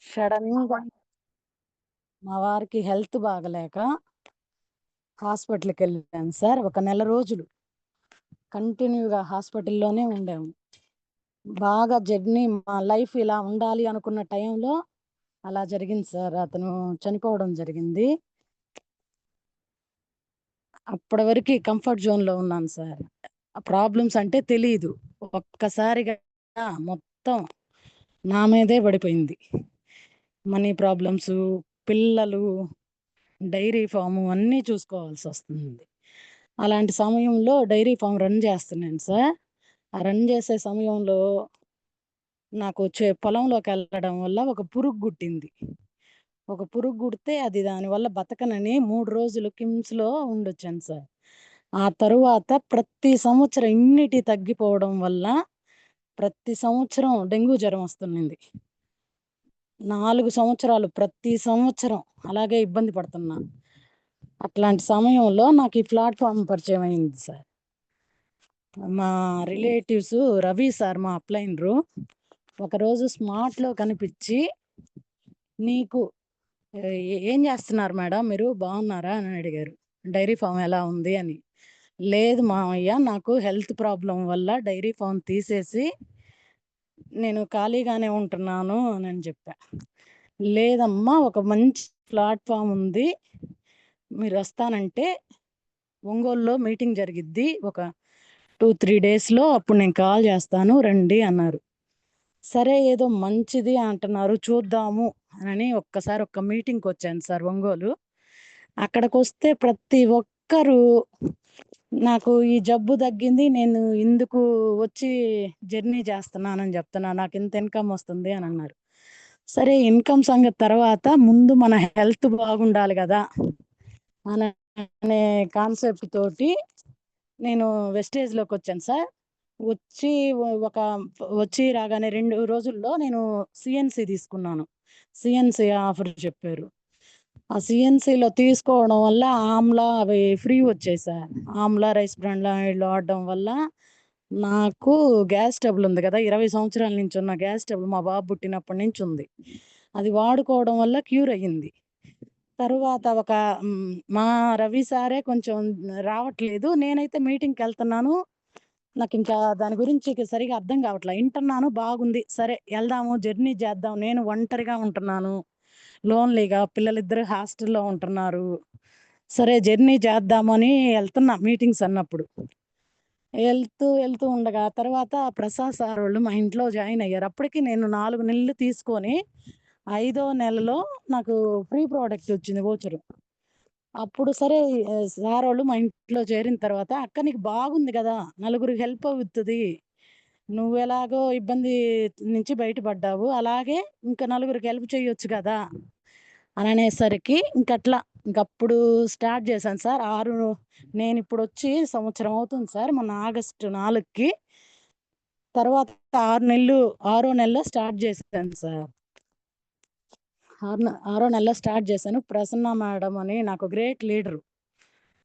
Sudden గా మా వారికి హెల్త్ బాగలేక హాస్పిటల్కి వెళ్ళాను సార్. ఒక నెల రోజులు కంటిన్యూగా హాస్పిటల్లోనే ఉండాము. బాగా జర్నీ, మా లైఫ్ ఇలా ఉండాలి అనుకున్న టైంలో అలా జరిగింది సార్. అతను చనిపోవడం జరిగింది. అప్పటి వరకు కంఫర్ట్ జోన్లో ఉన్నాను సార్. ప్రాబ్లమ్స్ అంటే తెలీదు. ఒక్కసారిగా మొత్తం నా మీదే పడిపోయింది. మనీ ప్రాబ్లమ్స్, పిల్లలు, డైరీ ఫాము అన్నీ చూసుకోవాల్సి వస్తుంది. అలాంటి సమయంలో డైరీ ఫామ్ రన్ చేస్తున్నాను సార్. ఆ రన్ చేసే సమయంలో నాకు పొలంలోకి వెళ్ళడం వల్ల ఒక పురుగు గుట్టింది. ఒక పురుగు గుడితే అది దానివల్ల బతకనని 3 రోజులు కిమ్స్‌లో ఉండొచ్చాను సార్. ఆ తరువాత ప్రతి సంవత్సరం ఇమ్యూనిటీ తగ్గిపోవడం వల్ల ప్రతి సంవత్సరం డెంగ్యూ జ్వరం వస్తున్నింది. 4 సంవత్సరాలు ప్రతి సంవత్సరం అలాగే ఇబ్బంది పడుతున్నా. అట్లాంటి సమయంలో నాకు ఈ ప్లాట్‌ఫార్మ్ పరిచయం అయింది సార్. మా రిలేటివ్స్ రవి సార్ మా అప్లైనరు. ఒకరోజు స్మార్ట్‌లో కనిపిచ్చి, "నీకు ఏం చేస్తున్నారు మేడం మీరు? బాగున్నారా?" అని అడిగారు. "డైరీ ఫార్మ్ ఎలా ఉంది?" అని. "లేదు మావయ్య, నాకు హెల్త్ ప్రాబ్లమ్ వల్ల డైరీ ఫార్మ్ తీసేసి నేను ఖాళీగానే ఉంటున్నాను" అని చెప్పా. "లేదమ్మా, ఒక మంచి ప్లాట్‌ఫార్మ్ ఉంది. మీరొస్తానంటే ఒంగోలులో మీటింగ్ జరిగిద్ది. ఒక 2, 3 డేస్‌లో అప్పుడు నేను కాల్ చేస్తాను, రండి" అన్నారు. సరే, ఏదో మంచిది అంటున్నారు, చూద్దాము అని ఒక్కసారి ఒక్క మీటింగ్‌కొచ్చాను సార్ ఒంగోలు. అక్కడికొస్తే ప్రతి ఒక్కరు నాకు ఈ జబ్బు తగ్గింది, నేను ఇందుకు వచ్చి జర్నీ చేస్తున్నానని చెప్తున్నా. నాకింత ఇన్‌కమ్ వస్తుంది అని అన్నారు. సరే, ఇన్‌కమ్ సంగతి తర్వాత, ముందు మన హెల్త్ బాగుండాలి గదా! అనే అనే కాన్సెప్ట్ తోటి నేను వెస్టేజ్‌లోకొచ్చాను సార్. వచ్చి ఒక వచ్చి రాగానే 2 రోజుల్లో నేను సీఎన్‌సీ తీసుకున్నాను. సీఎన్‌సీ ఆఫర్ చెప్పారు. ఆ సీఎన్‌సీలో తీసుకోవడం వల్ల ఆమ్లా అవి ఫ్రీ వచ్చాయి sir. Amla, rice bran oil వాడడం వల్ల నాకు గ్యాస్ ట్రబుల్ ఉంది కదా! 20 సంవత్సరాల నుంచి ఉన్న గ్యాస్ ట్రబుల్ మా బాబు పుట్టినప్పటి నుంచి ఉంది. అది వాడుకోవడం వల్ల క్యూర్ అయ్యింది. తరువాత మా రవి సారే కొంచెం రావట్లేదు. నేనైతే మీటింగ్‌కెళ్తున్నాను. నాకింకా దాని గురించి ఇక సరిగ్గా అర్థం కావట్ల. ఇంటన్నాను, బాగుంది. సరే, ఎళ్దాము, జర్నీ చేద్దాం. నేను ఒంటరిగా ఉంటున్నాను. లోన్‌లీగా, పిల్లలిద్దరూ హాస్టల్‌లో ఉంటున్నారు. సరే, జర్నీ చేద్దామని ఎళ్తున్నా మీటింగ్స్ అన్నప్పుడు. వెళ్తూ ఉండగా తర్వాత ప్రసాద్ సారోళ్ళు మా ఇంట్లో జాయిన్ అయ్యారు. అప్పటికి నేను 4 నెలలు తీసుకొని, ఐదో నెలలో నాకు ఫ్రీ ప్రోడక్ట్ వచ్చింది వోచరు. అప్పుడు సరే, సారోళ్ళు మా ఇంట్లో చేరిన తర్వాత, "అక్క, నీకు బాగుంది గదా! నలుగురికి హెల్ప్ అవుతది. నువ్వెలాగో ఇబ్బంది నుంచి బయటపడ్డావు. అలాగే ఇంకా నలుగురికి హెల్ప్ చేయొచ్చు గదా!" అననేసరికి ఇంకప్పుడు స్టార్ట్ చేశాను సార్. నేనిప్పుడొచ్చి సంవత్సరం అవుతుంది సార్. మొన్న ఆగస్టు 4కి. తర్వాత 6 నెలలు, ఆరో నెలలో స్టార్ట్ చేశాను సార్. ఆరో నెలలో స్టార్ట్ చేశాను. ప్రసన్న మేడం అని నాకు గ్రేట్ లీడరు.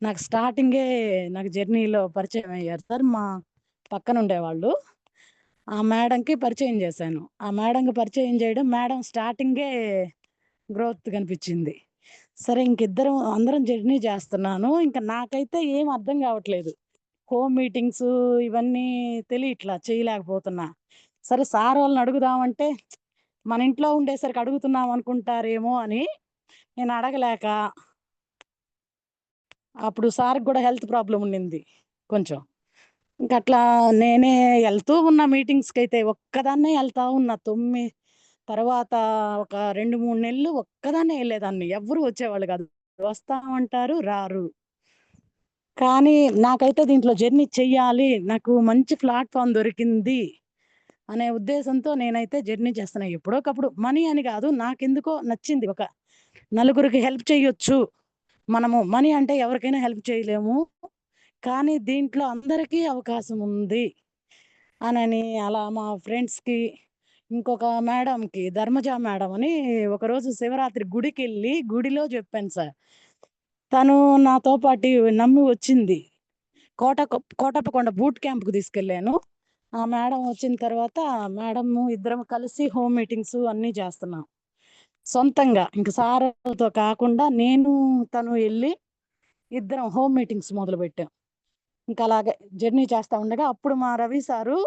నాకు స్టార్టింగే నాకు జర్నీలో పరిచయం అయ్యారు సార్. మా పక్కనుండేవాళ్ళు. ఆ మేడంకి పరిచయం చేశాను. ఆ మేడంకి పరిచయం చేయడం, మేడం స్టార్టింగే గ్రోత్ కనిపిచ్చింది. సరే, అందరం జర్నీ చేస్తున్నాను. ఇంక నాకైతే ఏం అర్థం కావట్లేదు. హోమ్ మీటింగ్సు ఇవన్నీ తెలియట్లా, చేయలేకపోతున్నా. సరే, సారోళ్ళని అడుగుదామంటే, మన ఇంట్లో ఉండేసరికి అడుగుతున్నాం అనుకుంటారేమో అని నేను అడగలేక, అప్పుడు సార్‌కి గూడా హెల్త్ ప్రాబ్లమ్ ఉండింది కొంచెం. ఇంకట్లా నేనే ఎళ్తూ ఉన్నా మీటింగ్స్‌కైతే. ఒక్కదాన్నే ఎళ్తా ఉన్నా. తర్వాత ఒక 2, 3 నెలలు ఒక్కదాన్నే ఎళ్ళేదాన్ని. ఎవ్వరు వచ్చేవాళ్ళు గాదు. వస్తామంటారు, రారు. కానీ నాకైతే దీంట్లో జర్నీ చెయ్యాలి, నాకు మంచి ప్లాట్‌ఫార్మ్ దొరికింది అనే ఉద్దేశంతో నేనైతే జర్నీ చేస్తున్నా. ఎప్పుడోకప్పుడు మనీ అని గాదు, నాకెందుకో నచ్చింది. ఒక నలుగురికి హెల్ప్ చేయొచ్చు మనము. మనీ అంటే ఎవరికైనా హెల్ప్ చేయలేము. కానీ దీంట్లో అందరికీ అవకాశం ఉంది అనని, అలా మా ఫ్రెండ్స్‌కి, ఇంకొక మేడంకి, ధర్మజ మేడం అని, ఒకరోజు శివరాత్రి గుడికెళ్ళి గుడిలో చెప్పాను సార్. తను నాతో పాటు నమ్మి వచ్చింది. కోటప్పకొండ బూట్ క్యాంప్‌కి తీసుకెళ్ళాను. ఆ మేడం వచ్చిన తర్వాత, మేడము ఇద్దరం కలిసి హోమ్ మీటింగ్స్ అన్నీ చేస్తున్నాం. సొంతంగా ఇంక సార్తో కాకుండా నేను తను వెళ్ళి ఇద్దరం హోమ్ మీటింగ్స్ మొదలు పెట్టాం. ఇంకా అలాగే జర్నీ చేస్తా ఉండగా అప్పుడు మా రవి సారు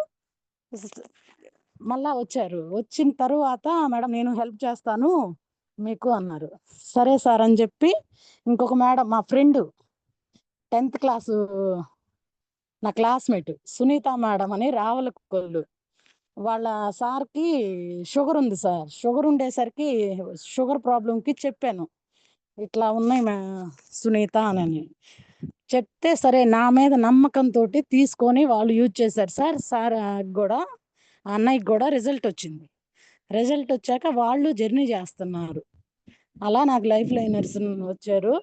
మళ్ళా వచ్చారు. వచ్చిన తరువాత మేడం నేను హెల్ప్ చేస్తాను మీకు అన్నారు. సరే సార్ అని చెప్పి ఇంకొక మేడం మా ఫ్రెండ్ 10th క్లాసు నా క్లాస్మేట్ సునీత మేడం అని రావులకొల్లు, వాళ్ళ సార్కి షుగర్ ఉంది సార్. షుగర్ ఉండేసరికి షుగర్ ప్రాబ్లంకి చెప్పాను, ఇట్లా ఉన్నాయి సునీత అని చెప్తే సరే నా మీద నమ్మకంతో తీసుకొని వాళ్ళు యూజ్ చేశారు సార్. సార్ కూడా ఆ అన్నయ్యకి కూడా రిజల్ట్ వచ్చింది. రిజల్ట్ వచ్చాక వాళ్ళు జర్నీ చేస్తున్నారు. అలా నాకు లైఫ్ లైనర్స్ వచ్చారు.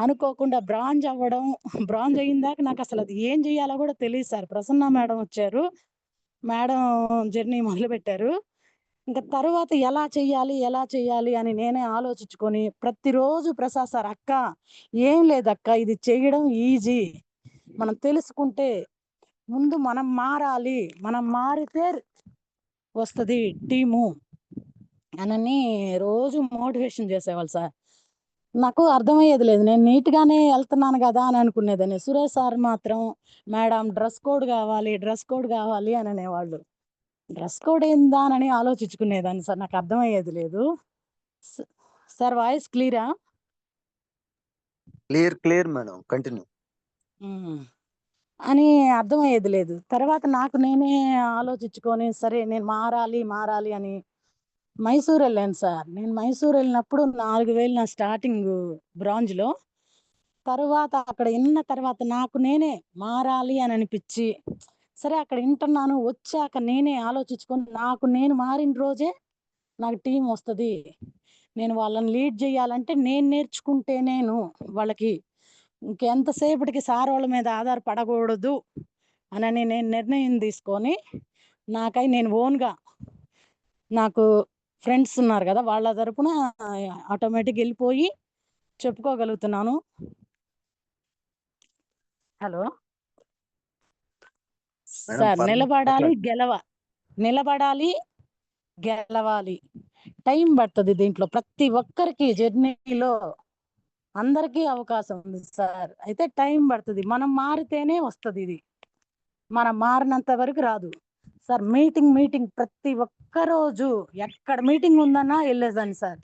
అనుకోకుండా బ్రాంజ్ అవ్వడం, బ్రాంజ్ అయిన దాకా నాకు అసలు అది ఏం చేయాలో కూడా తెలియదు సార్. ప్రసన్న మేడం వచ్చారు, మేడం జర్నీ మొదలు పెట్టారు. ఇంకా తర్వాత ఎలా చెయ్యాలి అని నేనే ఆలోచించుకొని ప్రతిరోజు ప్రసాద్ సార్ అక్క ఏం లేదక్క, ఇది చేయడం ఈజీ, మనం తెలుసుకుంటే ముందు మనం మారాలి, మనం మారితే వస్తుంది టీము అని రోజు మోటివేషన్ చేసేవాళ్ళు సార్. నాకు అర్థమయ్యేది లేదు, నేను నీట్గానే వెళ్తున్నాను కదా అని అనుకునేదాన్ని. సురేష్ సార్ మాత్రం మేడం డ్రెస్ కోడ్ కావాలి, డ్రెస్ కోడ్ కావాలి అని అనేవాళ్ళు. డ్రెస్ కోడ్ ఏందా అని ఆలోచించుకునేదాన్ని సార్, నాకు అర్థమయ్యేది లేదు. సార్ వాయిస్ క్లియరా? Clear madam, continue. అని అర్థమయ్యేది లేదు. తర్వాత నాకు నేనే ఆలోచించుకొని సరే నేను మారాలి అని మైసూర్ వెళ్ళాను సార్. నేను మైసూర్ వెళ్ళినప్పుడు 4,000 నా స్టార్టింగ్ బ్రాంజ్లో. తర్వాత అక్కడ విన్న తర్వాత నాకు నేనే మారాలి అని అనిపించి సరే అక్కడ వింటున్నాను. వచ్చాక నేనే ఆలోచించుకొని నాకు నేను మారిన రోజే నాకు టీం వస్తుంది. నేను వాళ్ళని లీడ్ చేయాలంటే నేను నేర్చుకుంటే నేను వాళ్ళకి ఇంకెంతసేపటికి సార్ వాళ్ళ మీద ఆధారపడకూడదు అని నేను నిర్ణయం తీసుకొని నాకై నేను ఓన్గా, నాకు ఫ్రెండ్స్ ఉన్నారు కదా వాళ్ళ తరపున ఆటోమేటిక్ వెళ్ళిపోయి చెప్పుకోగలుగుతున్నాను. హలో సార్, నిలబడాలి గెలవాలి, టైం పడుతుంది దీంట్లో. ప్రతి ఒక్కరికి జర్నీలో అందరికీ అవకాశం ఉంది సార్, అయితే టైం పడుతుంది. మనం మారితేనే వస్తుంది ఇది, మనం మారినంత వరకు రాదు సార్. మీటింగ్ ప్రతి ఒక్క రోజు ఎక్కడ మీటింగ్ ఉందన్నా వెళ్ళేదాన్ని సార్.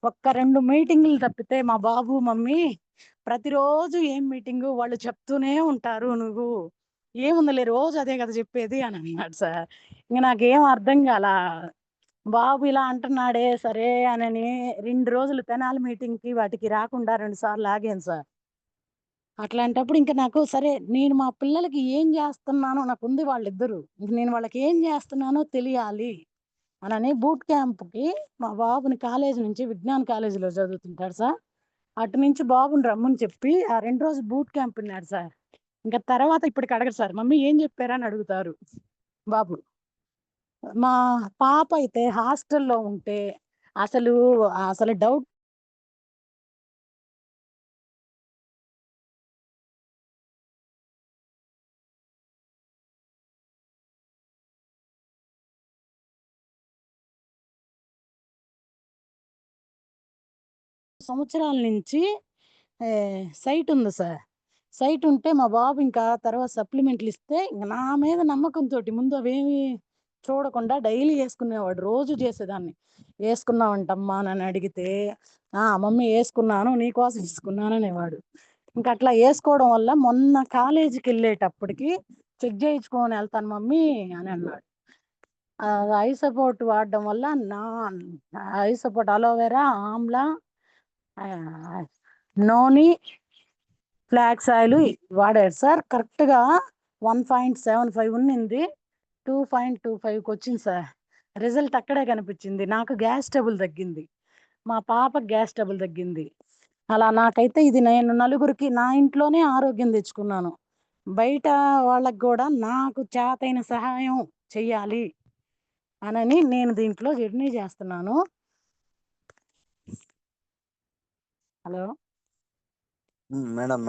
ఒక్క 2 మీటింగ్లు తప్పితే మా బాబు మమ్మీ ప్రతిరోజు ఏం మీటింగు వాళ్ళు చెప్తూనే ఉంటారు, నువ్వు ఏముందలే రోజు అదే కదా చెప్పేది అని అన్నాడు సార్. ఇంక నాకేం అర్థం కాల, బాబు ఇలా అంటున్నాడే సరే అని 2 రోజులు తెనాలి మీటింగ్కి వాటికి రాకుండా 2 సార్లు ఆగాను సార్. అట్లాంటప్పుడు ఇంకా నాకు సరే నేను మా పిల్లలకి ఏం చేస్తున్నానో నాకు ఉంది, వాళ్ళిద్దరు ఇంక నేను వాళ్ళకి ఏం చేస్తున్నానో తెలియాలి అని బూట్ క్యాంప్కి మా బాబుని కాలేజీ నుంచి విజ్ఞాన్ కాలేజీలో చదువుతుంటాడు సార్, అటు నుంచి బాబుని రమ్మని చెప్పి ఆ 2 రోజులు బూట్ క్యాంప్ ఉన్నాడు సార్. ఇంకా తర్వాత ఇప్పటికి అడగరు సార్, మమ్మీ ఏం చెప్పారని అడుగుతారు బాబు. మా పాప అయితే హాస్టల్లో ఉంటే అసలు అసలు డౌట్ సంవత్సరాల నుంచి సైట్ ఉంది సార్. సైట్ ఉంటే మా బాబు ఇంకా తర్వాత సప్లిమెంట్లు ఇస్తే ఇంకా నా మీద నమ్మకంతో ముందు అవేమి చూడకుండా డైలీ వేసుకునేవాడు. రోజు చేసేదాన్ని, వేసుకున్నావంటమ్మా అని అడిగితే మమ్మీ వేసుకున్నాను, నీకోసం వేసుకున్నాను అనేవాడు. ఇంకా అట్లా వేసుకోవడం వల్ల మొన్న కాలేజీకి వెళ్ళేటప్పటికి చెక్ చేయించుకొని వెళ్తాను మమ్మీ అని అన్నాడు. ఐ సపోర్ట్ వాడడం వల్ల నా eye support aloe vera, amla, noni, flax oil వాడాడు సార్. కరెక్ట్గా 1.75 ఉన్నింది, 2.25కి వచ్చింది సార్. రిజల్ట్ అక్కడే కనిపించింది. నాకు గ్యాస్ ట్రబుల్ తగ్గింది, మా పాపకి గ్యాస్ ట్రబుల్ తగ్గింది. అలా నాకైతే ఇది నేను నలుగురికి నా ఇంట్లోనే ఆరోగ్యం తెచ్చుకున్నాను. బయట వాళ్ళకి కూడా నాకు చేతైన సహాయం చెయ్యాలి అని నేను దీంట్లో జర్నీ చేస్తున్నాను. హలో మేడం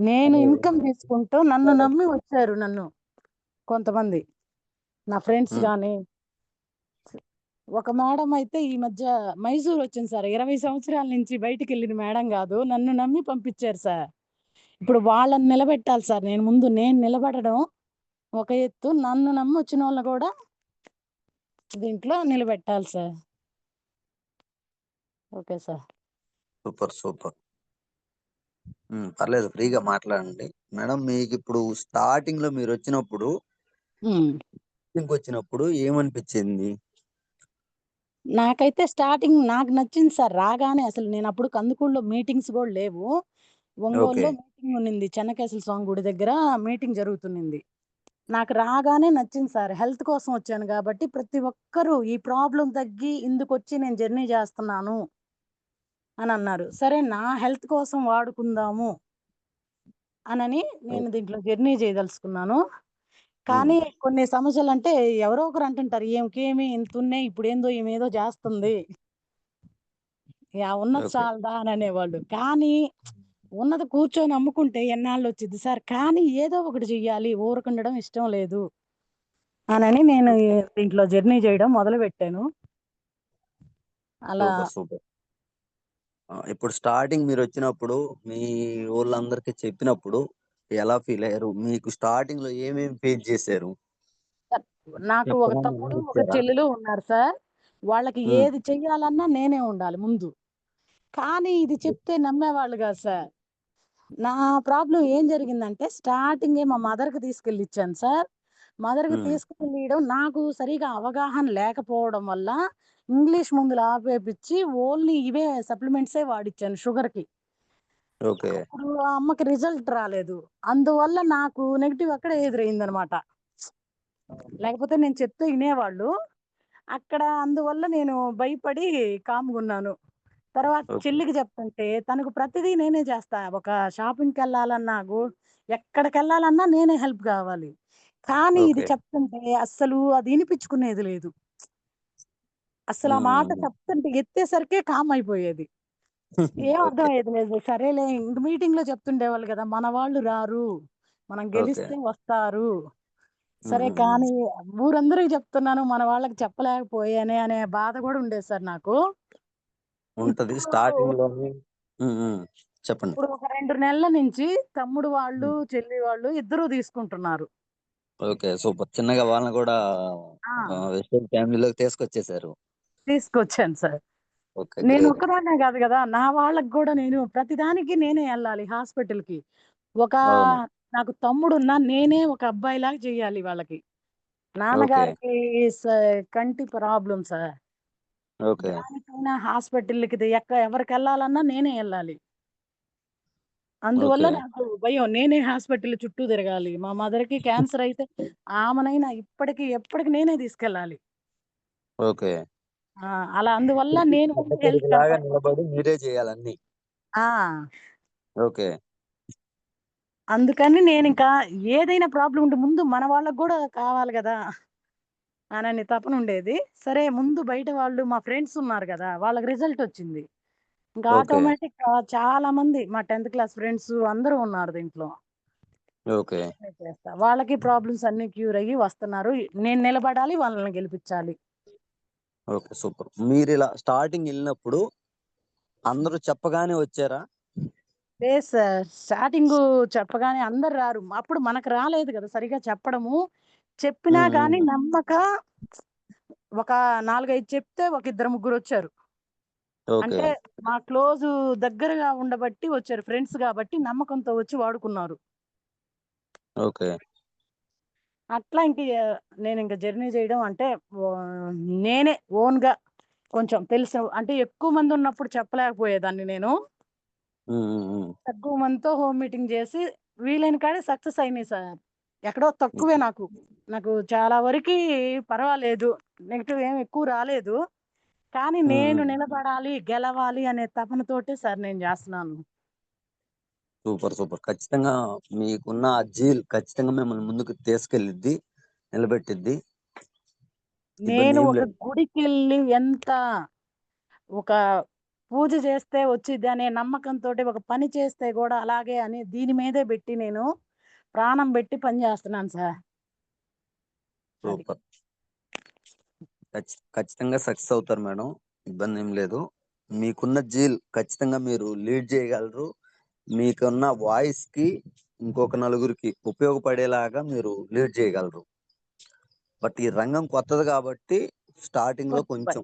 నేను ఇన్కమ్ చేసుకుంటూ నన్ను నమ్మి వచ్చారు, నన్ను కొంతమంది నా ఫ్రెండ్స్ కానీ ఒక మేడం అయితే ఈ మధ్య మైసూర్ వచ్చింది సార్. 20 సంవత్సరాల నుంచి బయటికెళ్ళిన మేడం గాదు. నన్ను నమ్మి పంపించారు సార్. ఇప్పుడు వాళ్ళని నిలబెట్టాలి సార్. నేను నిలబడడం ఒక ఎత్తు. నన్ను నమ్మి వచ్చినోళ్ళని గూడా దీంట్లో నిలబెట్టాలి sir. Okay sir. Super. Super. పర్లేదు ఫ్రీగా మాట్లాడండి. మేడం మీకిప్పుడు స్టార్టింగ్‌లో మీరొచ్చినప్పుడు, హ్మ్. ఇంకొచ్చినప్పుడు ఏమనిపిచ్చింది? నాకైతే స్టార్టింగ్ నాకు నచ్చింది సార్. రాగానే అసలు నేనప్పుడు కందుకూరులో మీటింగ్స్ గూడా లేవు. ఓకే. ఒంగోలులో మీటింగ్ ఉన్నింది. చెన్నకేశవ స్వామి గుడి దగ్గర మీటింగ్ జరుగుతున్నింది. నాకు రాగానే నచ్చింది సార్. హెల్త్ కోసం వచ్చాను గాబట్టి ప్రతి ఒక్కరు ఈ ప్రాబ్లమ్ తగ్గి ఇందుకొచ్చి నేను జర్నీ జేస్తున్నాను అనన్నారు. సరే నా హెల్త్ కోసం వాడుకుందాము అనని ఓహ్! నేను దీంట్లో జర్నీ చేయదలుచుకున్నాను. హ్మ్. కానీ కొన్ని సమస్యలంటే ఎవరో ఒకరు అంటుంటారు. ఈమెకేమి ఇంతున్నయి ఇప్పుడేందో ఈమేదో జేస్తుంది. ఉన్నది ఓకే. చాలదా అని అనేవాళ్ళు. కానీ ఉన్నది కూర్చొని అమ్ముకుంటే ఎన్నాళ్ళొచ్చిద్ది సార్. కానీ ఏదో ఒకటి చెయ్యాలి. ఊరకుండడం ఇష్టం లేదు అనని నేను ఓకే. దీంట్లో జర్నీ చేయడం మొదలుపెట్టాను. అలా సూపర్. సూపర్. ఇప్పుడు స్టార్టింగ్ మీరొచ్చినప్పుడు మీ వోళ్ళందరికి చెప్పినప్పుడు ఎలా ఫీలయ్యారు? మీకు స్టార్టింగ్‌లో ఏమేమి ఫేస్ చేశారు? నాకు ఒక చెప్పగానే ఎలా తమ్ముడు, ఒక వచ్చారా? చెల్లెలు ఉన్నారు సార్. వాళ్ళకి హ్మ్. ఏది చెయ్యాలన్నా నేనే ఉండాలి ముందు. కానీ ఇది చెప్తే నమ్మేవాళ్ళు గాదు సార్. నా ప్రాబ్లమ్ ఏం జరిగిందంటే స్టార్టింగే మా మదర్‌కి తీసుకెళ్ళిచ్చాను సార్. మదర్‌కి హ్మ్. తీసుకెళ్ళియడం నాకు సరిగా అవగాహన లేకపోవడం వల్ల ఇంగ్లీష్ మందులు ఆపేపిచ్చి ఓన్లీ ఇవే సప్లిమెంట్సే వాడిచ్చాను షుగర్‌కి. ఓకే. అప్పుడు ఆ అమ్మకి రిజల్ట్ రాలేదు. అందువల్ల నాకు నెగెటివ్ అక్కడే ఎదురయిందనమాట. లేకపోతే నేను చెప్తే ఇనేవాళ్ళు. అక్కడ అందువల్ల నేను భయపడి కామ్‌గున్నాను. తర్వాత ఓకే. చెల్లికి చెప్తుంటే తనకు ప్రతిదీ నేనే చేస్తా. ఒక షాపింగ్‌కెళ్ళాలన్నా, ఎక్కడికెళ్ళాలన్నా నేనే హెల్ప్ గావాలి. కానీ ఇది ఓకే. చెప్తుంటే అస్సలు అది ఇనిపించుకునేది లేదు. అస్సలు ఆ హ్మ్. మాట హ్మ్. చెప్తుంటే ఎత్తేసరికే కామ్ అయిపోయేది. ఏం ఓకే. అర్థమయ్యేది లేదు. సరేలే ఇంక మీటింగ్‌లో చెప్తుండేవాళ్ళు గదా! మన వాళ్ళు రారు. మనం ఓకే. గెలిస్తే వస్తారు. హ్మ్. సరే హ్మ్. హ్మ్. కానీ ఊరందరికి చెప్తున్నాను. మన వాళ్ళకి చెప్పలేకపోయానే అనే బాధ గూడా ఉండేది సార్ నాకు. ఉంటది ఇప్పుడు స్టార్టింగ్‌లోనే. హ్మ్. హ్మ్. చెప్పండి. ఇప్పుడు ఒక 2 నెలల నుంచి తమ్ముడు వాళ్ళు, హ్మ్. చెల్లి వాళ్ళు ఇద్దరూ తీసుకుంటున్నారు. ఓకే. సూపర్. చిన్నగా వాళ్ళని గూడా ఆ! వెస్టర్న్ ఫ్యామిలీలోకి తీసుకొచ్చేసారు. తీసుకొచ్చాను సార్. ఓకే. నేను గ్రేట్. ఒక్కదాన్నే గాదు గదా! నా వాళ్ళకి గూడా నేను ప్రతిదానికి నేనే ఎళ్ళాలి హాస్పిటల్‌కి. ఒక అవును. నాకు తమ్ముడున్నా నేనే ఒక అబ్బాయిలాగా చేయాలి వాళ్ళకి. ఓకే. నాన్నగారికి స కంటి ప్రాబ్లమ్ సార్. ఓకే. దానికైనా హాస్పిటల్‌కి ఎవరికెళ్ళాలన్నా నేనే ఎళ్ళాలి. అందువల్ల ఓకే. నాకు భయం. నేనే హాస్పిటల్ చుట్టూ తిరగాలి. మా మదర్‌కి క్యాన్సర్ అయితే ఆమెనైనా ఇప్పటికి ఎప్పటికి నేనే తీసుకెళ్ళాలి. ఓకే. ఆ! అలా అందువల్ల ఇంటికి నేను పెద్ద ముందు హెల్త్ కొడుకులాగా కనపడాలి. నిలబడి మీరే చేయాలన్నీ. ఆ! ఓకే. అందుకని నేనింకా ఏదైనా ప్రాబ్లమ్ ఉంటే ముందు మన వాళ్ళకి గూడా కావాలి గదా! అనని తపనుండేది. సరే ముందు బయట వాళ్ళు మా ఫ్రెండ్స్ ఉన్నారు గదా! వాళ్ళకి రిజల్ట్ వచ్చింది. ఇంకా ఓకే. ఆటోమేటిక్‌గా చాలా మంది మా 10థ్ క్లాస్ ఫ్రెండ్స్ అందరూ ఉన్నారు దీంట్లో. ఓకే. చేస్తా. వాళ్ళకి ప్రాబ్లమ్స్ అన్నీ క్యూర్ అయ్యి వస్తున్నారు. నేను నిలబడాలి, వాళ్ళని గెలిపిచ్చాలి. ఓకే. సూపర్. మీరిలా స్టార్టింగ్ ఎళ్ళినప్పుడు అందరూ చెప్పగానే వచ్చారా? లేదు సార్. స్టార్టింగు చెప్పగానే అందరు రారు. అప్పుడు మనకు రాలేదు గదా! సరిగ్గా చెప్పడము. చెప్పినా హ్మ్. గానీ హ్మ్. నమ్మక ఒక 4, 5 చెప్తే ఒక ఇద్దరు ముగ్గురొచ్చారు. ఓకే. అంటే మా క్లోజు దగ్గరగా ఉండబట్టి వచ్చారు. ఫ్రెండ్స్ గాబట్టి నమ్మకంతో వచ్చి వాడుకున్నారు. ఓకే. అట్లా నేనింక జర్నీ జేయడం అంటే నేనే ఓన్‌గా కొంచెం తెలుసు. అంటే ఎక్కువ మందున్నప్పుడు చెప్పలేకపోయేదాన్ని నేను. హ్మ్. హ్మ్. హ్మ్. తక్కువ మందితో హోమ్ మీటింగ్ జేసి వీలైన కాడ సక్సెస్ అయినాయి సార్. ఎక్కడో తక్కువే ఓకే. నాకు. నాకు చాలా వరకి పర్వాలేదు. నెగెటివ్ ఏమి ఎక్కువ రాలేదు. కానీ హ్మ్. నేను హ్మ్. నిలబడాలి, గెలవాలి అనే తపనతోటే సార్ నేను జేస్తున్నాను. సూపర్. సూపర్. ఖచ్చితంగా మీకున్న ఆ జీల్ ఖచ్చితంగా మిమ్మల్ని ముందుకు తీసుకెళ్ళిద్ది. నిలబెట్టిద్ది. నేను ఇబ్బందేం ఒక లేదు. గుడికెళ్ళి ఒక పూజ చేస్తే వచ్చిద్దనే నమ్మకంతోటి ఒక పని చేస్తే గూడా అలాగే అని దీని మీదే బెట్టి నేను ప్రాణం బెట్టి పని జేస్తున్నాను సార్. అది. సూపర్. ఖచ్చితంగా సక్సెస్ అవుతారు మేడం. ఇబ్బంది ఏం లేదు. మీకున్న జీల్ ఖచ్చితంగా మీరు లీడ్ చేయగలరు. మీకున్న వాయిస్ కి ఇంకొక నలుగురికి ఉపయోగపడేలాగా మీరు లీడ్ చేయగలరు. బట్ ఈ రంగం కొత్తది కాబట్టి స్టార్టింగ్ లో కొంచెం కొంచెం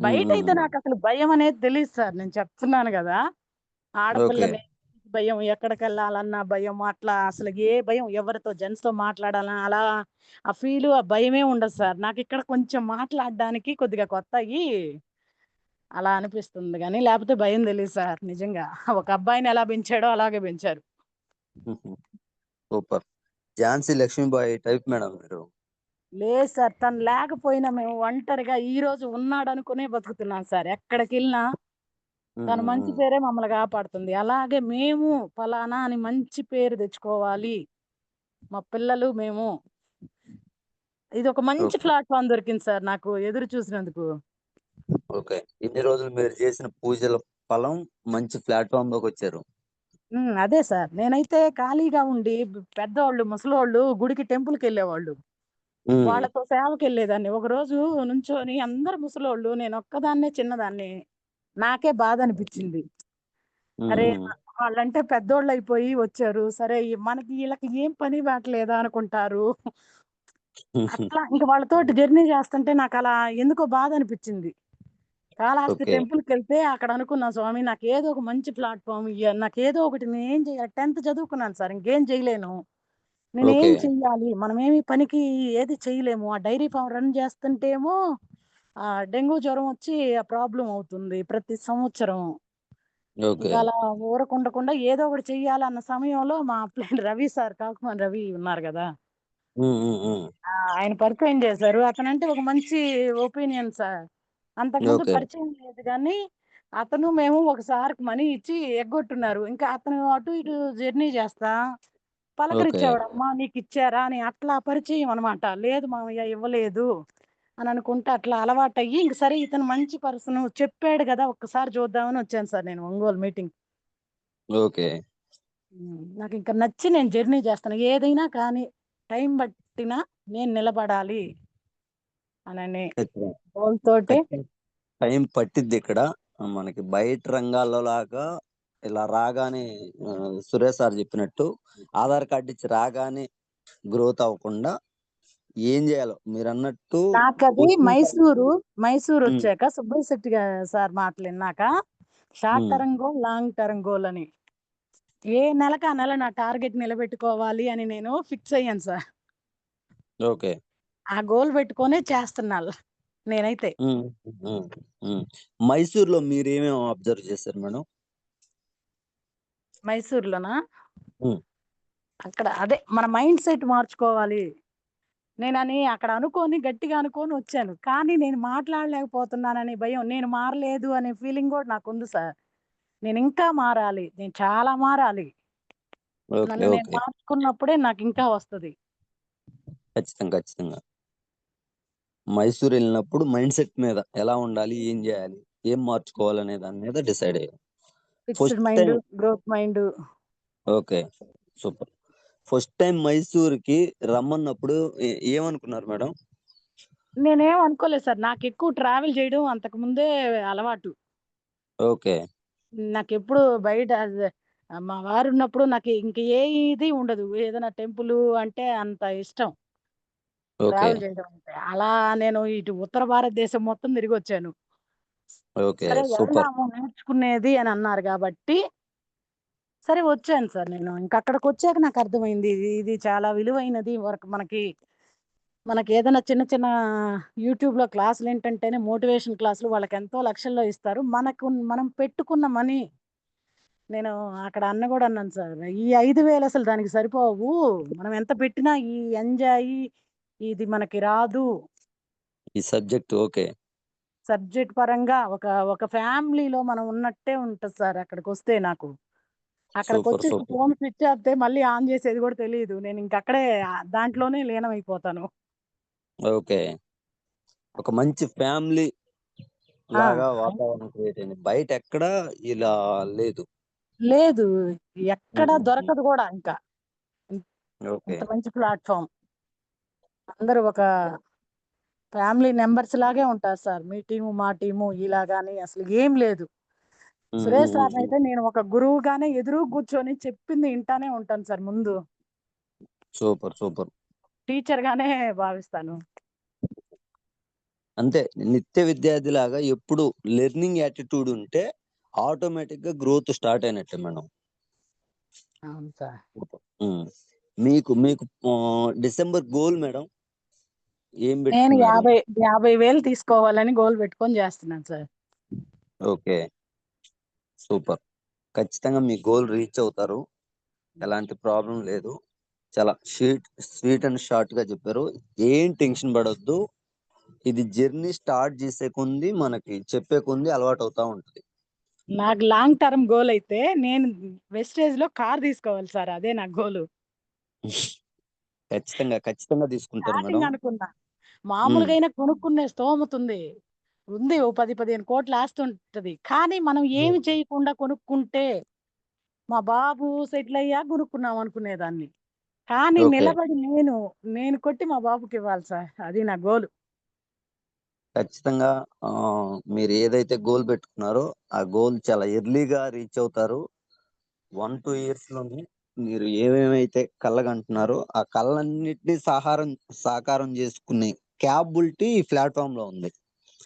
బయటైతే ఉమ్, నాకసలు భయమనేది తెలీదు సార్. నేను చెప్తున్నాను గదా! ఓకే ఆడపిల్లని భయం, ఎక్కడికెళ్ళాలన్నా భయం, అట్లా అసలు ఏ భయం ఎవరితో జెంట్స్‌తో మాట్లాడాలన్నా అలా ఆ ఫీలు, ఆ భయమే ఉండదు సార్. నాకిక్కడ కొంచెం మాట్లాడడానికి కొద్దిగా కొత్తయి అలా అనిపిస్తుంది గానీ, లేపోతే భయం తెలీదు సార్ నిజంగా. ఒక అబ్బాయిని ఎలా పెంచాడో అలాగే పెంచారు. Super. Jhansi Lakshmibai type madam మీరు. లేదు సార్. తను లేకపోయినా మేము ఒంటరిగా ఈరోజు ఉన్నాడనుకునే బతుకుతున్నాం సార్. ఎక్కడికెళ్ళినా ఉమ్, తన ఉమ్, మంచి ఉమ్. పేరే మమ్మల్ని కాపాడుతుంది. అలాగే మేము ఫలానా అని మంచి పేరు తెచ్చుకోవాలి. మా పిల్లలు, మేము. ఇదొక మంచి ఓకే ప్లాట్‌ఫార్మ్ దొరికింది సార్ నాకు ఎదురు చూసినందుకు. ఓకే. ఇన్ని రోజులు మీరు చేసిన పూజల ఫలం మంచి ప్లాట్ఫామ్ లోకి వచ్చారు. అదే సార్. నేనైతే ఖాళీగా ఉండి పెద్దోళ్ళు, ముసలోళ్ళు గుడికి టెంపుల్‌కెళ్ళేవాళ్ళు. ఉమ్, వాళ్ళతో సేవకెళ్ళేదాన్ని. ఒకరోజు నుంచొని అందరూ ముసలోళ్ళు, నేనొక్కదాన్నే చిన్నదాన్ని. నాకే బాధనిపిచ్చింది. ఉమ్, అరే! ఉమ్. వాళ్ళంటే పెద్దోళ్ళయిపోయి వచ్చారు. సరే మనకి ఈళ్ళకి ఏం పని బాట లేదా అనుకుంటారు. అట్లా ఇంక వాళ్ళతోటి జర్నీ చేస్తుంటే నాకలా ఎందుకో బాధనిపిచ్చింది. కాళహస్తి ఓకే టెంపుల్‌కెళ్తే అక్కడ అనుకున్నా స్వామి నాకేదో ఒక మంచి ప్లాట్‌ఫార్మ్ నాకేదో ఒకటి నేనేం చేయాలి 10థ్ చదువుకున్నాను సార్. ఇంకేం చేయలేను. నేనేం ఓకే చెయ్యాలి? మనమేమి పనికి ఏది చేయలేము. ఆ డైరీ ఫార్మ్ రన్ చేస్తుంటేమో డెంగ్యూ జ్వరం వచ్చి ప్రాబ్లమ్ అవుతుంది ప్రతి సంవత్సరం. ఓకే ఇంకా అలా ఊరకుండకుండా ఏదో ఒకటి చెయ్యాలన్న సమయంలో మా ఫ్రెండ్ రవి సార్ కాకుమాని రవి ఉన్నారు గదా! ఉమ్, ఉమ్, ఉమ్. ఆయన పరిచయం చేశారు. అతనంటే ఒక మంచి ఒపీనియన్ సార్. అంతకుముందు ఓకే పరిచయం లేదు గానీ, అతను మేము ఒకసారికి మనీ ఇచ్చి ఎగ్గొట్టున్నారు. ఇంకా అతను అటు ఇటు జర్నీ చేస్తా ఓకే పలకరించేవాడు. "అమ్మా నీకిచ్చారా?" అని అట్లా పరిచయం అనమాట. "లేదు మామయ్య ఇవ్వలేదు" అని అనుకుంటా అట్లా అలవాటయ్యి ఇంక సరే ఇతను మంచి పర్సను చెప్పాడు గదా! ఒక్కసారి చూద్దామని వచ్చాను సార్ నేను ఒంగోలు మీటింగ్. ఓకే నాకింక నచ్చి నేను జర్నీ చేస్తాను. ఏదైనా కానీ టైం పట్టినా నేను నిలబడాలి అననే ఖచ్చితంగా గోల్ తోటే ఖచ్చితంగా టైం పట్టిద్ది ఇక్కడ. మనకి బయట రంగాల్లో లాగా ఇలా రాగానే సురేష్ సార్ చెప్పినట్టు ఆధార్ కార్డు ఇచ్చి రాగానే గ్రోత్ అవ్వకుండా ఏం చేయాలో మీరు అన్నట్టు నాకది వచ్చిన ఉమ్, మైసూరొచ్చాక సుబ్బయ్య శెట్టి సార్ మాటలిన్నాక short um, term goal, long term goal అని. ఏ నెలకి ఆ నెల నా టార్గెట్ నిలబెట్టుకోవాలి అని నేను ఫిక్స్ అయ్యాను సార్. ఓకే ఆ గోల్ పెట్టుకొనే చేస్తున్నాను నేనైతే. ఉమ్, ఉమ్, ఉమ్. మైసూర్లో మీరు ఏమేమి అబ్జర్వ్ చేశారు మేడం? మైసూర్‌లోనా? ఉమ్, అక్కడ అదే మన మైండ్ సెట్ మార్చుకోవాలి. నేనని అక్కడ అనుకోని గట్టిగా అనుకోని వచ్చాను. కానీ నేను మాట్లాడలేకపోతున్నాననే భయం, నేను మారలేదు అనే ఫీలింగ్ గూడా నాకుంది సార్. నేనింకా మారాలి. నేను చాలా మారాలి. ఓకే నన్ను నేను ఓకే మార్చుకున్నప్పుడే నాకింకా వస్తది. ఖచ్చితంగా ఖచ్చితంగా మైసూర్ వెళ్ళినప్పుడు మైండ్ సెట్ మీద ఎలా ఉండాలి, ఏం చేయాలి, ఏం మార్చుకోవాలనే దాని మీద డిసైడ్ అయ్యారు. Fixed first time mind, growth mind. Okay super. First time మైసూర్‌కి రమ్మన్నప్పుడు ఏమనుకున్నారు మేడం? నేనేం అనుకోలేదు సార్. నాకెక్కువ ట్రావెల్ చేయడం అంతకు ముందే అలవాటు. ఓకే. నాకెప్పుడు బయట మా వారున్నప్పుడు నాకు ఇంక ఏ ఇది ఉండదు. ఏదైనా టెంపులు అంటే అంత ఇష్టం. ఓకే. ట్రావెల్ చేయడం అంటే. అలా నేను ఇటు ఉత్తర భారతదేశం మొత్తం తిరిగొచ్చాను. ఓకే. సరే సూపర్. వెళ్దాము నేర్చుకునేది అని అన్నారు గాబట్టి, సరే వచ్చాను సార్ నేను. ఇంకక్కడికొచ్చాక నాకర్థమైంది. ఇది చాలా విలువైనది. మనకేదైనా చిన్న చిన్న యూట్యూబ్‌లో క్లాసులేంటంటేనే మోటివేషన్ క్లాసులు వాళ్ళకెంతో లక్షల్లో ఇస్తారు. మనం పెట్టుకున్న మనీ నేను అక్కడ అన్న గూడా అన్నాను సార్. ఈ 5,000 అసలు దానికి సరిపోవు. మనం ఎంత పెట్టినా ఈ ఎంజాయి ఇది మనకి రాదు. ఈ సబ్జెక్ట్ ఓకే. సబ్జెక్ట్ పరంగా ఒక ఫ్యామిలీలో మనం ఉన్నట్టే ఉంటది సార్ అక్కడికొస్తే నాకు. సూపర్. అక్కడికొచ్చేసి సూపర్. ఫోన్ స్విచ్ ఆపితే మళ్ళీ ఆన్ చేసేది గూడా తెలీదు. నేనింకక్కడే దాంట్లోనే లీనమైపోతాను. ఓకే. ఒక మంచి ఫ్యామిలీ ఆ! లాగా వాతావరణం క్రియేట్ అయింది. బయటెక్కడ ఇలా లేదు. లేదు. ఎక్కడ హ్మ్. హ్మ్. దొరకదు గూడా ఇంకా. ఇం ఓకే. ఇంత మంచి ప్లాట్‌ఫార్మ్. అందరూ ఒక ఫ్యామిలీ మెంబర్స్ లాగే ఉంటారు సార్. మీ టీము, మా టీము ఇలాగాని అసలు ఏం లేదు. సురేష్ సార్‌నయితే నేను ఒక గురువుగానే ఎదురుగా కూర్చొని చెప్పింది ఇంటానే ఉంటాను సార్ ముందు. సూపర్. సూపర్. టీచర్‌గానే భావిస్తాను. అంతే నిత్య విద్యార్థిలాగా ఎప్పుడు లెర్నింగ్ యాటిట్యూడ్ ఉంటే ఆటోమేటిక్‌గా గ్రోత్ స్టార్ట్ అయినట్టే మేడం. అవును సార్. హ్మ్. మీకు మీకు డిసెంబర్ గోల్ మేడం ఏం నేను పెట్టుకున్నారు? 50,000 తీసుకోవాలని గోల్ పెట్టుకొని చేస్తున్నాను సార్. ఓకే. సూపర్. ఖచ్చితంగా మీ గోల్ రీచ్ అవుతారు. ఎలాంటి ప్రాబ్లమ్ లేదు. చాలా స్వీట్ అండ్ షార్ట్‌గా చెప్పారు. ఏం టెన్షన్ పడొద్దు. ఇది జర్నీ స్టార్ట్ చేసే కొంది మనకి చెప్పే కొంది అలవాటవుతా ఉంటది. నాకు లాంగ్ టర్మ్ గోల్ అయితే నేను వెస్టేజ్‌లో కార్ తీసుకోవాలి సార్. అదే నా గోలు. ఖచ్చితంగా తీసుకుంటారు మేడం. స్టార్టింగ్ అనుకున్నా. హ్మ్. మామూలుగా అయినా కొనుక్కునే స్తోమత ఉంది. ఉంది. ఓ 10, 15 కోట్ల ఆస్తి ఉంటది. కానీ మనం ఏమి చేయకుండా కొనుక్కుంటే మా బాబు సెటిల్ అయ్యాక కొనుక్కున్నాం అనుకునేదాన్ని. కానీ ఓకే. నిలబడి నేను కొట్టి మా బాబుకివ్వాలి సార్. అది నా గోలు. ఖచ్చితంగా మీరు ఏదైతే గోల్ పెట్టుకున్నారో, ఆ గోల్ చాలా ఎర్లీగా రీచ్ అవుతారు. 1, 2 ఇయర్స్‌లోనే మీరు ఏమేమైతే కలగంటున్నారో, ఆ కలలన్నిటిని సాకారం చేసుకునే క్యాపబిలిటీ ఈ ప్లాట్‌ఫార్మ్‌లో ఉంది.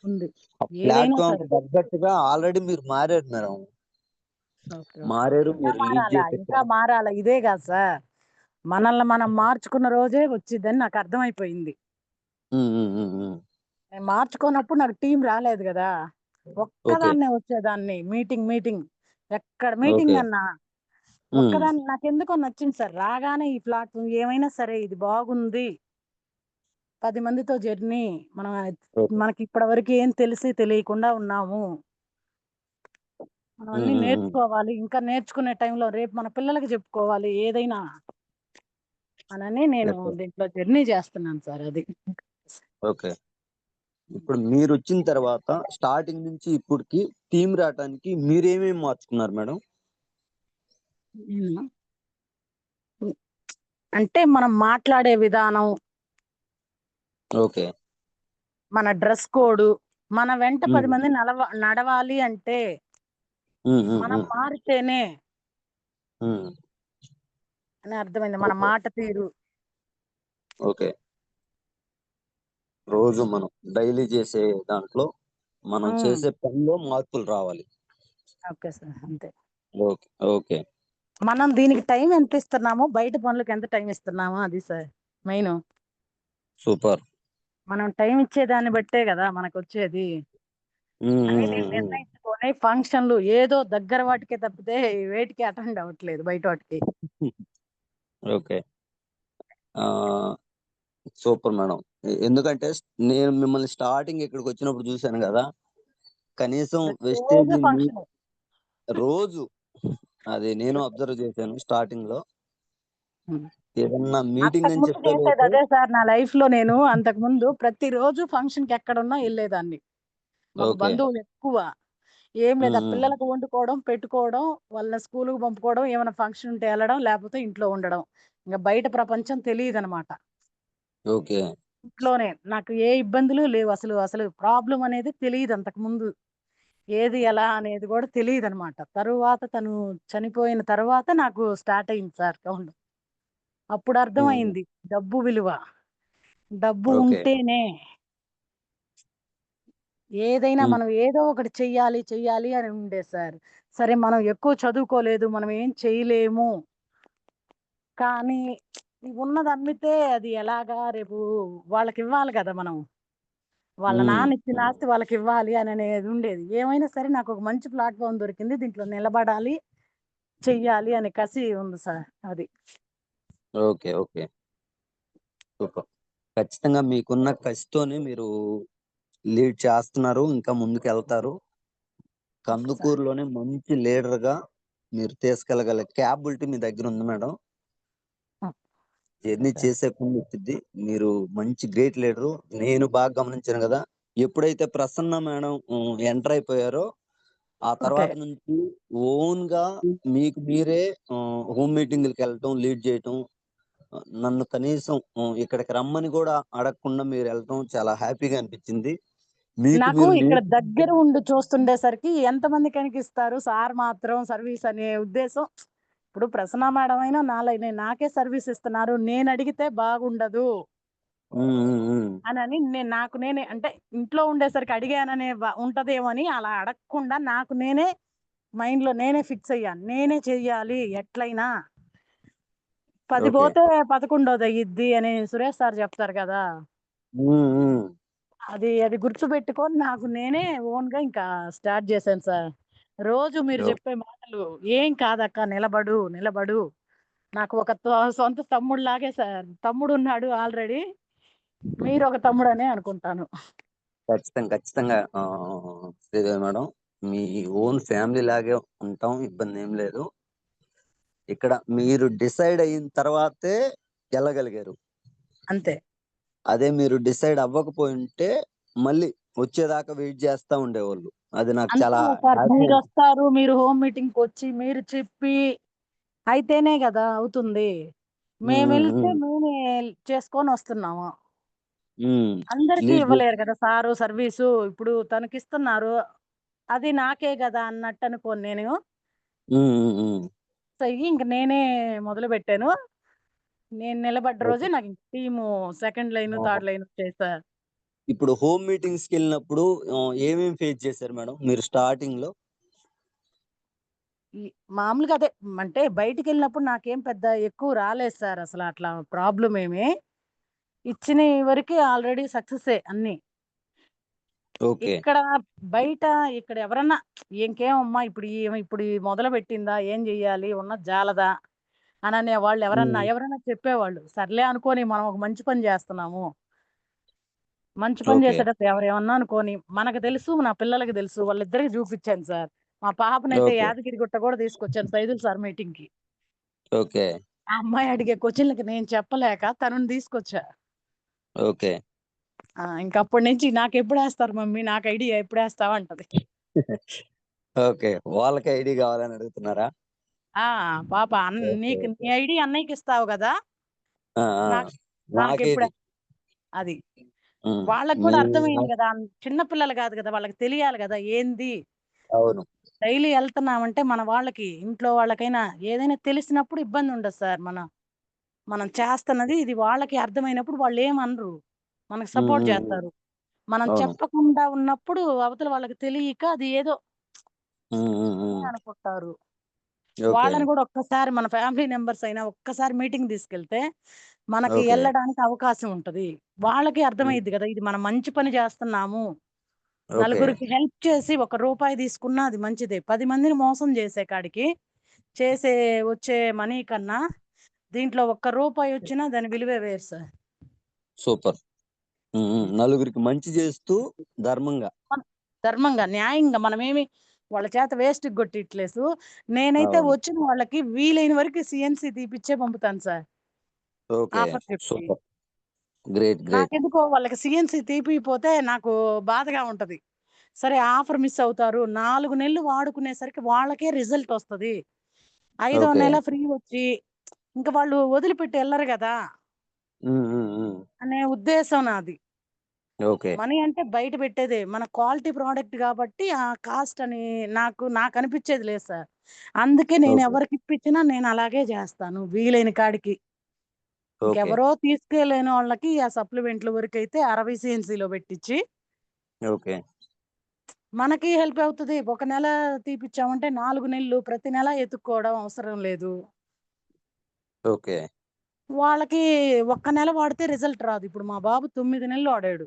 ఉంది. ఆ ఏదైనా సరే. ప్లాట్‌ఫార్మ్‌కి తగ్గట్టుగా ఆల్రెడీ మీరు మారారు మేడం. ఓకే. ఓకే. మారారు. ఇంకా మీరు లీడ్ మారాలా? చేసే ఇంకా మారాలా? ఇదే కాదు సార్. మనల్ని మనం మార్చుకున్న రోజే వచ్చిద్దని నాకు అర్థమైపోయింది. హ్మ్. హ్మ్. హ్మ్. హ్మ్. నేను మార్చుకోనప్పుడు నాకు టీమ్ రాలేదు గదా! ఓకే. ఒక్కదాన్నే వచ్చేదాన్ని. మీటింగ్. ఎక్కడ ఓకే. మీటింగ్ అన్నా హ్మ్. ఒక్కదాన్ని నాకెందుకో నచ్చింది సార్. రాగానే ఈ ప్లాట్‌ఫార్మ్ ఏమైనా సరే ఇది బాగుంది. 10 మందితో జర్నీ. మనం ఓకే. మనకి ఇప్పటివరకు ఏం తెలిసి తెలియకుండా ఉన్నాము. మనం హ్మ్. అన్నీ హ్మ్. హ్మ్. నేర్చుకోవాలి. ఇంకా నేర్చుకునే టైంలో రేపు మన పిల్లలకి చెప్పుకోవాలి ఏదైనా అనని నేను ఓకే. దీంట్లో జర్నీ చేస్తున్నాను సార్ అది. ఓకే. ఇప్పుడు మీరొచ్చిన తర్వాత స్టార్టింగ్ నుంచి ఇప్పటికి టీమ్ రావటానికి మీరేమేమి మార్చుకున్నారు మేడం? హ్మ్. హ్మ్. అంటే మనం మాట్లాడే విధానం, ఓకే. మన డ్రెస్ కోడ్, మన వెంట 10 హ్మ్. మంది నడవాలి అంటే హ్మ్. హ్మ్. మనం హ్మ్. మారితేనే హ్మ్. అని అర్థమైంది. మన ఓకే. మాట తీరు. ఓకే. రోజు మనం డైలీ చేసే దాంట్లో మనం హ్మ్. చేసే పనిలో మార్పులు రావాలి. Okay sir. అంతే. ఓకే. ఓకే. మనం దీనికి టైం ఎంత ఇస్తున్నామో, బయట పనులకి ఎంత టైం ఇస్తున్నామో అది సార్ మెయిను. సూపర్. మనం టైం ఇచ్చేదాన్ని బట్టే గదా మనకొచ్చేది. హ్మ్. అని హ్మ్. నేను హ్మ్. హ్మ్. నిర్ణయించుకొని ఫంక్షన్‌లు ఏదో దగ్గర వాటికే తప్పితే వేటికి అటెండ్ అవ్వట్లేదు బయట వాటికి. ఓకే. ఆహ్, సూపర్ మేడం. ఎందుకంటే నేను మిమ్మల్ని స్టార్టింగ్ ఇక్కడికొచ్చినప్పుడు చూసాను గదా! కనీసం ప్రతిరోజు వెస్టేజ్ ఫంక్షనే. రోజు అది నేను అబ్జర్వ్ చేశాను స్టార్టింగ్‌లో. హ్మ్. ఏదన్నా మీటింగ్ అని అంతకుముందు చేసేది చెప్పేలోపు అదే సార్ నా లైఫ్‌లో నేను అంతకుముందు ప్రతిరోజు ఫంక్షన్‌కి ఎక్కడున్నా ఎళ్ళేదాన్ని. మాకు ఓకే. బంధువులు ఎక్కువ. ఏం లేదు హ్మ్. ఆ హ్మ్. పిల్లలకు వండుకోవడం, పెట్టుకోవడం, వాళ్ళని స్కూలుకి పంపుకోవడం, ఏమైనా ఫంక్షన్ ఉంటే ఎళ్ళడం, లేకపోతే ఇంట్లో ఉండడం. ఇంక బయట ప్రపంచం తెలీదనమాట. ఓకే. ఇంట్లోనే. నాకు ఏ ఇబ్బందులు లేవు. అసలు ప్రాబ్లమ్ అనేది తెలీదు అంతకుముందు. ఏది ఎలా అనేది గూడా తెలీదనమాట. తరువాత తను చనిపోయిన తర్వాత నాకు స్టార్ట్ అయింది సార్ కౌంట్. అప్పుడు హ్మ్. అర్థమయింది డబ్బు విలువ. డబ్బు ఓకే. ఉంటేనే ఏదైనా హ్మ్. మనం ఏదో ఒకటి చెయ్యాలి అని ఉండేది సార్. సరే మనం ఎక్కువ చదువుకోలేదు. మనం ఏం చేయలేము. కానీ ఉన్నది అమ్మితే అది ఎలాగా రేపు వాళ్ళకివ్వాలి గదా! మనం. వాళ్ళ హ్మ్. నాన్న ఇచ్చిన ఆస్తి వాళ్ళకివ్వాలి అననేది ఉండేది. ఏమైనా సరే నాకొక మంచి ప్లాట్‌ఫార్మ్ దొరికింది. దీంట్లో నిలబడాలి, చెయ్యాలి అనే కసి ఉంది సార్. అది. ఓకే. ఓకే. సూపర్. ఖచ్చితంగా మీకున్న కసితోనే మీరు లీడ్ చేస్తున్నారు. ఇంకా ముందుకెళ్తారు. Okay sir. కందుకూరులోనే మంచి లీడర్‌గా మీరు తీసుకెళ్ళగల క్యాపబిలిటీ మీ దగ్గరుంది మేడం. హ్మ్. Okay journey sir. చేసే కొద్దీ మీరు మంచి గ్రేట్ లీడరు. నేను బాగా గమనించాను గదా! ఎప్పుడైతే ప్రసన్న మేడం ఎంటర్ అయిపోయారో, ఆ ఓకే. తర్వాత నుంచి ఓన్‌గా మీకు మీరే హోమ్ మీటింగులకెళ్ళటం, లీడ్ చేయటం నన్ను కనీసం ఇక్కడికి రమ్మని కూడా అడగకుండా మీరు వెళ్ళటం చాలా హ్యాపీగా అనిపించింది. మీకు నాకు మీరు ఇక్కడ దగ్గర ఉండి చూస్తుండేసరికి ఎంతమంది కనికిస్తారు సార్ మాత్రం సర్వీస్ అనే ఉద్దేశం. ఇప్పుడు ప్రసన్న మేడం అయినా నాకే సర్వీస్ ఇస్తున్నారు. నేను అడిగితే బాగుండదు హ్మ్. హ్మ్. హ్మ్. అనని నాకు నేనే అంటే ఇంట్లో ఉండేసరికి అడిగాననే ఉంటదేమో అని అలా అడగకుండా నాకు నేనే మైండ్‌లో నేనే ఫిక్స్ అయ్యాను. నేనే చెయ్యాలి ఎట్లైనా. 10 ఓకే. పోతే 11 అయ్యిద్ది అని సురేష్ సార్ చెప్తారు కదా! హ్మ్. హ్మ్. అది గుర్తుపెట్టుకొని నాకు నేనే ఓన్‌గా ఇంకా స్టార్ట్ చేశాను సార్. రోజు మీరు ఓకే. చెప్పే మాటలు "ఏం కాదక్క నిలబడు, నిలబడు." నాకు ఒక సొంత తమ్ముడులాగే సార్. తమ్ముడున్నాడు ఆల్రెడీ. మీరొక తమ్ముడనే అనుకుంటాను. ఖచ్చితంగా. ఖచ్చితంగా. శ్రీదేవి మేడం మీ ఓన్ ఫ్యామిలీ లాగే ఉంటాం. ఇబ్బందేం లేదు. ఇక్కడ మీరు డిసైడ్ అయిన తర్వాతే ఎళ్ళగలిగారు. అంతే. అదే మీరు డిసైడ్ అవ్వకపోయుంటే మళ్ళీ వచ్చేదాకా వెయిట్ చేస్తా ఉండేవాళ్ళు. అది నాకు అంతే చాలా సార్. హ్యాపీ మీరొస్తారు, మీరు హోమ్ మీటింగ్‌కొచ్చి మీరు చెప్పి అయితేనే గదా అవుతుంది. హ్మ్. హ్మ్. మేమెళ్తే హ్మ్. మేమే చేసుకొనొస్తున్నాము. హ్మ్. అందరికీ లీడ్ జే ఇవ్వలేరు కదా సారు సర్వీసు. ఇప్పుడు తనకిస్తున్నారు. అది నాకే గదా అన్నట్టనుకోను నేను. హ్మ్. హ్మ్. హ్మ్. ఇంక నేనే మొదలుపెట్టాను. నేను నిలబడ్డ ఓకే. రోజే నాకు టీము సెకండ్ లైను, ఆహా! థర్డ్ లైన్ వచ్చాయి సార్. ఇప్పుడు హోమ్ మీటింగ్స్‌కెళ్ళినప్పుడు ఏమేమి ఫేస్ చేశారు మేడం మీరు స్టార్టింగ్‌లో? ఈ మామూలుగా అదే అంటే బయటికెళ్ళినప్పుడు నాకేం పెద్ద ఎక్కువ రాలేదు సార్ అసల అట్లా ప్రాబ్లమ్ ఏమి. ఇచ్చినయి వరకి ఆల్రెడీ సక్సెస్సే అన్నీ. ఓకే. ఇక్కడ బయట ఇక్కడ ఎవరన్నా ఇంకేమమ్మా ఇప్పుడు ఈ మొదలుపెట్టిందా? ఏం జెయ్యాలి? ఉన్నది జాలదా? అననే వాళ్ళు హ్మ్. ఎవరైనా చెప్పేవాళ్ళు. సర్లే అనుకోని మనం ఒక మంచి పని జేస్తున్నాము. మంచి పని ఓకే. జేసేటప్పుడు ఎవరేమన్నా అనుకోని, మనకు తెలుసు, నా పిల్లలకి తెలుసు. వాళ్ళిద్దరికి జూపిచ్చాను సార్. మా పాపనైతే ఓకే. యాదగిరిగుట్ట గూడా తీసుకొచ్చాను సైదులు సార్ మీటింగ్‌కి. ఓకే. ఆ అమ్మాయి అడిగే క్వెషన్‌లకి నేను చెప్పలేక తనని తీసుకొచ్చా. ఓకే. ఇంకప్పటి నుంచి నాకెప్పుడేస్తారు మమ్మీ? నాకు ఐడీ ఎప్పుడేస్తావు అంటది. ఓకే. వాళ్ళకి ఐడీ కావాలని అడుగుతున్నారా? ఆ! పాప ఓకే. నీ ఓకే. ఐడీ అన్నయ్యకిస్తావు గదా! ఆ! ఆ! నాకు నాకేది? నాకెప్పుడే అది. హ్మ్. వాళ్ళకి మీ గూడా అర్థమైంది గదా! చిన్న పిల్లలు గాదు గదా! వాళ్ళకి తెలియాలి గదా! ఏంది? అవును. డైలీ ఎళ్తున్నామంటే మన వాళ్ళకి, ఇంట్లో వాళ్ళకైనా ఏదైనా తెలిసినప్పుడు ఇబ్బందుండదు సార్. మనం చేస్తున్నది ఇది వాళ్ళకి అర్థమైనప్పుడు వాళ్ళేమనరు. మనకు హ్మ్. సపోర్ట్ హ్మ్. హ్మ్. జేస్తారు. మనం అవును. చెప్పకుండా ఉన్నప్పుడు అవతల వాళ్ళకి తెలియక అది ఏదో హ్మ్. హ్మ్. అని హ్మ్. అనుకుంటారు. ఓకే. వాళ్ళని గూడా ఒక్కసారి మన ఫ్యామిలీ మెంబర్స్ అయినా ఒక్కసారి మీటింగ్ తీసుకెళ్తే, మనకి ఓకే. ఎళ్ళడానికి అవకాశం ఉంటది. వాళ్ళకి హ్మ్. అర్థమైద్ది గదా! ఇది మనం మంచి పని జేస్తున్నాము. ఓకే. నలుగురికి హెల్ప్ చేసి ఒక రూపాయి తీసుకున్నా అది మంచిదే. 10 మందిని మోసం జేసే కాడికి, చేసే వచ్చే మనీ కన్నా, దీంట్లో ఒక్క రూపాయొచ్చినా దాని విలువే వేరు సార్. సూపర్. హ్మ్. హ్మ్. హ్మ్. నలుగురికి మంచి చేస్తూ ధర్మంగా. మన ధర్మంగా, న్యాయంగా మనమేమి వాళ్ళ చేత వేస్ట్‌కి గొట్టియట్లేదు. నేనైతే అవును. వచ్చిన వాళ్ళకి వీలైన వరకు సీఎన్సీ తీపిచ్చే పంపుతాను సార్. ఓకే. ఆఫర్ చెప్పి. సూపర్. గ్రేట్. గ్రేట్. నాకెందుకో వాళ్ళకి సీఎన్సీ తీపియపోతే నాకు బాధగా ఉంటది. సరే ఆఫర్ మిస్ అవుతారు. 4 నెలలు వాడుకునేసరికి వాళ్ళకే రిజల్ట్ ఒస్తది. ఐదో ఓకే. నెల ఫ్రీ వచ్చి ఇంక వాళ్ళు వదిలిపెట్టి ఎళ్ళరు గదా! హ్మ్. హ్మ్. హ్మ్. అనే ఉద్దేశం నాది. ఓకే. మనీ అంటే బయట పెట్టేదే. మన క్వాలిటీ ప్రొడక్ట్ గాబట్టి ఆ కాస్ట్ అని నాకనిపిచ్చేది లేదు సార్. అందుకే ఓకే. నేనెవరికిప్పించినా నేనలాగే జేస్తాను వీలైన కాడికి. ఓకే. ఇంకెవరో తీసుకెళ్ళలేనోళ్ళకి ఆ సప్లిమెంట్‌ల వరకైతే 60 సీఎన్సీలో పెట్టిచ్చి, ఓకే. మనకి హెల్ప్ అవుతది. ఒక నెల తీపిచ్చామంటే 4 నెలలు ప్రతి నెల ఎతుక్కోవడం అవసరం లేదు. ఓకే. వాళ్ళకి ఒక్క నెల వాడితే రిజల్ట్ రాదు. ఇప్పుడు మా బాబు 9 నెలలు వాడాడు.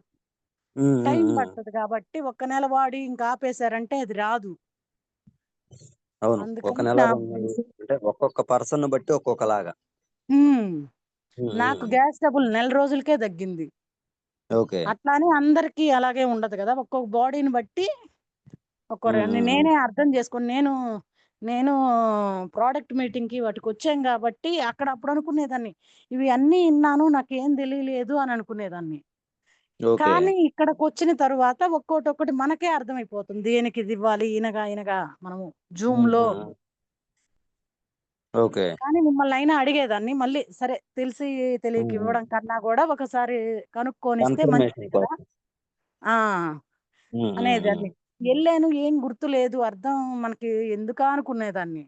హ్మ్. హ్మ్. టైం హ్మ్. పడతది కాబట్టి ఒక్క నెల వాడి ఇంక ఆపేసారంటే అది రాదు. అవును. ఒక అందుకని నెల, నా 2 నెలలు అంటే ఒక్కొక్క పర్సన్‌ని బట్టి ఒక్కొక్కలాగా. హ్మ్. హ్మ్. నాకు హ్మ్. గ్యాస్ ట్రబుల్ నెల రోజులకే దగ్గింది. ఓకే. అట్లా అని అందరికీ అలాగే ఉండదు గదా! ఒక్కొక్క బాడీని బట్టి హ్మ్. హ్మ్. హ్మ్. నేనే అర్థం చేసుకొని నేను ప్రొడక్ట్ మీటింగ్‌కి వాటికొచ్చాం గాబట్టి అక్కడ అప్పుడు అనుకునేదాన్ని. ఇవి అన్నీ ఇన్నాను నాకేం తెలియలేదు అని అనుకునేదాన్ని. ఓకే. కానీ ఇక్కడికొచ్చిన తరువాత ఒక్కోటొక్కటి మనకే అర్థమైపోతుంది. దేనికిదివ్వాలి ఇనగా మనము హ్మ్. జూమ్‌లో హ్మ్. హ్మ్. ఓకే. కానీ మిమ్మల్ని అయినా అడిగేదాన్ని. మళ్ళీ సరే తెలిసి తెలియక హ్మ్. ఇవ్వడం కన్నా గూడా ఒకసారి కనుక్కొనిస్తే మంచిదే కన్ఫర్మేషన్ కదా! కోసం. ఆ! హ్మ్. హ్మ్. హ్మ్. అనేదాన్ని. ఎళ్ళాను ఏం గుర్తులేదు. అర్థం మనకి ఎందుకా అనుకునేదాన్ని.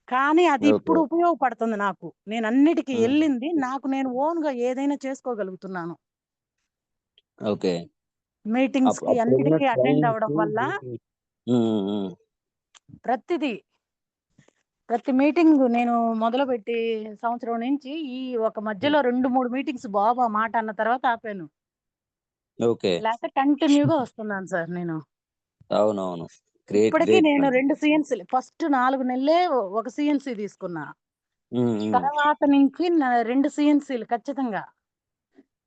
కానీ అది ఓకే. ఇప్పుడు ఉపయోగపడుతుంది నాకు. నేనన్నిటికి హ్మ్. ఎళ్ళింది నాకు నేను ఓన్‌గా ఏదైనా చేసుకోగలుగుతున్నాను. ఓకే. మీటింగ్స్‌కి అప్పుడున్న అన్నిటికి అటెండ్ అవ్వడం క్లయింట్స్ వల్ల హ్మ్. హ్మ్. హ్మ్. ప్రతిదీ, ప్రతి మీటింగు నేను మొదలుపెట్టి సంవత్సరం నుంచి ఈ ఒక హ్మ్. మధ్యలో 2, 3 మీటింగ్స్ బాబు ఆ మాట అన్న తర్వాత ఆపాను. ఓకే. లేతే కంటిన్యూగా వస్తున్నాను సార్ నేను. అవునవును. గ్రేట్. ఇప్పటికి గ్రేట్ నేను మేడం. 2 సీఎన్సీలు ఫస్ట్ 4 నెలలే ఒక సీఎన్సీ తీసుకున్నా. హ్మ్. హ్మ్. తర్వాత నుంచి 2 సీఎన్సీలు ఖచ్చితంగా.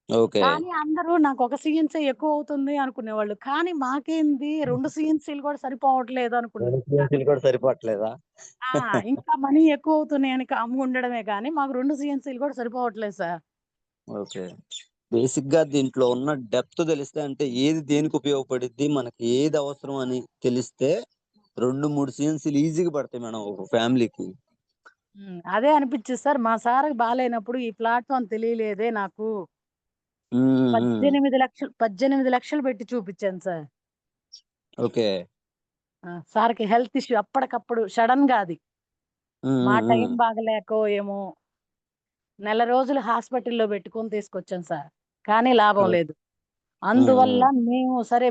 ఓకే. కానీ అందరూ నాకొక సీఎన్సీ ఎక్కువవుతుంది అనుకునేవాళ్ళు. కానీ మాకేంది 2 సీఎన్సీలు కూడా సరిపోవట్లేదు అనుకున్నా. రెసిడెన్షియల్ కూడా సరిపోవట్లేదా? ఆ! ఇంకా మనీ ఎక్కువవుతున్నాయని కామ్‌గుండడమే గానీ, మాకు 2 సీఎన్సీలు కూడా సరిపోవట్లేదు సార్. ఓకే. బేసిక్‌గా దీంట్లో ఉన్న డెప్త్ తెలిస్తే అంటే ఏది దేనికి ఉపయోగపడిద్ది, మనకి ఏది అవసరం అని తెలిస్తే 2, 3 సీఎన్సీలు ఈజీగా పడతాయి మేడం ఒక ఫ్యామిలీకి. అదే అనిపిచ్చేది సార్. మా సార్‌కి బాలేనప్పుడు ఈ ప్లాట్‌ఫార్మ్ తెలియలేదే నాకు. హ్మ్. హ్మ్. 18,00,000 పెట్టి చూపిచ్చాను సార్. ఓకే. సార్‌కి హెల్త్ ఇష్యూ అప్పటికప్పుడు సడెన్‌గా అది. హ్మ్. మా హ్మ్. టైం హ్మ్. బాగాలేకో ఏమో, నెల రోజులు హాస్పిటల్‌లో పెట్టుకొని తీసుకొచ్చాను సార్. కానీ లాభం ఓహ్! లేదు. హ్మ్. అందువల్ల హ్మ్.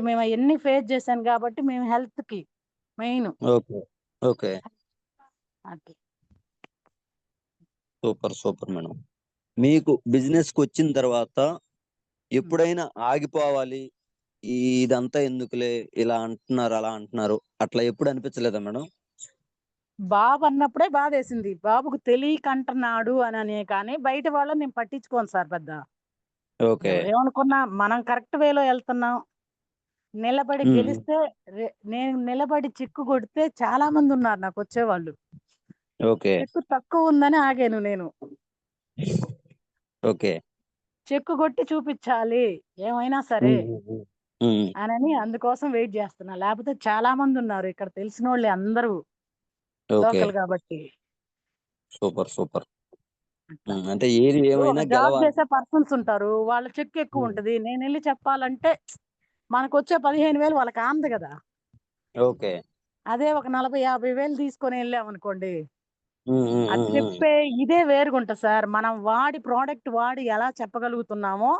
మేము అయన్నీ ఫేస్ చేశాను గాబట్టి మేము హెల్త్‌కి మెయిను. ఓకే. ఓకే. అది. సూపర్. Super madam. మీకు బిజినెస్‌కొచ్చిన తర్వాత హ్మ్. ఎప్పుడైనా ఆగిపోవాలి, ఇదంతా ఎందుకులే ఇలా అంటున్నారు, అలా అంటున్నారు. అట్లా ఎప్పుడు అనిపించలేదా మేడం? బాబన్నప్పుడే బాధేసింది. బాబుకు తెలియక అంటన్నాడు అననే కానీ, బయట వాళ్ళని నేను పట్టించుకోను సార్ పెద్ద. ఓకే. ఎవరేమనుకున్నా మనం కరెక్ట్ వేలో ఎళ్తున్నాం. నిలబడి హ్మ్. హ్మ్. గెలిస్తే నేను నిలబడి చెక్కు కొడితే చాలా మందున్నారు నాకొచ్చేవాళ్ళు. ఓకే. చెక్కు తక్కువుందని ఆగాను నేను. ఓకే. చెక్కు కొట్టి చూపిచ్చాలి. ఏమైనా సరే హ్మ్. హ్మ్. హ్మ్. హ్మ్. అనని అందుకోసం వెయిట్ జేస్తున్నా. లేపోతే చాలా మందున్నారు. ఇక్కడ తెలిసినోళ్ళే అందరూ ఓకే. లోకల్ గాబట్టి. సూపర్. సూపర్. అట్లా. అంటే ఏది ఇప్పుడు ఒక ఏమైనా జాబ్ గెలవాలి. చేసే పర్సన్స్ ఉంటారు. వాళ్ళ చెక్ హ్మ్. ఎక్కువుంటది. నేనెళ్లి చెప్పాలంటే మనకొచ్చే 15,000 వాళ్ళకి ఆనదు గదా! ఓకే. అదే ఒక 40, 50,000 తీసుకొని ఎళ్ళామనుకోండి. హ్మ్. హ్మ్. అది హ్మ్. హ్మ్. చెప్పే ఇదే వేరుగుంటది సార్. మనం వాడి ప్రొడక్ట్ వాడి ఎలా చెప్పగలుగుతున్నామో,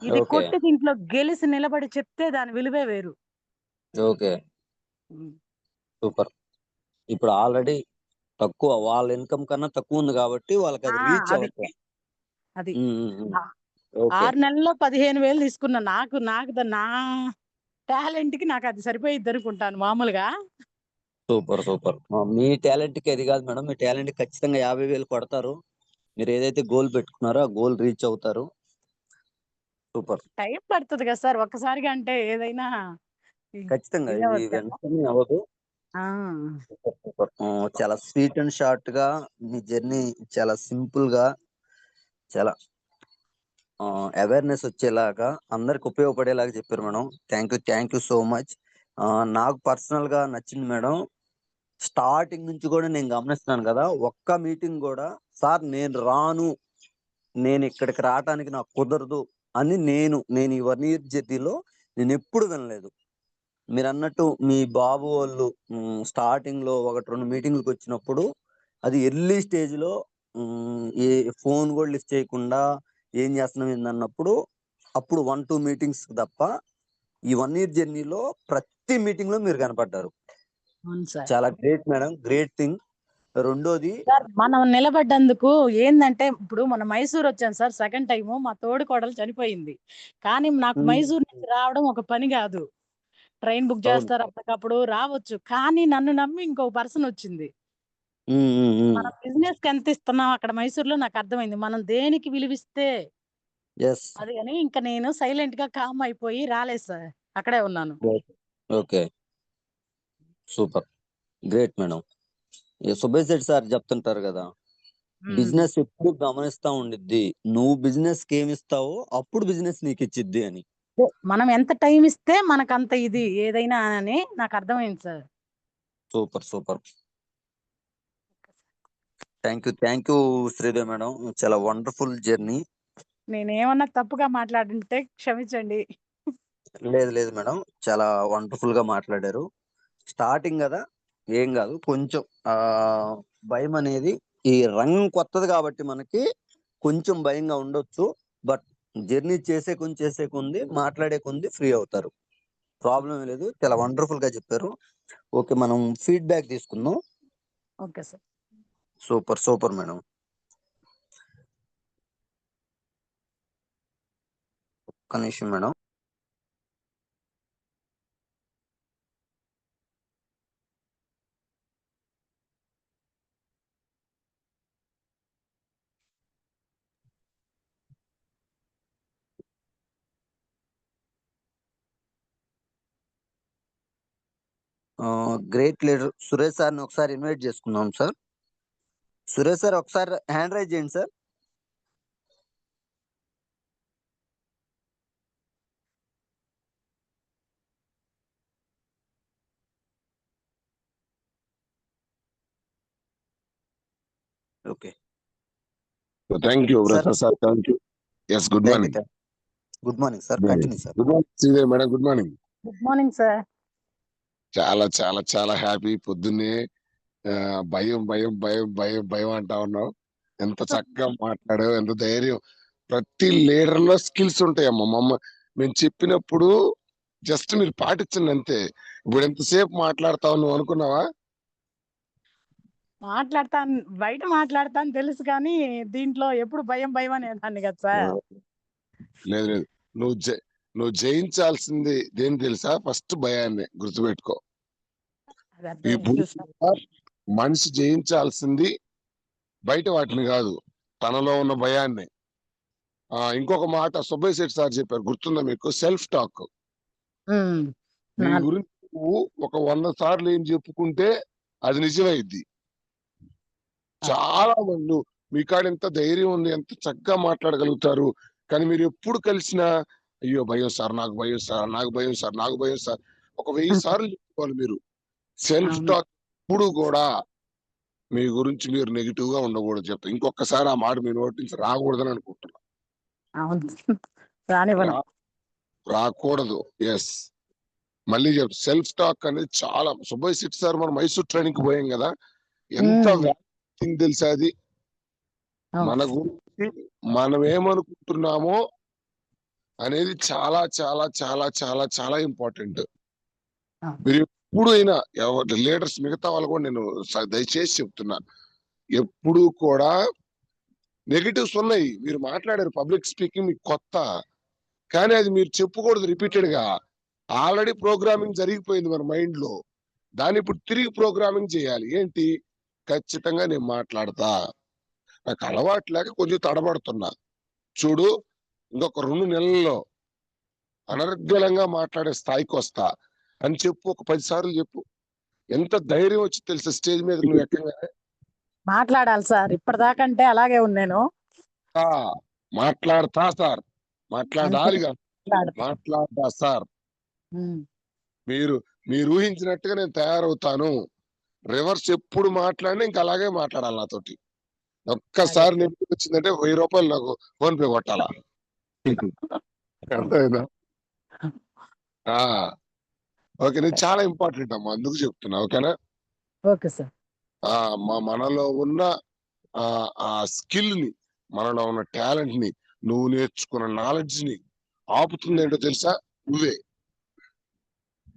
ఇది ఓకే. కొట్టి దీంట్లో గెలిసి నిలబడి చెప్తే దాని విలువే వేరు. ఓకే. హ్మ్. సూపర్. ఇప్పుడు ఆల్రెడీ తక్కువ వాళ్ళ ఇన్‌కమ్ కన్నా తక్కువుంది గాబట్టి వాళ్ళకది ఆ! రీచ్ అది. అవ్వట్లే. అది. హ్మ్. హ్మ్. హ్మ్. ఆ! ఓకే. 6 నెలల్లో 15,000 తీసుకున్నా. నాకు నాకు నా టాలెంట్‌కి నాకది సరిపోయిద్దనుకుంటాను మామూలుగా. సూపర్. సూపర్. మీ టాలెంట్‌కి అది గాదు మేడం. మీ టాలెంట్‌కి ఖచ్చితంగా 50,000 కొడతారు. మీరేదైతే గోల్ పెట్టుకున్నారో ఆ గోల్ రీచ్ అవుతారు. సూపర్. టైం పడతది కదా సార్! ఒక్కసారిగా అంటే ఏదైనా ఇ ఖచ్చితంగా ఇది ఇదవ్వదు కదా! వెంటనే అవ్వదు. ఆ! సూపర్. సూపర్. చాలా స్వీట్ అండ్ షార్ట్‌గా మీ జర్నీ చాలా సింపుల్‌గా చాలా అవేర్‌నెస్ వచ్చేలాగా అందరికి ఉపయోగపడేలాగా చెప్పారు madam. Thank you. Thank you so much. నాకు పర్సనల్‌గా నచ్చింది మేడం. స్టార్టింగ్ నుంచి గూడా నేను గమనిస్తున్నాను గదా! ఒక్క మీటింగ్ గూడా సార్ నేను రాను. నేనిక్కడికి రాటానికి నాకు కుదరదు అని నేను ఈ 1 ఇయర్ జర్నీలో నేనెప్పుడు వినలేదు. మీరన్నట్టు మీ బాబు వాళ్ళు స్టార్టింగ్‌లో 1, 2 మీటింగ్‌లకొచ్చినప్పుడు అది ఎర్లీ స్టేజ్‌లో ఏ ఫోన్ గూడా లిఫ్ట్ చేయకుండా ఏం జేస్తున్నావు ఏందన్నప్పుడు అప్పుడు 1, 2 మీటింగ్స్ తప్ప ఈ 1 ఇయర్ జర్నీలో ప్రతి మీటింగ్‌లో మీరు కనపడ్డారు. అవును సార్. చాలా గ్రేట్ మేడం. Great thing. రెండోది సార్ మనం నిలబడ్డందుకు ఏందంటే, ఇప్పుడు మొన్న మైసూరొచ్చాను సార్ సెకండ్ టైము. మా తోడికోడలు చనిపోయింది. కానీ నాకు హ్మ్. మైసూరు నుంచి రావడం ఒక పని గాదు. ట్రైన్ బుక్ అవును. జేస్తారు అప్పటికప్పుడు రావచ్చు. కానీ నన్ను నమ్మి ఇంకో పర్సనొచ్చింది. హ్మ్. హ్మ్. హ్మ్. మనం బిజినెస్‌కి ఎంతిస్తున్నాం అక్కడ మైసూర్‌లో నాకర్థమైంది. మనం దేనికి విలువిస్తే యెస్. అది అని ఇంక నేను సైలెంట్‌గా కామ్ అయిపోయి రాలేదు సార్. అక్కడే ఉన్నాను. Okay. Okay. Super. Great madam. ఈ సుబ్బయ్య శెట్టి సార్ చెప్తుంటారు గదా! హ్మ్. బిజినెస్ ఎప్పుడు గమనిస్తా ఉండిద్ది. నువ్వు బిజినెస్‌కేమిస్తావో అప్పుడు బిజినెస్ నీకిచ్చిద్ది అని. అదే మనం ఎంత టైమిస్తే మనకంత ఇది ఏదైనా అని నాకర్థమైంది sir. Super. Super. Thank you Sridevi madam. చాలా వండర్ఫుల్ జర్నీ. నేనేమన్నా తప్పుగా మాట్లాడుంటే క్షమించండి. లేదు లేదు మేడం, చాలా వండర్ఫుల్ గా మాట్లాడారు. స్టార్టింగ్ కదా, ఏం కాదు. కొంచెం భయం అనేది ఈ రంగం కొత్తది కాబట్టి మనకి కొంచెం భయంగా ఉండొచ్చు. బట్ జర్నీ చేసే కొంది మాట్లాడే కొంది ఫ్రీ అవుతారు. ప్రాబ్లం లేదు, చాలా వండర్ఫుల్ గా చెప్పారు. ఓకే, మనం ఫీడ్బ్యాక్ తీసుకుందాం. Okay sir. Super super madam. ఒక్క నిమిషం మేడం. గ్రేట్ లీడర్ సురేష్ సార్ని ఒకసారి ఇన్వైట్ చేసుకుందాం సార్. సురేష్ సార్ ఒకసారి హ్యాండ్ రైజ్ చేయండి sir. Okay thank you sir. Sir. Thank you. Yes, good morning. Good morning sir. Continue sir. Good morning Sridevi madam. Good morning. Good morning sir. చాలా చాలా చాలా happy. పొద్దున్నే భయం భయం భయం భయం భయం అంటా ఉన్నావు. ఎంత చక్కగా మాట్లాడావు, ఎంత ధైర్యం. ప్రతి లీడర్ లో స్కిల్స్ ఉంటాయమ్మా. మేము చెప్పినప్పుడు జస్ట్ మీరు పాటించండి అంతే. ఇప్పుడు ఎంతసేపు మాట్లాడతావు నువ్వు అనుకున్నావా? బయట మాట్లాడతాను తెలుసు, కానీ దీంట్లో ఎప్పుడు భయం భయం అనేదాన్ని కదా సార్. లేదు లేదు, నువ్వు జయించాల్సింది దేని తెలుసా? ఫస్ట్ భయాన్ని గుర్తుపెట్టుకో. ఈ మనిషి జయించాల్సింది బయట వాటిని కాదు, తనలో ఉన్న భయాన్ని. ఇంకొక మాట సుబ్బయ్య శెట్టి సార్ చెప్పారు, గుర్తుందా మీకు? Self talk. నీ గురించి నువ్వు ఒక 100 సార్లు ఏం చెప్పుకుంటే అది నిజమైద్ది. చాలా మంది మీ కాడ ఎంత ధైర్యం ఉంది, ఎంత చక్కగా మాట్లాడగలుగుతారు, కానీ మీరు ఎప్పుడు కలిసినా అయ్యో భయం సార్, నాకు భయం సార్, నాకు భయం సార్, నాకు భయం సార్. ఒక 1000 సార్లు చెప్పుకోవాలి మీరు. సెల్ఫ్ టాక్ ఎప్పుడు కూడా మీ గురించి మీరు నెగిటివ్ గా ఉండకూడదు. చెప్పి ఇంకొకసారి ఆ మాట మీ నోటి నుంచి రాకూడదని అనుకుంటున్నా. రాకూడదు. ఎస్, మళ్ళీ చెప్. సెల్ఫ్ టాక్ అనేది చాలా. సుబ్బయ్య శెట్టి సార్ మనం మైసూర్ ట్రైనింగ్ పోయాం కదా, ఎంత వ్యాప్తి తెలుసా అది. మన గురించి మనం ఏమనుకుంటున్నామో అనేది చాలా చాలా చాలా చాలా చాలా ఇంపార్టెంట్. మీరు ఎప్పుడైనా లీడర్స్, మిగతా వాళ్ళు కూడా నేను దయచేసి చెప్తున్నా, ఎప్పుడు కూడా నెగిటివ్స్ ఉన్నాయి. మీరు మాట్లాడారు పబ్లిక్ స్పీకింగ్ మీకు కొత్త, కానీ అది మీరు చెప్పకూడదు రిపీటెడ్ గా. ఆల్రెడీ ప్రోగ్రామింగ్ జరిగిపోయింది మన మైండ్ లో. దాన్ని ఇప్పుడు తిరిగి ప్రోగ్రామింగ్ చేయాలి. ఏంటి? ఖచ్చితంగా నేను మాట్లాడతా. నాకు అలవాటు లేక కొంచెం తడబడుతున్నా. చూడు, ఇంకొక 2 నెలల్లో అనర్గళంగా మాట్లాడే స్థాయికి వస్తా అని చెప్పు. ఒక 10 సార్లు చెప్పు. ఎంత ధైర్యం వచ్చి తెలుసా స్టేజ్ మీద నువ్వు ఎక్కగానే. మాట్లాడాలి సార్. ఇప్పటిదాకంటే అలాగే ఉన్నాను. మాట్లాడతా సార్, మాట్లాడాలి, మాట్లాడతా సార్. మీరు ఊహించినట్టుగా నేను తయారవుతాను. రివర్స్ ఎప్పుడు మాట్లాడినా ఇంకా అలాగే మాట్లాడాలి నాతోటి. ఒక్కసారి నెగిటివ్ వచ్చిందంటే 1000 రూపాయలు నాకు ఫోన్ పే కొట్టాలా. అర్థమైందా? ఓకే, నేను చాలా ఇంపార్టెంట్ అమ్మా, అందుకు చెప్తున్నా. ఓకేనా? Okay sir. మనలో ఉన్న ఆ స్కిల్ ని, మనలో ఉన్న టాలెంట్ ని, నువ్వు నేర్చుకున్న నాలెడ్జ్ ని ఆపుతుంది ఏంటో తెలుసా? నువ్వే.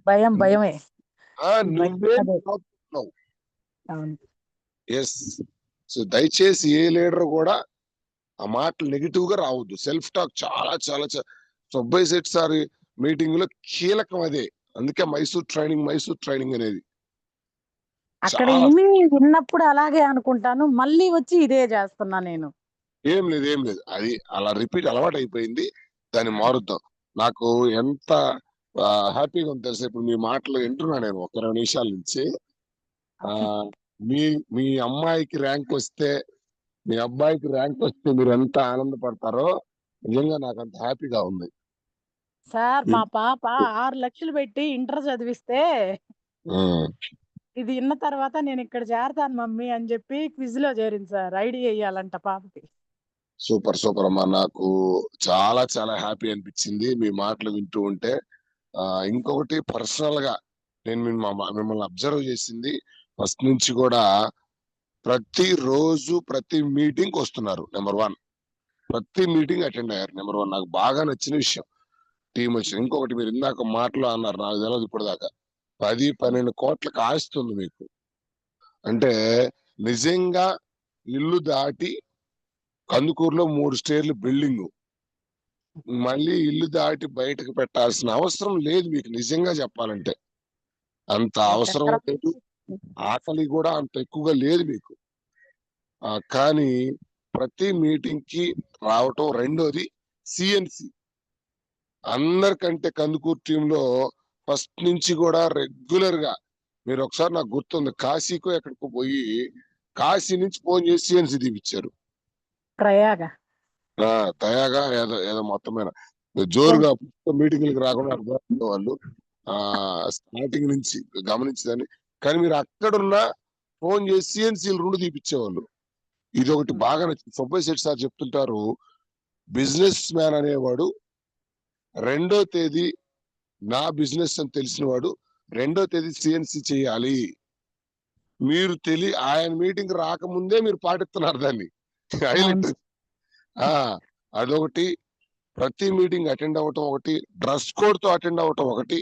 భయమే. నువ్వే ఆపుతున్నావు. ఎస్. సో దయచేసి ఏ లీడర్ కూడా ఆ మాటలు నెగిటివ్ గా రావద్దు. సెల్ఫ్ టాక్ చాలా చాలా సుబ్బయ్య శెట్టి సార్ మీటింగ్ లో కీలకం అదే. అందుకే మైసూర్ ట్రైనింగ్ అనేది. అక్కడ విన్నప్పుడు అలాగే అనుకుంటాను, మళ్ళీ వచ్చి ఇదే చేస్తున్నా నేను. ఏం లేదు, అది అలా రిపీట్ అలవాటు అయిపోయింది. దాన్ని మారుద్దాం. నాకు ఎంత హ్యాపీగా ఉంది తెలుసా ఇప్పుడు మీ మాటలు వింటున్నా నేను ఒక 20 నిమిషాల నుంచి. మీ అమ్మాయికి ర్యాంక్ వస్తే, మీ అబ్బాయికి ర్యాంక్ వస్తే మీరు ఎంత ఆనందపడతారో నిజంగా నాకు అంత హ్యాపీగా ఉంది సార్. మా పాప 6 లక్షలు పెట్టి ఇంటర్ చదివిస్తే ఇది విన్న తర్వాత నేను ఇక్కడ చేరతాను మమ్మీ అని చెప్పి క్విజ్ లో చేరింది సార్. ఐడి వేయాలంట పాపకి. సూపర్ సూపర్ అమ్మా, నాకు చాలా చాలా హ్యాపీ అనిపించింది మీ మాటలు వింటూ ఉంటే. ఇంకొకటి పర్సనల్ గా నేను మిమ్మల్ని అబ్జర్వ్ చేసింది ఫస్ట్ నుంచి కూడా, ప్రతి రోజు ప్రతి మీటింగ్ వస్తున్నారు. నెంబర్ 1, ప్రతి మీటింగ్ అటెండ్ అయ్యారు. నెంబర్ 1 నాకు బాగా నచ్చిన విషయం టీం వచ్చి. ఇంకొకటి మీరు ఇందాక మాటలు అన్నారు, నాకు తెలియదు ఇప్పుడు దాకా, 10-12 కోట్లకు ఆస్తుంది మీకు. అంటే నిజంగా ఇల్లు దాటి కందుకూరులో 3 స్టేర్లు బిల్డింగ్, మళ్ళీ ఇల్లు దాటి బయటకు పెట్టాల్సిన అవసరం లేదు మీకు. నిజంగా చెప్పాలంటే అంత అవసరం లేదు, ఆకలి కూడా అంత ఎక్కువగా లేదు మీకు. కానీ ప్రతి మీటింగ్ కి రావటం. రెండోది సిఎన్సి, అందరికంటే కందుకూరు టీంలో ఫస్ట్ నుంచి కూడా రెగ్యులర్ గా, మీరు ఒకసారి నాకు గుర్తుంది, కాశీకో ఎక్కడికో పోయి కాశీ నుంచి ఫోన్ చేసి సిఎన్సి తీపిచ్చారు. తయాగా ఏదో ఏదో మొత్తమైన జోరుగా మీటింగ్లకు రాకుండా అర్థం వాళ్ళు స్టార్టింగ్ నుంచి గమనించదని. కానీ మీరు అక్కడున్న ఫోన్ చేసి సిఎన్సీలు 2 తీపిచ్చేవాళ్ళు. ఇది ఒకటి బాగా నచ్చింది. సుబ్బయ్య శెట్టి సార్ చెప్తుంటారు, బిజినెస్ మ్యాన్ అనేవాడు 2వ తేదీ నా బిజినెస్ అని తెలిసిన వాడు 2వ తేదీ సిఎన్సి చేయాలి. మీరు ఆయన మీటింగ్ రాకముందే మీరు పాటిస్తున్నారు దాన్ని. హైలైట్. అదొకటి. ప్రతి మీటింగ్ అటెండ్ అవ్వటం ఒకటి, డ్రెస్ కోడ్ తో అటెండ్ అవ్వటం ఒకటి.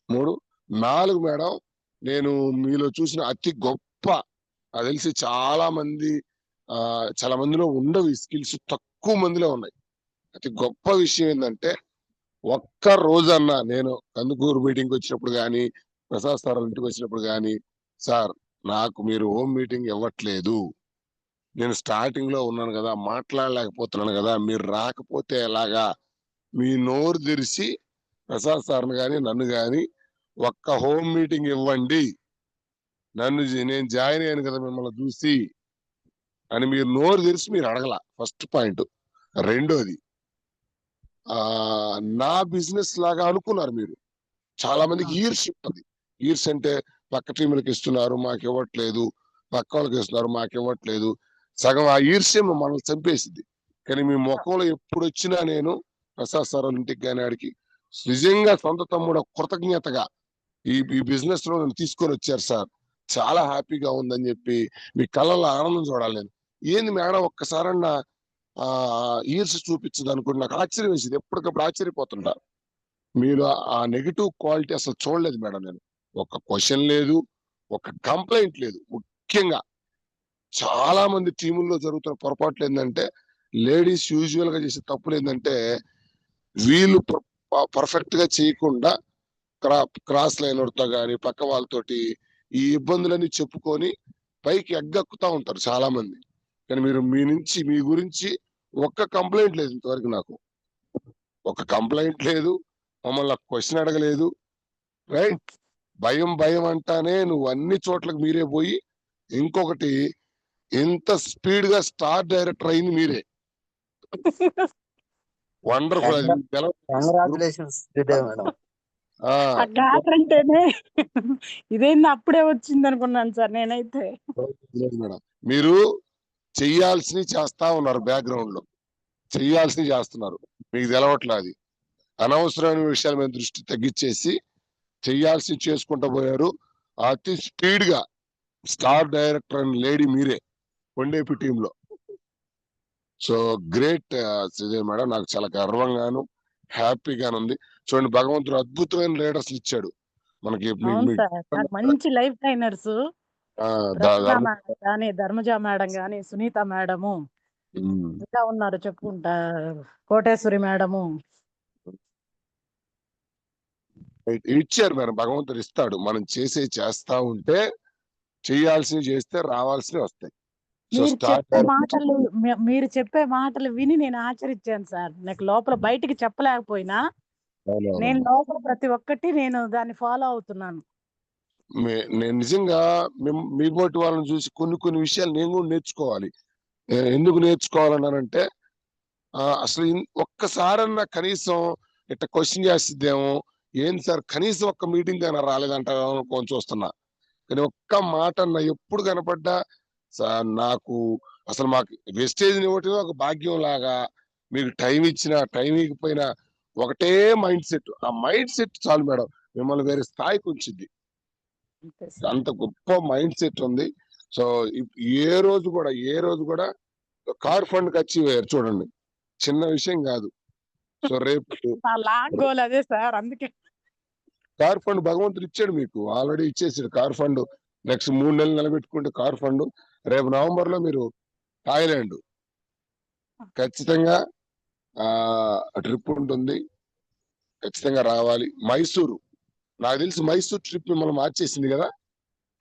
3, 4 మేడం, నేను మీలో చూసిన అతి గొప్ప, నాకు తెలిసి చాలా మందిలో ఉండవు ఈ స్కిల్స్, తక్కువ మందిలో ఉన్నాయి. అతి గొప్ప విషయం ఏంటంటే, ఒక్క రోజన్నా నేను కందుకూరు మీటింగ్ వచ్చినప్పుడు కానీ, ప్రసాద్ సార్ ఇంటికి వచ్చినప్పుడు కానీ, సార్ నాకు మీరు హోమ్ మీటింగ్ ఇవ్వట్లేదు, నేను స్టార్టింగ్ లో ఉన్నాను కదా, మాట్లాడలేకపోతున్నాను కదా, మీరు రాకపోతే ఎలాగా, మీ నోరు తెరిచి ప్రసాద్ సార్ని కానీ నన్ను కానీ ఒక్క హోమ్ మీటింగ్ ఇవ్వండి, నేను జాయిన్ అయ్యాను కదా మిమ్మల్ని చూసి అని మీరు నోరు తెరిచి మీరు అడగల. First point. రెండోది, నా బిజినెస్ లాగా అనుకున్నారు మీరు. చాలా మందికి ఈర్ష్ ఉంటుంది. ఈర్ష్ అంటే పక్క టీములకు ఇస్తున్నారు మాకు ఇవ్వట్లేదు, పక్క వాళ్ళకి ఇస్తున్నారు మాకు ఇవ్వట్లేదు, సగం ఆ ఈర్ష్యం మనల్ని చంపేసింది. కానీ మీ ముఖంలో ఎప్పుడు వచ్చినా నేను ప్రసాద్ సార్ ఇంటికి కానీ ఆడికి నిజంగా సొంత తమ్ముడు కృతజ్ఞతగా ఈ బిజినెస్ లో నన్ను తీసుకొని వచ్చారు సార్, చాలా హ్యాపీగా ఉందని చెప్పి మీ కళ్ళల్లో ఆనందం చూడాలి. నేను ఏంది మేడం ఒక్కసారన్నా ఈర్ష చూపించదు అనుకుంటే నాకు ఆశ్చర్యం వేసింది. ఎప్పటికప్పుడు ఆశ్చర్యపోతుంటా. మీరు ఆ నెగిటివ్ క్వాలిటీ అసలు చూడలేదు మేడం. నేను ఒక క్వశ్చన్ లేదు, ఒక కంప్లైంట్ లేదు. ముఖ్యంగా చాలా మంది టీముల్లో జరుగుతున్న పొరపాట్లు ఏంటంటే, లేడీస్ యూజువల్ గా చేసే తప్పులు ఏంటంటే, వీళ్ళు పర్ఫెక్ట్ గా చేయకుండా క్రాస్ లైనర్తో కానీ పక్క వాళ్ళతోటి ఈ ఇబ్బందులన్నీ చెప్పుకొని పైకి ఎగ్గక్కుతా ఉంటారు చాలా మంది. కానీ మీరు మీ గురించి ఒక్క కంప్లైంట్ లేదు ఇంతవరకు. నాకు ఒక కంప్లైంట్ లేదు, మమ్మల్ని క్వశ్చన్ అడగలేదు. రైట్. భయం అంటానే నువ్వు అన్ని చోట్లకు మీరే పోయి, ఇంకొకటి ఎంత స్పీడ్ గా స్టార్ డైరెక్టర్ అయింది మీరే. వండర్ఫుల్. అంటేనే ఇదేంది అప్పుడే వచ్చింది అనుకున్నాను సార్ నేనైతే. మేడం, మీరు చెయ్యాల్సినవి చేస్తా ఉన్నారు, బ్యాక్గ్రౌండ్ లో చెయ్యాల్సినవి చేస్తున్నారు, మీకు తెలవట్లే. అది అనవసరమైన విషయాల మీద దృష్టి తగ్గించేసి చెయ్యాల్సి చేసుకుంటూ పోయారు. అతి స్పీడ్ గా స్టార్ డైరెక్టర్ అండ్ లేడీ మీరే కొండేపి టీంలో. సో గ్రేట్ శ్రీదేవి మేడం, నాకు చాలా గర్వంగాను హ్యాపీగాను ఉంది. చూడండి, భగవంతుడు అద్భుతమైన లీడర్స్ ఇచ్చాడు మనకి. మంచి లైఫ్ ట్రైనర్స్, ధర్మజ మేడం గాని, సునీత మేడము ఇంకా ఉన్నారు చెప్పుకుంటా, కోటేశ్వరి మేడము ఇచ్చారు మేడం. భగవంతుడు ఇస్తాడు. మనం చేస్తా ఉంటే, చేయాల్సినవి చేస్తే రావాల్సినవి వస్తాయి. మీరు చెప్పే మాటలు విని నేను ఆచరించాను సార్. నాకు లోపల బయటికి చెప్పలేకపోయినా నేను లోపల ప్రతి ఒక్కటి నేను దాన్ని ఫాలో అవుతున్నాను. నేను నిజంగా మీ బోటి వాళ్ళని చూసి కొన్ని విషయాలు నేను కూడా నేర్చుకోవాలి. ఎందుకు నేర్చుకోవాలన్నానంటే, అసలు ఒక్కసారన్నా కనీసం ఇట్లా క్వశ్చన్ చేస్తుందేమో, ఏంటి సార్ కనీసం ఒక్క మీటింగ్ అయినా రాలేదంటారు కొంచెం చూస్తున్నా. కానీ ఒక్క మాట అన్న ఎప్పుడు కనపడ్డా సార్ నాకు అసలు మాకు వెస్టేజ్ ఇవ్వటమే ఒక భాగ్యం లాగా, మీకు టైం ఇచ్చినా టైం ఇవ్వకపోయినా ఒకటే మైండ్ సెట్. ఆ మైండ్ సెట్ చాలు మేడం మిమ్మల్ని వేరే స్థాయికి ఉంచింది. అంతే సార్. అంత గొప్ప మైండ్ సెట్ ఉంది. సో ఏ రోజు కూడా కార్ ఫండ్ అచీవ్ అయ్యారు చూడండి, చిన్న విషయం కాదు. సో రేపు నా లాంగ్ గోల్ అదే సార్, అందుకే కార్ ఫండ్ భగవంతుడు ఇచ్చాడు, మీకు ఆల్రెడీ ఇచ్చేసాడు కార్ ఫండ్. నెక్స్ట్ 3 నెలలు నిలబెట్టుకుంటే కార్ ఫండ్. రేపు నవంబర్ లో మీరు థాయిలాండ్ ఖచ్చితంగా ట్రిప్ ఉంటుంది, ఖచ్చితంగా రావాలి. మైసూరు, నాకు తెలిసి మైసూర్ ట్రిప్ మిమ్మల్ని మార్చేసింది కదా.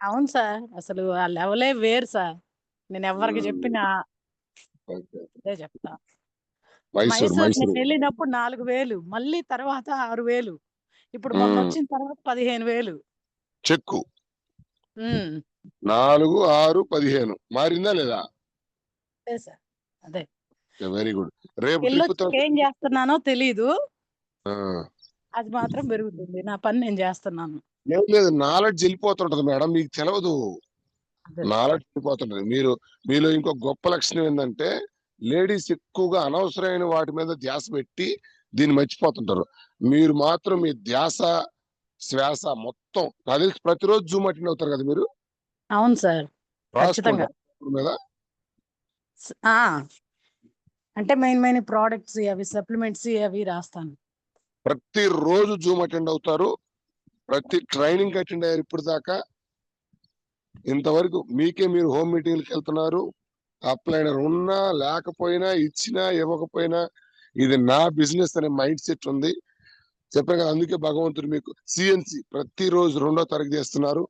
అవును సార్, అసలు ఆ లెవెలే వేరు సార్. నేను ఎవరికి చెప్పినా అదే చెప్తా. మైసూర్ మైసూర్ మైసూర్ నేను వెళ్ళినప్పుడు 4,000, మళ్ళీ తర్వాత 6,000, ఇప్పుడు మొన్న వచ్చిన తర్వాత 15,000. చెక్కు 4, 6, 15 మారిందా లేదా? అదే సార్, అదే. Very good. రేపు వెళ్ళొచ్చి ట్రిప్ ఏం చేస్తున్నానో తెలీదు, అది మాత్రం పెరుగుతుంది. నా పని నేను చేస్తున్నాను. లేదు, నాలెడ్జ్ వెళ్ళిపోతుంటది మేడం, మీకు తెలియదు. అదే. నాలెడ్జ్ వెళ్ళిపోతుంటది. మీలో ఇంకో గొప్ప లక్షణం ఏంటంటే లేడీస్ ఎక్కువగా అనవసరమైన వాటి మీద ధ్యాస పెట్టి దీన్ని మర్చిపోతుంటారు. మీరు మాత్రం మీ ధ్యాస శ్వాస మొత్తం నాకు తెలిసి ప్రతిరోజు జూమ్ అటెండ్ అవుతారు కదా మీరు. అవును సార్, ఖచ్చితంగా. మీద ఆ, అంటే మెయిన్ ప్రోడక్ట్స్ అవి సప్లిమెంట్స్ అవి రాస్తాను. ప్రతిరోజు జూమ్ అటెండ్ అవుతారు, ప్రతి ట్రైనింగ్ అటెండ్ అయ్యారు ఇప్పుడు దాకా. ఇంతవరకు మీకే మీరు హోమ్ మీటింగ్కి వెళ్తున్నారు. అప్లైనర్ ఉన్నా లేకపోయినా, ఇచ్చినా ఇవ్వకపోయినా ఇది నా బిజినెస్ అనే మైండ్ సెట్ ఉంది. చెప్పాను కదా, అందుకే భగవంతుడు మీకు సిఎన్సి ప్రతిరోజు 2వ తారీఖు చేస్తున్నారు.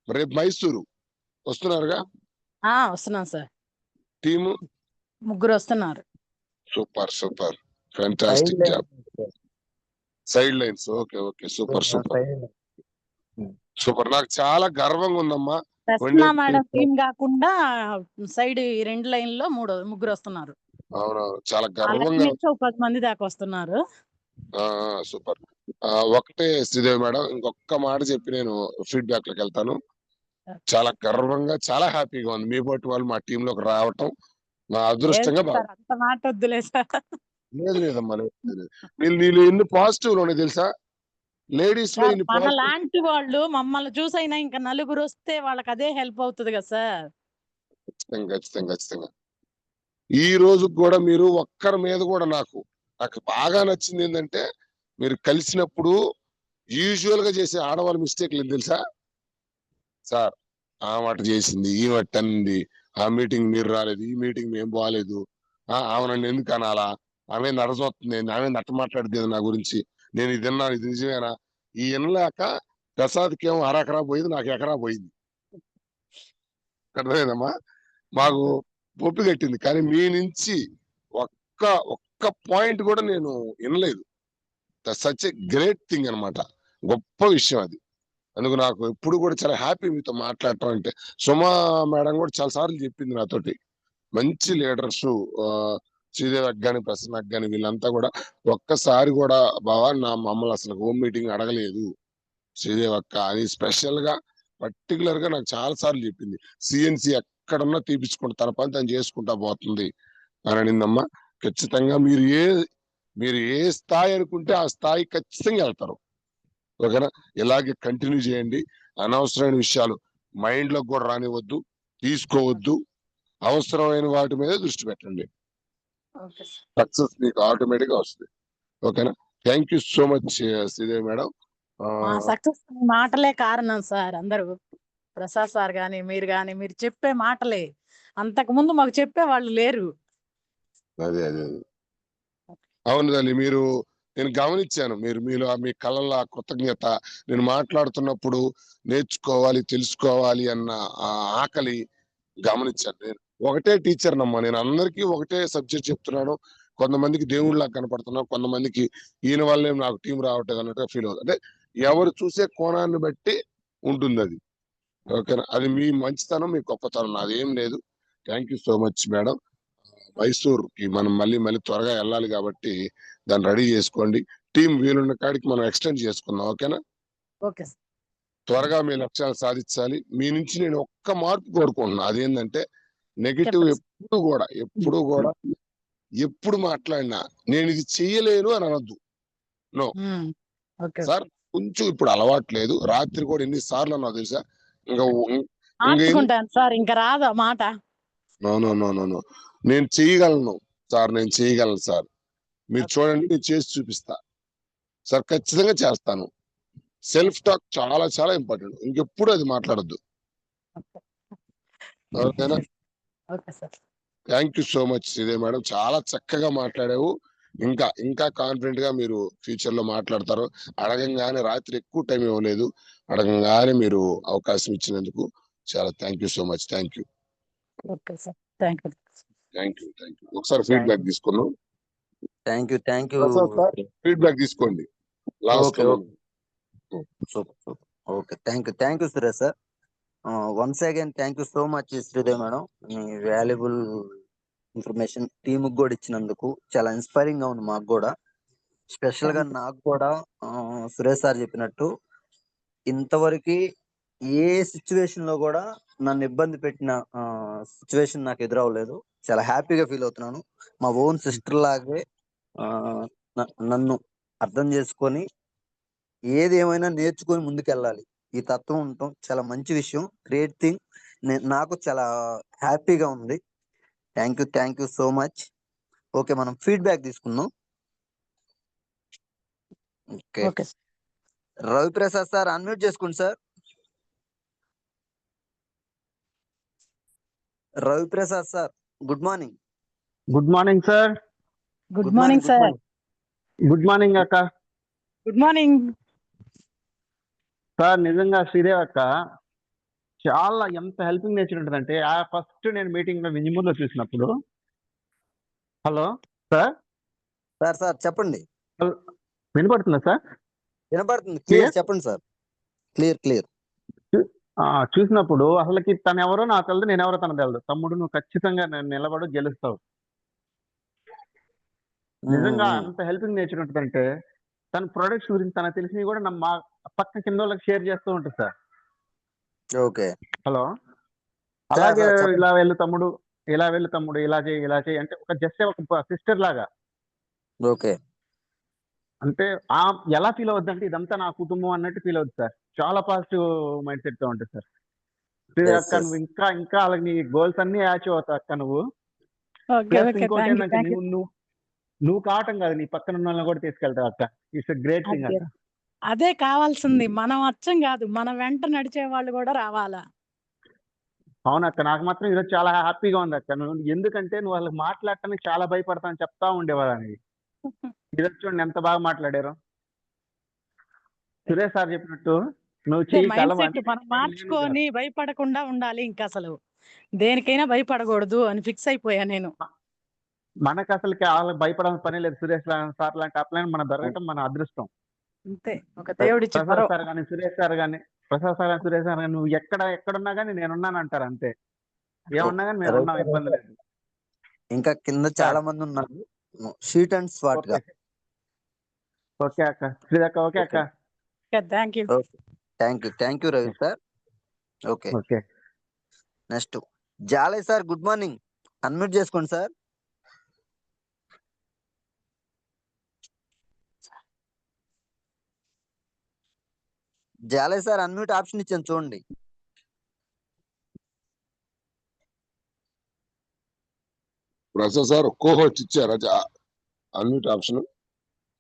రేపు మైసూరు వస్తున్నారుగా వస్తున్నాను సార్, టీము. 3 వస్తున్నారు. Super super, fantastic job. Side lines, okay super super super. నాకు చాలా గర్వంగా ఉందమ్మా. ప్రసన్న మేడం టీం కాకుండా సైడ్ 2 లైన్లో 3 వస్తున్నారు. అవునవును, చాలా గర్వంగా. 10 మంది దాకా వస్తున్నారు. సూపర్. ఒకటే శ్రీదేవి మేడం, ఇంకొక మాట చెప్పి నేను ఫీడ్బ్యాక్ లోకి వెళ్తాను. చాలా గర్వంగా, చాలా హ్యాపీగా ఉంది మీ బట్టి వాళ్ళు మా టీమ్ లోకి రావటం నా అదృష్టంగా అంత మాట వద్దులే సార్. లేదమ్మా, నీళ్ళు ఎన్ని పాజిటివ్లు ఉన్నాయి తెలుసా లేడీస్ లో. ఇన్ని మన లాంటి వాళ్ళు మమ్మల్ని చూసైనా ఇంకా నలుగురు వస్తే వాళ్ళకి అదే హెల్ప్ అవుతుంది కదా సార్. ఖచ్చితంగా. ఈ రోజు కూడా మీరు ఒక్కరి మీద కూడా నాకు బాగా నచ్చింది ఏంటంటే, మీరు కలిసినప్పుడు యూజువల్ గా చేసే ఆడవాళ్ళ మిస్టేక్లు ఏం తెలుసా సార్? ఆ మాట చేసింది, ఈ మాట అనింది, ఆ మీటింగ్ మీరు రాలేదు, ఈ మీటింగ్ మేము బాగాలేదు, ఆమె నన్ను ఎందుకు అనాలా, ఆమె నడచొస్తుంది, ఆమె నట్ట మాట్లాడుతుంది నా గురించి, నేను ఇది విన్నాను, ఇది నిజమేనా? ఈ వినలేక ప్రసాద్కి ఏమో అరెకరా పోయింది, నాకు ఎకరా పోయింది. అర్థమైందమ్మా? మాకు పొప్పి కట్టింది. కానీ మీ నుంచి ఒక్క పాయింట్ కూడా నేను వినలేదు. సచ్ ఏ గ్రేట్ థింగ్ అన్నమాట, గొప్ప విషయం అది. అందుకు నాకు ఎప్పుడు కూడా చాలా హ్యాపీ మీతో మాట్లాడటం. అంటే సుమా మేడం కూడా చాలా సార్లు చెప్పింది నాతోటి, మంచి లీడర్స్ శ్రీదేవి అగ్గాని, ప్రసన్న అగ్గాని, వీళ్ళంతా కూడా ఒక్కసారి కూడా బావా మమ్మల్ని అసలు హోమ్ మీటింగ్ అడగలేదు శ్రీదేవి అక్క అని స్పెషల్ గా పర్టికులర్ గా నాకు చాలా సార్లు చెప్పింది. సిఎన్సి ఎక్కడన్నా తీపించుకుంటా, తన పని తను చేసుకుంటా పోతుంది అని అనిందమ్మా. ఖచ్చితంగా మీరు ఏ స్థాయి అనుకుంటే ఆ స్థాయి ఖచ్చితంగా వెళ్తారు. ఓకేనా? ఇలాగే కంటిన్యూ చేయండి. అనవసరమైన విషయాలు మైండ్ లో కూడా రానివద్దు, తీసుకోవద్దు. అవసరమైన వాటి మీద దృష్టి పెట్టండి. సక్సెస్ మీకు ఆటోమేటిక్ గా వస్తుంది. ఓకేనా? Thank you so much Sridevi madam. Success మాటలే కారణం సార్. అందరూ ప్రసాద్ సార్ గాని మీరు చెప్పే మాటలే, అంతకు ముందు మాకు చెప్పే వాళ్ళు లేరు. అదే అవును తల్లి, నేను గమనించాను, మీలో మీ కళల కృతజ్ఞత, నేను మాట్లాడుతున్నప్పుడు నేర్చుకోవాలి, తెలుసుకోవాలి అన్న ఆ ఆకలి గమనించాను. నేను ఒకటే టీచర్ నమ్మా, నేను అందరికీ ఒకటే సబ్జెక్ట్ చెప్తున్నాను. కొంతమందికి దేవుళ్ళకి కనపడుతున్నాను, కొంతమందికి ఈయన వల్లే నాకు టీం రావట్లేదు అన్నట్టుగా ఫీల్ అవుతుంది. అంటే ఎవరు చూసే కోణాన్ని బట్టి ఉంటుంది అది. ఓకేనా? అది మీ మంచితనం, మీ గొప్పతనం, నాదేం లేదు. Thank you so much madam. Mysore కి మనం మళ్ళీ త్వరగా వెళ్ళాలి కాబట్టి దాన్ని రెడీ చేసుకోండి. టీం వీలున్న కాడికి మనం ఎక్స్టెండ్ చేసుకుందాం. ఓకేనా? ఓకే. త్వరగా మీ లక్ష్యాలు సాధించాలి. మీ నుంచి నేను ఒక్క మార్పు కోరుకుంటున్నా. అదేంటంటే నెగటివ్ చెప్పండి. ఎప్పుడు కూడా ఎప్పుడు మాట్లాడినా నేను ఇది చెయ్యలేను అని అనొద్దు. No okay. సార్, కొంచెం ఇప్పుడు అలవాట్లేదు. రాత్రి కూడా ఎన్నిసార్లు అన్నా తెలుసా? ఇంకా మార్చుకుంటాను సార్, ఇంకా రాదు ఆ మాట. No no no no no నేను చేయగలను సార్, నేను చేయగలను సార్. మీరు చూడండి, నేను చేసి చూపిస్తా సార్, ఖచ్చితంగా చేస్తాను. సెల్ఫ్ టాక్ చాలా చాలా ఇంపార్టెంట్. ఇంకెప్పుడు అది మాట్లాడొద్దు. ఓకేనా? Okay sir. Thank you so much Sridevi madam, చాలా చక్కగా మాట్లాడావు. ఇంకా ఇంకా కాన్ఫిడెంట్ గా మీరు ఫ్యూచర్ లో మాట్లాడతారు. అడగంగానే రాత్రి ఎక్కువ టైం ఇవ్వలేదు, అడగంగానే మీరు అవకాశం ఇచ్చినందుకు చాలా thank you so much. Thank you. Okay sir. Thank you. Thank you. Thank you. ఒకసారి ఫీడ్బ్యాక్ తీసుకున్నాం. Thank you. ఫీడ్బ్యాక్ తీసుకోండి లాస్ట్ లో. Super. Okay, thank you Suresh sir. Once again thank you so much Sridevi madam. మీ valuable information టీముకి కూడా ఇచ్చినందుకు చాలా inspiring గా ఉంది మాకు కూడా. స్పెషల్ గా నాకు కూడా సురేష్ సార్ చెప్పినట్టు ఇంతవరకు ఏ సిచ్యువేషన్ లో కూడా నన్ను ఇబ్బంది పెట్టిన సిచ్యువేషన్ నాకు ఎదురవ్వలేదు. చాలా హ్యాపీగా ఫీల్ అవుతున్నాను. మా ఓన్ సిస్టర్ లాగే నన్ను అర్థం చేసుకొని ఏది ఏమైనా నేర్చుకొని ముందుకెళ్ళాలి, ఈ తత్వం ఉండటం చాలా మంచి విషయం. Great thing. నాకు చాలా హ్యాపీగా ఉంది. Thank you so much. Okay, మనం ఫీడ్బ్యాక్ తీసుకుందాం. ఓకే, రవిప్రసాద్ సార్ అన్మ్యూట్ చేసుకోండి sir. Ravi Prasad sir, good morning. Good morning sir. Good morning sir. Good morning అక్క. గుడ్ మార్నింగ్ సార్, నిజంగా శ్రీదేవి అక్క చాలా ఎంత హెల్పింగ్ నేచర్ ఉంటుందంటే, ఆ ఫస్ట్ నేను మీటింగ్ లో వింజమూరులో చూసినప్పుడు. Hello sir. సార్ చెప్పండి. వినపడుతుందా సార్? వినపడుతుంది, క్లియర్ చెప్పండి సార్. క్లియర్. చూసినప్పుడు అసలుకి తను ఎవరో నాకు తెలియదు, నేను ఎవరో తనకు తెలియదు. తమ్ముడు, నువ్వు ఖచ్చితంగా నేను నిలబడు, గెలుస్తావు. నిజంగా అంత హెల్పింగ్ నేచర్ ఉంటుందంటే, తన ప్రొడక్ట్స్ గురించి తనకు తెలిసినవి కూడా మా పక్క కింద వాళ్ళకి షేర్ చేస్తూ ఉంటుంది సార్. ఓకే. హలో. అలాగే ఇలా వెళ్ళు తమ్ముడు, ఇలా చేయి అంటే ఒక జస్ట్ ఒక సిస్టర్ లాగా. ఓకే. అంటే ఎలా ఫీల్ అవుద్ది అంటే, ఇదంతా నా కుటుంబం అన్నట్టు ఫీల్ అవుతుంది సార్. చాలా పాజిటివ్ మైండ్ సెట్ తో ఉంటుంది సార్. అక్క నువ్వు ఇంకా అలాగే నీ గోల్స్ అన్ని అచీవ్ అవుతావు అక్క నువ్వు. ఇంకోటి ఏంటంటే, నువ్వు కావటం కాదు, నీ పక్కన ఉన్న వాళ్ళని కూడా తీసుకెళ్తావు అక్క. ఇట్స్ గ్రేట్ థింగ్ అక్క. అదే కావాల్సింది. మనం అచ్చం కాదు, మన వెంట నడిచే వాళ్ళు కూడా రావాలా. అవునక్క, నాకు మాత్రం ఈరోజు చాలా హ్యాపీగా ఉంది అక్క. నువ్వు ఎందుకంటే నువ్వు వాళ్ళకి మాట్లాడటానికి చాలా భయపడతాను చెప్తా ఉండేవాళ్ళని. ఈరోజు చూడండి ఎంత బాగా మాట్లాడారు. సురేష్ సార్ చెప్పినట్టు నువ్వు మనం మార్చుకొని భయపడకుండా ఉండాలి. ఇంకా అసలు దేనికైనా భయపడకూడదు అని ఫిక్స్ అయిపోయా నేను. మనకు అసలు భయపడాల్సిన పని లేదు. సురేష్ సార్ లాంటి అప్లైన్ మన దొరకటం మన అదృష్టం. అంతే, ఒక దేవుడి ప్రసాద్ సార్ కానీ సురేష్ సార్ కానీ నువ్వు ఎక్కడున్నా కానీ నేనున్నాను అంటారు. అంతే, ఏమన్నా కానీ మేము ఉన్నాం, ఇబ్బంది లేదు. ఇంకా కింద చాలా మంది ఉన్నారు. షీట్ అండ్ స్పాట్ గా. ఓకే అక్క, శ్రీదక్క. ఓకే అక్క, thank you Ravi sir. Okay. Next Jalaiah sir, good morning. Unmute చేసుకోండి sir. Jalaiah sir unmute option ఇచ్చాను చూడండి. ప్రసాద్ సార్ కోహోస్ట్ ఇచ్చారా అన్మ్యూట్ ఆప్షన్?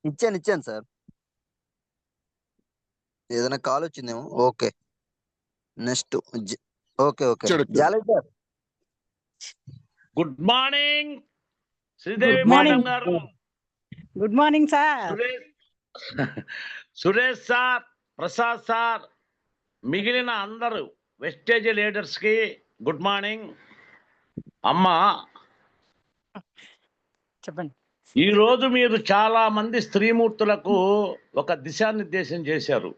ఇచ్చాను సార్. ఏదైనా కాల్ వచ్చిందేమో. Okay, next. Okay. Jalaiah sir, good morning Sridevi madam garu. Good morning sir. Suresh sir, Prasad sir, మిగిలిన అందరూ వెస్టేజ్ లీడర్స్ కి గుడ్ మార్నింగ్. అమ్మా, చెప్పండి. ఈ రోజు మీరు చాలా మంది స్త్రీమూర్తులకు ఒక దిశానిర్దేశం చేశారు.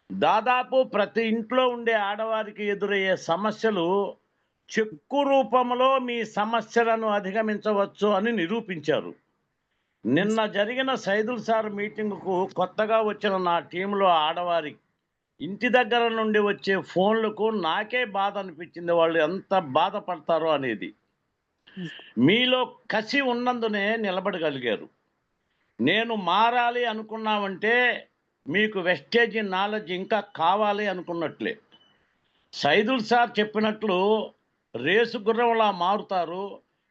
దాదాపు ప్రతి ఇంట్లో ఉండే ఆడవారికి ఎదురయ్యే సమస్యలు చెక్కు రూపంలో మీ సమస్యలను అధిగమించవచ్చు అని నిరూపించారు. నిన్న జరిగిన సైదుల్ సార్ మీటింగ్కు కొత్తగా వచ్చిన నా టీంలో ఆడవారి ఇంటి దగ్గర నుండి వచ్చే ఫోన్లకు నాకే బాధ అనిపించింది, వాళ్ళు ఎంత బాధపడతారో అనేది. మీలో కసి ఉన్నందునే నిలబడగలిగారు. నేను మారాలి అనుకున్నామంటే మీకు వెస్టేజ్ నాలెడ్జ్ ఇంకా కావాలి అనుకున్నట్లే. సైదుల్ సార్ చెప్పినట్లు రేసు గుర్రంలా మారుతారు,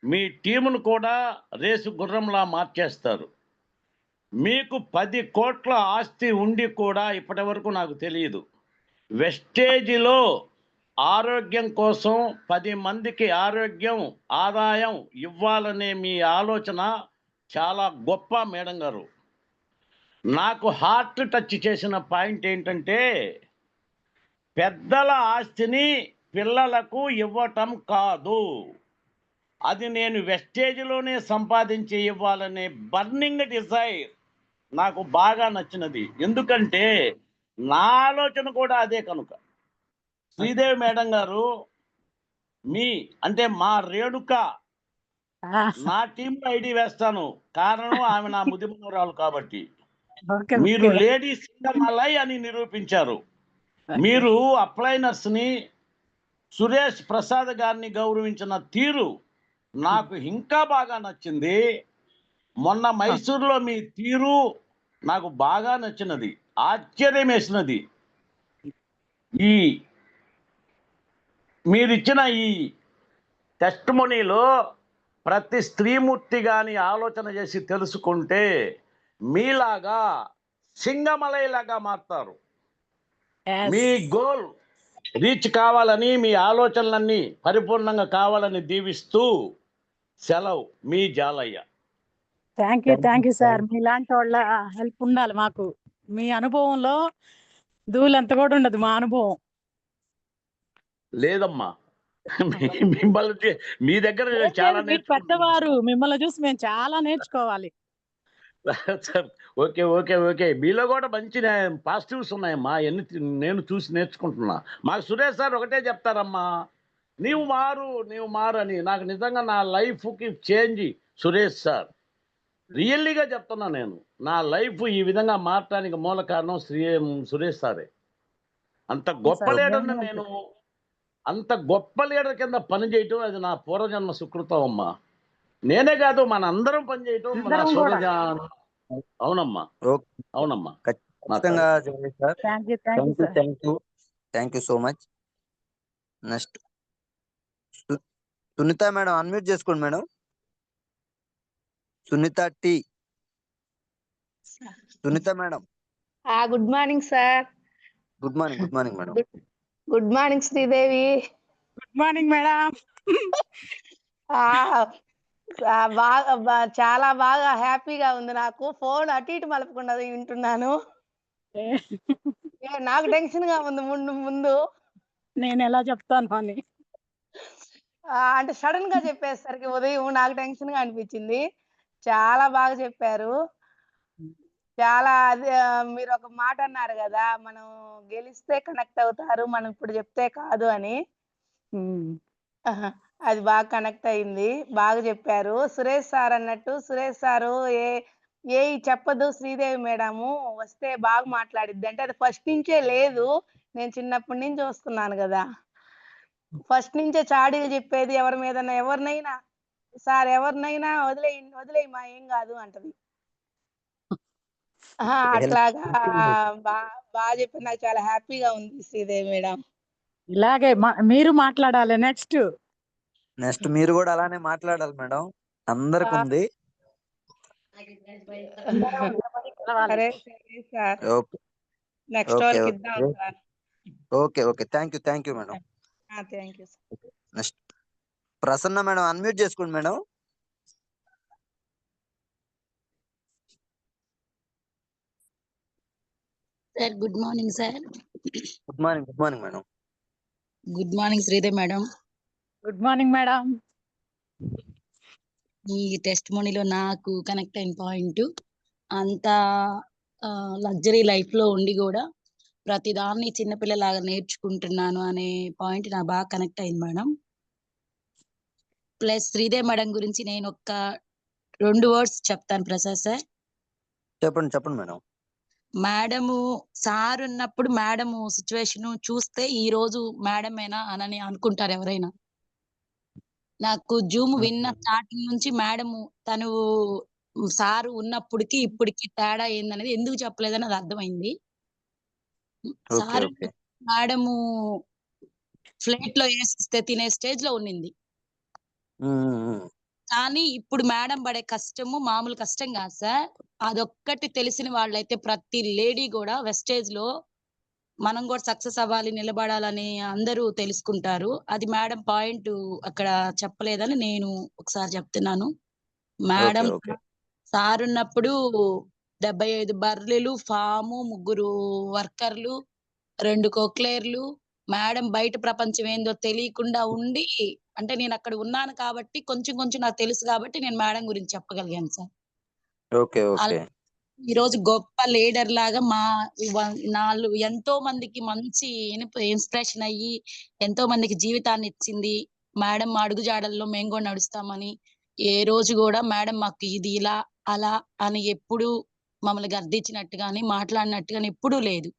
మీ టీమును కూడా రేసు గుర్రంలా మార్చేస్తారు. మీకు 10 కోట్ల ఆస్తి ఉండి కూడా ఇప్పటి వరకు నాకు తెలియదు. వెస్టేజ్లో ఆరోగ్యం కోసం 10 మందికి ఆరోగ్యం, ఆదాయం ఇవ్వాలనే మీ ఆలోచన చాలా గొప్ప మేడం గారు. నాకు హార్ట్ టచ్ చేసిన పాయింట్ ఏంటంటే, పెద్దల ఆస్తిని పిల్లలకు ఇవ్వటం కాదు, అది నేను వెస్టేజ్లోనే సంపాదించి ఇవ్వాలనే బర్నింగ్ డిజైర్ నాకు బాగా నచ్చినది. ఎందుకంటే నా ఆలోచన కూడా అదే కనుక. శ్రీదేవి మేడం గారు, మీ అంటే మా రేణుక నా టీంలో ఐడి వేస్తాను, కారణం ఆమె నా ముద్దు మనవరాలు కాబట్టి. మీరు లేడీ సింగమలై అని నిరూపించారు. మీరు అప్లైనర్స్ ని సురేష్ ప్రసాద్ గారిని గౌరవించిన తీరు నాకు ఇంకా బాగా నచ్చింది. మొన్న మైసూరులో మీ తీరు నాకు బాగా నచ్చినది, ఆశ్చర్యం వేసినది. ఈ మీరిచ్చిన ఈ టెస్టిమోనీలో ప్రతి స్త్రీమూర్తి గాని ఆలోచన చేసి తెలుసుకుంటే మీలాగా సింగమలైలాగా మారుతారు. మీ గోల్ రీచ్ కావాలని, మీ ఆలోచనలన్నీ పరిపూర్ణంగా కావాలని దీవిస్తూ సెలవు, మీ జాలయ్య. Thank you sir. మీలాంటి వాళ్ళ హెల్ప్ ఉండాలి మాకు. మీ అనుభవంలో ధూళంత కూడా ఉండదు మా అనుభవం. లేదమ్మా, మిమ్మల్ని మీ దగ్గర నేను చాలా మీరు పెద్దవారు, మిమ్మల్ని చూసి మేము చాలా నేర్చుకోవాలి. ఓకే ఓకే ఓకే, మీలో కూడా మంచి పాజిటివ్స్ ఉన్నాయమ్మా, ఎన్ని నేను చూసి నేర్చుకుంటున్నా. మాకు సురేష్ సార్ ఒకటే చెప్తారమ్మా, నీవు మారు అని. నాకు నిజంగా నా లైఫ్కి చేంజ్ సురేష్ సార్. రియల్లీగా చెప్తున్నా, నేను నా లైఫ్ ఈ విధంగా మారటానికి మూల కారణం సురేష్ సారే. అంత గొప్ప లీడర్ని నేను, అంత గొప్ప లీడర్ కింద పని చేయటం అది నా పూర్వజన్మ సుకృతం అమ్మా. నేనే కాదు, మన అందరం పని చేయటం మన అవునమ్మా, అవునమ్మా. ఖచ్చితంగా sir. Thank you so much. Next Sunitha madam, unmute చేసుకోండి madam. Sunitha T. Sunitha madam. Good morning sir. Good morning madam. Good morning Sridevi. Good morning madam. బాగా చాలా బాగా హ్యాపీగా ఉంది నాకు. ఫోన్ అటు ఇటు మలపకుండా వింటున్నాను. నాకు టెన్షన్ గా ఉంది ముందు నేను ఎలా చెప్తాను అని. అంటే సడన్ గా చెప్పేసరికి ఉదయం నాకు టెన్షన్ గా అనిపించింది. చాలా బాగా చెప్పారు. చాలా మీరు ఒక మాట అన్నారు కదా, మనం గెలిస్తే కనెక్ట్ అవుతారు, మనం ఇప్పుడు చెప్తే కాదు అని. అది బాగా కనెక్ట్ అయింది. బాగా చెప్పారు. సురేష్ సార్ అన్నట్టు, సురేష్ సారు ఏ చెప్పదు శ్రీదేవి మేడము వస్తే బాగా మాట్లాడిద్ది అంటే, అది ఫస్ట్ నుంచే లేదు. నేను చిన్నప్పటి నుంచి చూస్తున్నాను కదా, ఫస్ట్ నుంచే చాడీలు చెప్పేది. ఎవరినైనా సార్ ఎవరినైనా వదిలేయమా ఏం కాదు అంటది. అట్లాగా బాగా చెప్పి నాకు చాలా హ్యాపీగా ఉంది శ్రీదేవి మేడం. ఇలాగే మీరు మాట్లాడాలి. నెక్స్ట్ మీరు కూడా అలానే మాట్లాడాలి మేడం, అందరికి ఉంది. సరే సార్, నెక్స్ట్ వాళ్ళకి ఇద్దాం sir. Okay thank you madam. Thank you sir. Next Prasanna madam, unmute చేసుకోండి madam. Sir good morning sir. Good morning madam. Good morning Sridevi madam. Good morning madam. ఈ టెస్ట్ మోనీలో నాకు కనెక్ట్ అయిన పాయింట్, అంత లగ్జరీ లైఫ్ లో ఉండి కూడా ప్రతిదాన్ని చిన్నపిల్లలాగా నేర్చుకుంటున్నాను అనే పాయింట్ నాకు బాగా కనెక్ట్ అయింది మేడం. ప్లస్ శ్రీదేవి మేడం గురించి నేను ఒక 2 వర్డ్స్ చెప్తాను ప్రసాద్ సార్. చెప్పండి మేడం. మేడము సార్ ఉన్నప్పుడు మేడము సిచ్యువేషన్ చూస్తే ఈ రోజు మేడమేనా అని అనుకుంటారు ఎవరైనా. నాకు జూమ్ విన్న స్టార్టింగ్ నుంచి మేడము తను సారు ఉన్నప్పటికి ఇప్పటికి తేడా ఏందనేది ఎందుకు చెప్పలేదని అది అర్థమైంది. Okay sir okay madam plate లో వేసిస్తే తినే స్టేజ్ లో ఉన్నింది. కానీ ఇప్పుడు మేడం పడే కష్టము మామూలు కష్టం కాదు సార్. అదొక్కటి తెలిసిన వాళ్ళైతే ప్రతి లేడీ కూడా వెస్టేజ్ లో మనం కూడా సక్సెస్ అవ్వాలి, నిలబడాలని అందరూ తెలుసుకుంటారు. అది మేడం పాయింట్ అక్కడ చెప్పలేదని నేను ఒకసారి చెప్తున్నాను. ఓకే మేడం ఓకే సార్ ఉన్నప్పుడు 75 బర్రెలు, ఫాము, 3 వర్కర్లు, 2 కొక్లేర్లు, మేడం బయట ప్రపంచం ఏందో తెలియకుండా ఉండి, అంటే నేను అక్కడ ఉన్నాను కాబట్టి కొంచెం కొంచెం నాకు తెలుసు కాబట్టి నేను మేడం గురించి చెప్పగలిగాను సార్. ఓకే ఓకే ఈరోజు గొప్ప లీడర్ లాగా ఎంతో మందికి మంచి ఇన్స్పిరేషన్ అయ్యి ఎంతో మందికి జీవితాన్ని ఇచ్చింది మేడం. మా అడుగు జాడల్లో మేము కూడా నడుస్తామని ఏ రోజు కూడా మేడం మాకు ఇది ఇలా అలా అని ఎప్పుడు మమ్మల్ని గర్దించినట్టు గాని మాట్లాడినట్టు గాని ఎప్పుడూ లేదు.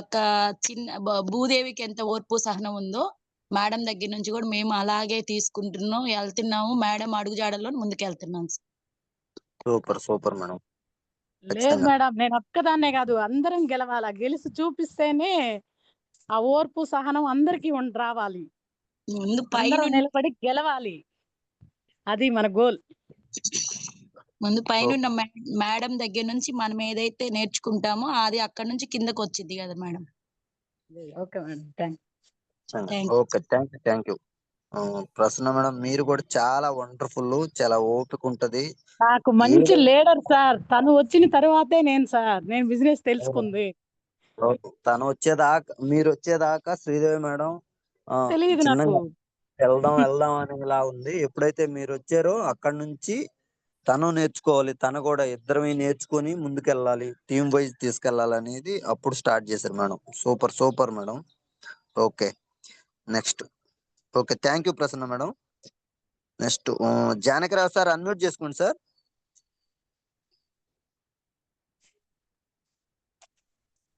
ఒక భూదేవికి ఎంత ఓర్పు సహనం ఉందో మేడం దగ్గర నుంచి కూడా మేము అలాగే తీసుకుంటున్నాం, వెళ్తున్నాము. మేడం అడుగు జాడల్లో ముందుకెళ్తున్నాం. Super super madam. లేదు మేడం, నేను ఒక్కదాన్నే కాదు, అందరం గెలవాలా. గెలిచి చూపిస్తేనే ఆ ఓర్పు సహనం అందరికీ రావాలి. ముందు అందరం నిలబడి గెలవాలి, అది మన గోల్. ముందు పైన మేడం దగ్గర నుంచి మనం ఏదైతే నేర్చుకుంటామో అది అక్కడ నుంచి కిందకు వచ్చింది కదా madam. Okay madam, okay thank you. Prasanna madam, మీరు కూడా చాలా వండర్ఫుల్, చాలా ఓపిక ఉంటది. నాకు మంచి లీడర్ సార్. తను వచ్చిన తర్వాతే నేను బిజినెస్ తెలుసుకుంది. తను వచ్చేదాకా, మీరు వచ్చేదాకా శ్రీదేవి మేడం తెలియదు నాకు. వెళ్దాం అనేలా ఉంది. ఎప్పుడైతే మీరు వచ్చారో అక్కడి నుంచి తను నేర్చుకోవాలి, తను కూడా ఇద్దరమే నేర్చుకొని ముందుకెళ్ళాలి, టీమ్ వైజ్ తీసుకెళ్ళాలి అనేది అప్పుడు స్టార్ట్ చేశారు madam. Super madam. Okay next. Okay thank you Prasanna madam. Next Janakirao sir, unmute చేసుకోండి sir.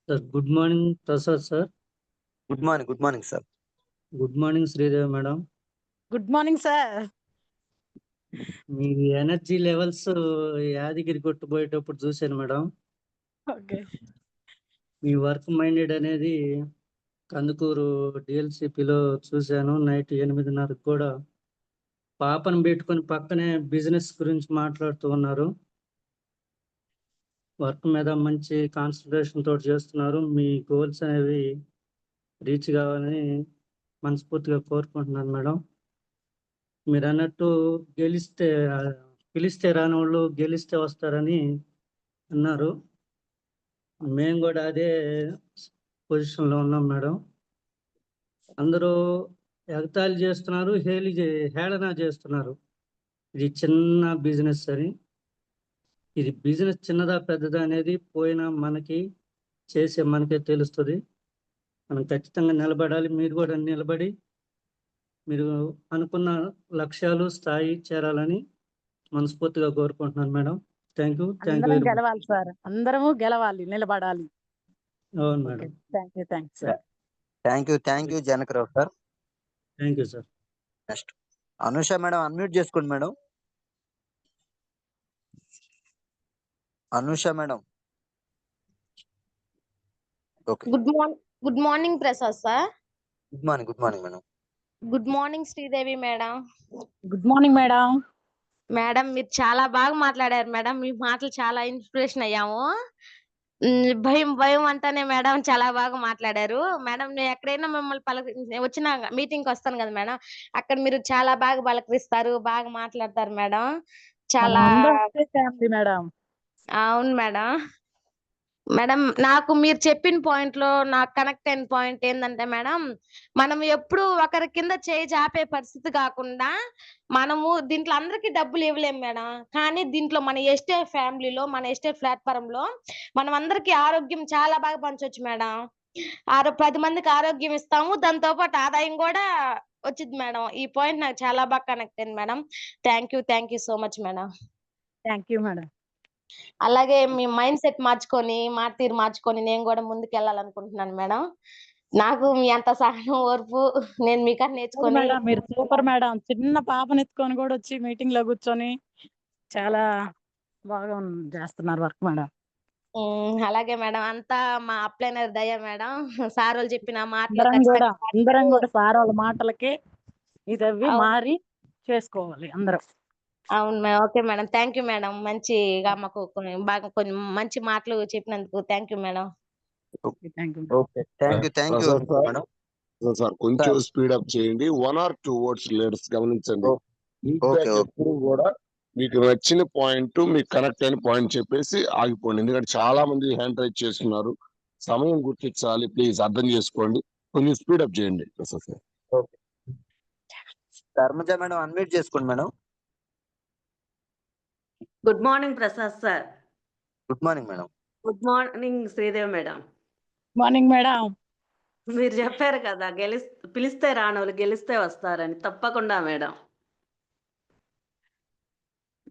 Sir good morning Prasad sir. Good morning sir. Good morning Sridevi madam. Good morning sir. మీ ఎనర్జీ లెవెల్స్ యాదగిరి కొట్టుపోయేటప్పుడు చూశాను madam. Okay. మీ work minded అనేది కందుకూరు డిఎల్సిపిలో చూశాను. Night 8:30 కూడా పాపను పెట్టుకొని పక్కనే బిజినెస్ గురించి మాట్లాడుతూ ఉన్నారు. వర్క్ మీద మంచి కాన్సన్ట్రేషన్ తోటి చేస్తున్నారు. మీ గోల్స్ అనేవి రీచ్ కావాలని మనస్ఫూర్తిగా కోరుకుంటున్నాను మేడం. మీరు అన్నట్టు పిలిస్తే రాని వాళ్ళు గెలిస్తే వస్తారని అన్నారు. మేము కూడా అదే పొజిషన్లో ఉన్నాం మేడం. అందరూ ఎగతాళి చేస్తున్నారు, హేళన చేస్తున్నారు. ఇది చిన్న బిజినెస్ అని. ఇది బిజినెస్ చిన్నదా పెద్దదా అనేది పోయినా మనకి చేసే మనకే తెలుస్తుంది. మనం ఖచ్చితంగా నిలబడాలి. మీరు కూడా నిలబడి మీరు అనుకున్న లక్ష్యాలు స్థాయి చేరాలని మనస్ఫూర్తిగా కోరుకుంటున్నాను మేడం. థ్యాంక్ యూ అందరం గెలవాలి సార్, అందరము గెలవాలి, నిలబడాలి. అవును madam. Thank you Janakirao sir. Thank you sir. Next Anusha madam, unmute చేసుకోండి madam. Anusha madam. Okay. Good morning Prasad sir. Good morning madam. Good morning Sridevi madam. Good morning madam. Madam మీరు చాలా బాగా మాట్లాడారు మేడం. మీ మాటలు చాలా ఇన్స్పిరేషన్ అయ్యాము. భయం అంటానే మేడం చాలా బాగా మాట్లాడారు మేడం. నేను ఎక్కడైనా మిమ్మల్ని వచ్చిన మీటింగ్ వస్తాను కదా మేడం, అక్కడ మీరు చాలా బాగా పలకరిస్తారు, బాగా మాట్లాడతారు మేడం. చాలా మేడం. అవును మేడం. మేడం నాకు మీరు చెప్పిన పాయింట్ లో నాకు కనెక్ట్ అయిన పాయింట్ ఏంటంటే మేడం, మనం ఎప్పుడు ఒకరి కింద చేయి చాపే పరిస్థితి కాకుండా మనము దీంట్లో అందరికీ డబ్బులు ఇవ్వలేము మేడం. కానీ దీంట్లో మన ఎస్టేట్ ఫ్యామిలీలో, మన ఎస్టేట్ ప్లాట్ఫామ్ లో మనం అందరికీ ఆరోగ్యం చాలా బాగా పంచవచ్చు మేడం. 10 మందికి ఆరోగ్యం ఇస్తాము, దాంతో పాటు ఆదాయం కూడా వచ్చింది మేడం. ఈ పాయింట్ నాకు చాలా బాగా కనెక్ట్ అయింది madam. Thank you so much madam. Thank you madam. అలాగే మీ మైండ్ సెట్ మార్చుకొని, మాట తీరు మార్చుకొని నేను గూడా ముందుకెళ్ళాలనుకుంటున్నాను మేడం. నాకు మీ అంత సహనం, ఓర్పు నేను మీకన్నా అవును నేర్చుకొని మేడం, మీరు సూపర్ మేడం. చిన్న పాపనెత్తుకొని కూడా వచ్చి మీటింగ్ లో కూర్చొని చాలా బాగా చేస్తున్నారు వర్క్ మేడం. అలాగే మేడం. అంతా మా అప్లైనర్ దయ మేడం. సారోళ్ళు చెప్పిన మాటలు అందరం కూడా ఖచ్చితంగా సార్ వాళ్ళ మాటలకి ఇదవ్వి అవును. మారి చేసుకోవాలి అందరం. అవును madam. Okay madam. Thank you madam. మంచిగా మాకు బాగా కొన్ని మంచి మాటలు చెప్పినందుకు thank you madam. Thank you. Okay, thank you Prasad sir, madam. Sir కొంచెం సార్ స్పీడప్ చేయండి. 1 or 2 వర్డ్స్ లీడర్స్ గమనించండి. Okay feedback okay. ఎప్పుడు కూడా మీకు నచ్చిన పాయింట్, మీకు కనెక్ట్ అయిన పాయింట్ చెప్పేసి ఆగిపోండి. ఎందుకంటే చాలా మంది హ్యాండ్ రైజ్ చేస్తున్నారు. సమయం గుర్తించాలి. ప్లీజ్ అర్థం చేసుకోండి. కొంచెం స్పీడప్ చేయండి Prasad sir. Okay. Dharmaja madam unmute చేసుకోండి madam. Good morning Prasad sir. Good morning madam. Good morning Sridevi madam. Morning madam. మీరు చెప్పారు కదా పిలిస్తే రానోళ్ళు గెలిస్తే వస్తారని. తప్పకుండా మేడం.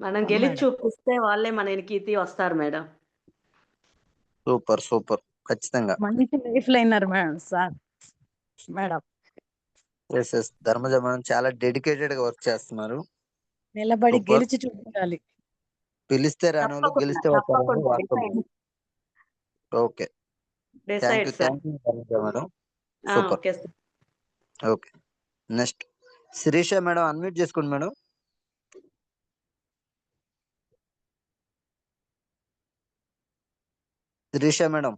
మనం అవును గెలిచి మేడం. చూపిస్తే వాళ్ళే మన ఎనికీతి వస్తారు మేడం. సూపర్ సూపర్, ఖచ్చితంగా. మంచి life liner madam sir madam. Yes Dharmaja madam చాలా డెడికేటెడ్ గా వర్క్ చేస్తున్నారు. నిలబడి సూపర్. గెలిచి చూపించాలి. పిలిస్తే రానోళ్ళు తప్పకుండా గెలిస్తే వస్తారని తప్పకుండా వాస్తవం. Okay, thank decide sir. You Dharmaja madam. Super. Okay sir. Okay, next Shirisha madam unmute చేసుకోండి madam. Shirisha madam,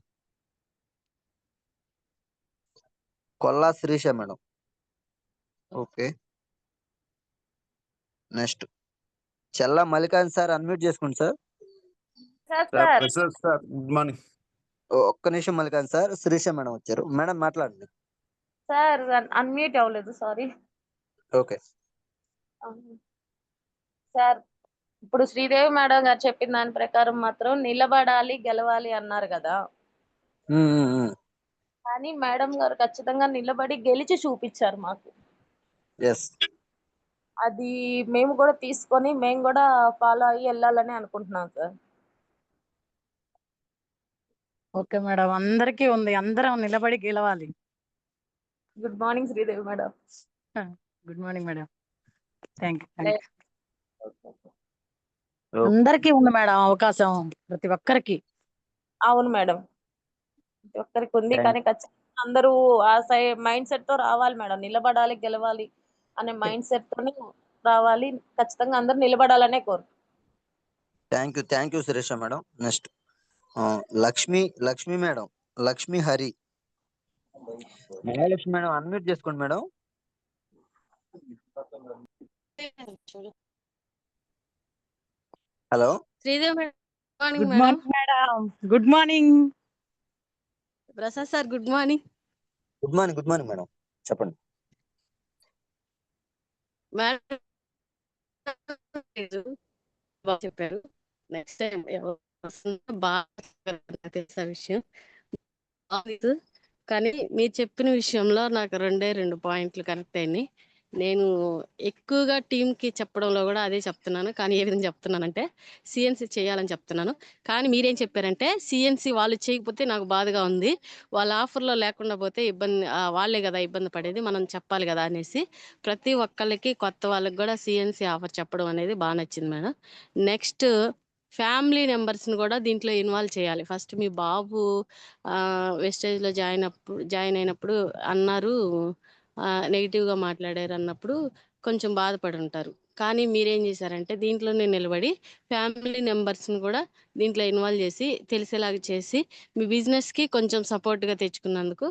Kolla Shirisha madam. Okay, next Chella Mallikarjuna sir unmute చేసుకోండి సార్. Sir good morning. ఒక్క నిమిషం మల్లికార్జున సార్, శిరీష మేడం వచ్చారు. మేడం మాట్లాడండి. సార్ అన్మ్యూట్ అవ్వలేదు, సారీ. ఓకే సార్, ఇప్పుడు Sridevi madam గారు చెప్పిన దాని ప్రకారం మాత్రం నిలబడాలి, గెలవాలి అన్నారు కదా. కానీ మేడం గారు ఖచ్చితంగా నిలబడి గెలిచి చూపించారు మాకు. అది మేము కూడా తీసుకొని మేము కూడా ఫాలో అయ్యి వెళ్ళాలని అనుకుంటున్నాం సార్. ఓకే మేడం, అందరికీ ఉంది, అందరం నిలబడి గెలవాలి. Good morning Sridevi madam. Good morning madam. Thank you. అందరికీ ఉంది మేడం అవకాశం, ప్రతి ఒక్కరికి. అవును మేడం, ప్రతి ఒక్కరికి ఉంది. కానీ ఖచ్చితంగా అందరూ ఆ మైండ్ సెట్ తో రావాలి మేడం. నిలబడాలి, గెలవాలి అనే మైండ్ సెట్ తోని రావాలి. ఖచ్చితంగా అందరూ నిలబడాలనే కోరు. Thank you Shirisha madam. Next Lakshmi madam, Lakshmi Hari. Mahalakshmi madam unmute చేసుకోండి madam. Hello Sridevi madam. Good morning madam. Good morning Prasad sir. Good morning. Good morning madam, చెప్పండి. మేడం బాగా చెప్పారు. నెక్స్ట్ టైం బాగా తెలిసిన విషయం కానీ మీరు చెప్పిన విషయంలో నాకు 2 పాయింట్లు కనెక్ట్ అయినాయి. నేను ఎక్కువగా టీంకి చెప్పడంలో కూడా అదే చెప్తున్నాను. కానీ ఏ విధంగా చెప్తున్నానంటే సిఎన్సి చేయాలని చెప్తున్నాను. కానీ మీరేం చెప్పారంటే సిఎన్సి వాళ్ళు చేయకపోతే నాకు బాధగా ఉంది, వాళ్ళ ఆఫర్లో లేకుండా పోతే ఇబ్బంది, వాళ్ళే కదా ఇబ్బంది పడేది, మనం చెప్పాలి కదా అనేసి ప్రతి ఒక్కళ్ళకి, కొత్త వాళ్ళకి కూడా సిఎన్సి ఆఫర్ చెప్పడం అనేది బాగా నచ్చింది మేడం. నెక్స్ట్ ఫ్యామిలీ మెంబర్స్ని కూడా దీంట్లో ఇన్వాల్వ్ చేయాలి. ఫస్ట్ మీ బాబు వెస్టేజ్లో జాయిన్ అయినప్పుడు అన్నారు, నెగిటివ్గా మాట్లాడారు అన్నప్పుడు కొంచెం బాధపడి ఉంటారు. కానీ మీరేం చేశారంటే దీంట్లోనే నిలబడి ఫ్యామిలీ మెంబర్స్ని కూడా దీంట్లో ఇన్వాల్వ్ చేసి తెలిసేలాగా చేసి మీ బిజినెస్కి కొంచెం సపోర్ట్గా తెచ్చుకున్నందుకు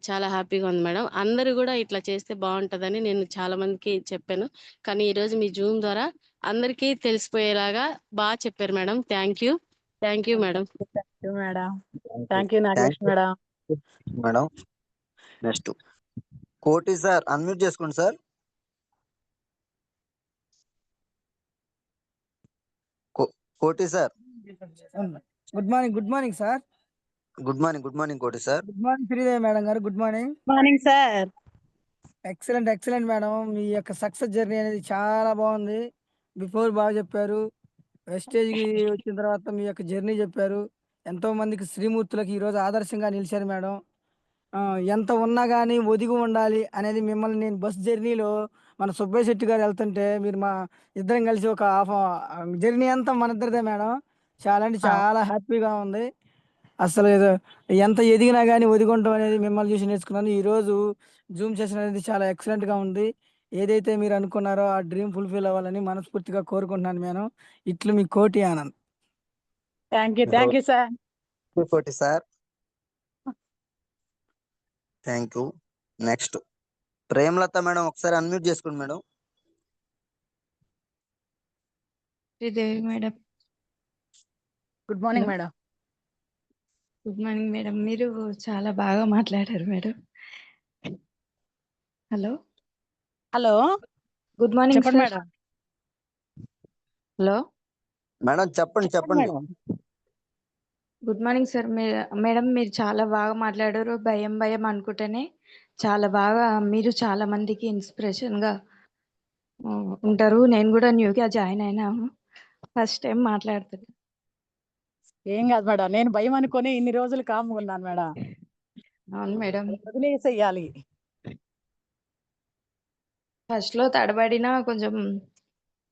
చాలా హ్యాపీగా ఉంది మేడం. అందరూ కూడా ఇట్లా చేస్తే బాగుంటుందని నేను చాలా మందికి చెప్పాను. కానీ ఈరోజు మీ జూమ్ ద్వారా అందరికీ తెలిసిపోయేలాగా బాగా చెప్పారు madam. Thank you madam. Thank you Nagalakshmi madam. Madam next Koti sir unmute చేసుకోండి sir. Koti sir. Good morning sir. Good morning Koti sir. Good morning Sridevi madam garu. Good morning. Morning sir. Excellent madam. మీ యొక్క సక్సెస్ జర్నీ అనేది చాలా బాగుంది. బిఫోర్ బాగా చెప్పారు, వెస్టేజ్కి వచ్చిన తర్వాత మీ యొక్క జర్నీ చెప్పారు. ఎంతో మందికి శ్రీమూర్తులకి ఈరోజు ఆదర్శంగా నిలిచారు మేడం. ఎంత ఉన్నా గానీ ఒదిగి ఉండాలి అనేది మిమ్మల్ని నేను బస్ జర్నీలో మన సుబ్బయ్య శెట్టి గారు వెళ్తుంటే మీరు మా ఇద్దరం కలిసి ఒక జర్నీ అంతా మన ఇద్దరిదే మేడం. చాలా అంటే చాలా హ్యాపీగా ఉంది. అసలు ఎంత ఎదిగినా గానీ ఒదిగుంటం అనేది మిమ్మల్ని చూసి నేర్చుకున్నాను. ఈరోజు జూమ్ సెషన్ అనేది చాలా ఎక్సలెంట్‌గా ఉంది. ఏదైతే మీరు అనుకున్నారో ఆ డ్రీమ్ ఫుల్‌ఫిల్ అవ్వాలని మనస్ఫూర్తిగా కోరుకుంటున్నాను మేడం. ఇట్లు మీ Koti Anand. Thank you sir. Koti sir. Thank you. Next Premalatha madam, ఒకసారి అన్మ్యూట్ చేసుకోండి madam. Sridevi madam. Good morning madam. Good morning madam. మీరు చాలా బాగా మాట్లాడారు మేడం. హలో. గుడ్ మార్నింగ్ చెప్పండి సార్. మేడం. హలో. మేడం చెప్పండి. Good morning sir. మేడం మీరు చాలా బాగా మాట్లాడారు. భయం అనుకుంటేనే చాలా బాగా మీరు చాలా మందికి ఇన్స్పిరేషన్గా ఉంటారు. నేను కూడా న్యూగా జాయిన్ అయినాను. ఫస్ట్ టైం మాట్లాడుతున్నా. ఏం కాదు మేడం, నేను భయం అనుకొని ఇన్ని రోజులు కామ్గా ఉన్నాను మేడం. అవును మేడం. వదిలేసేయాలి. ఫస్ట్ లో తడబడినా కొంచెం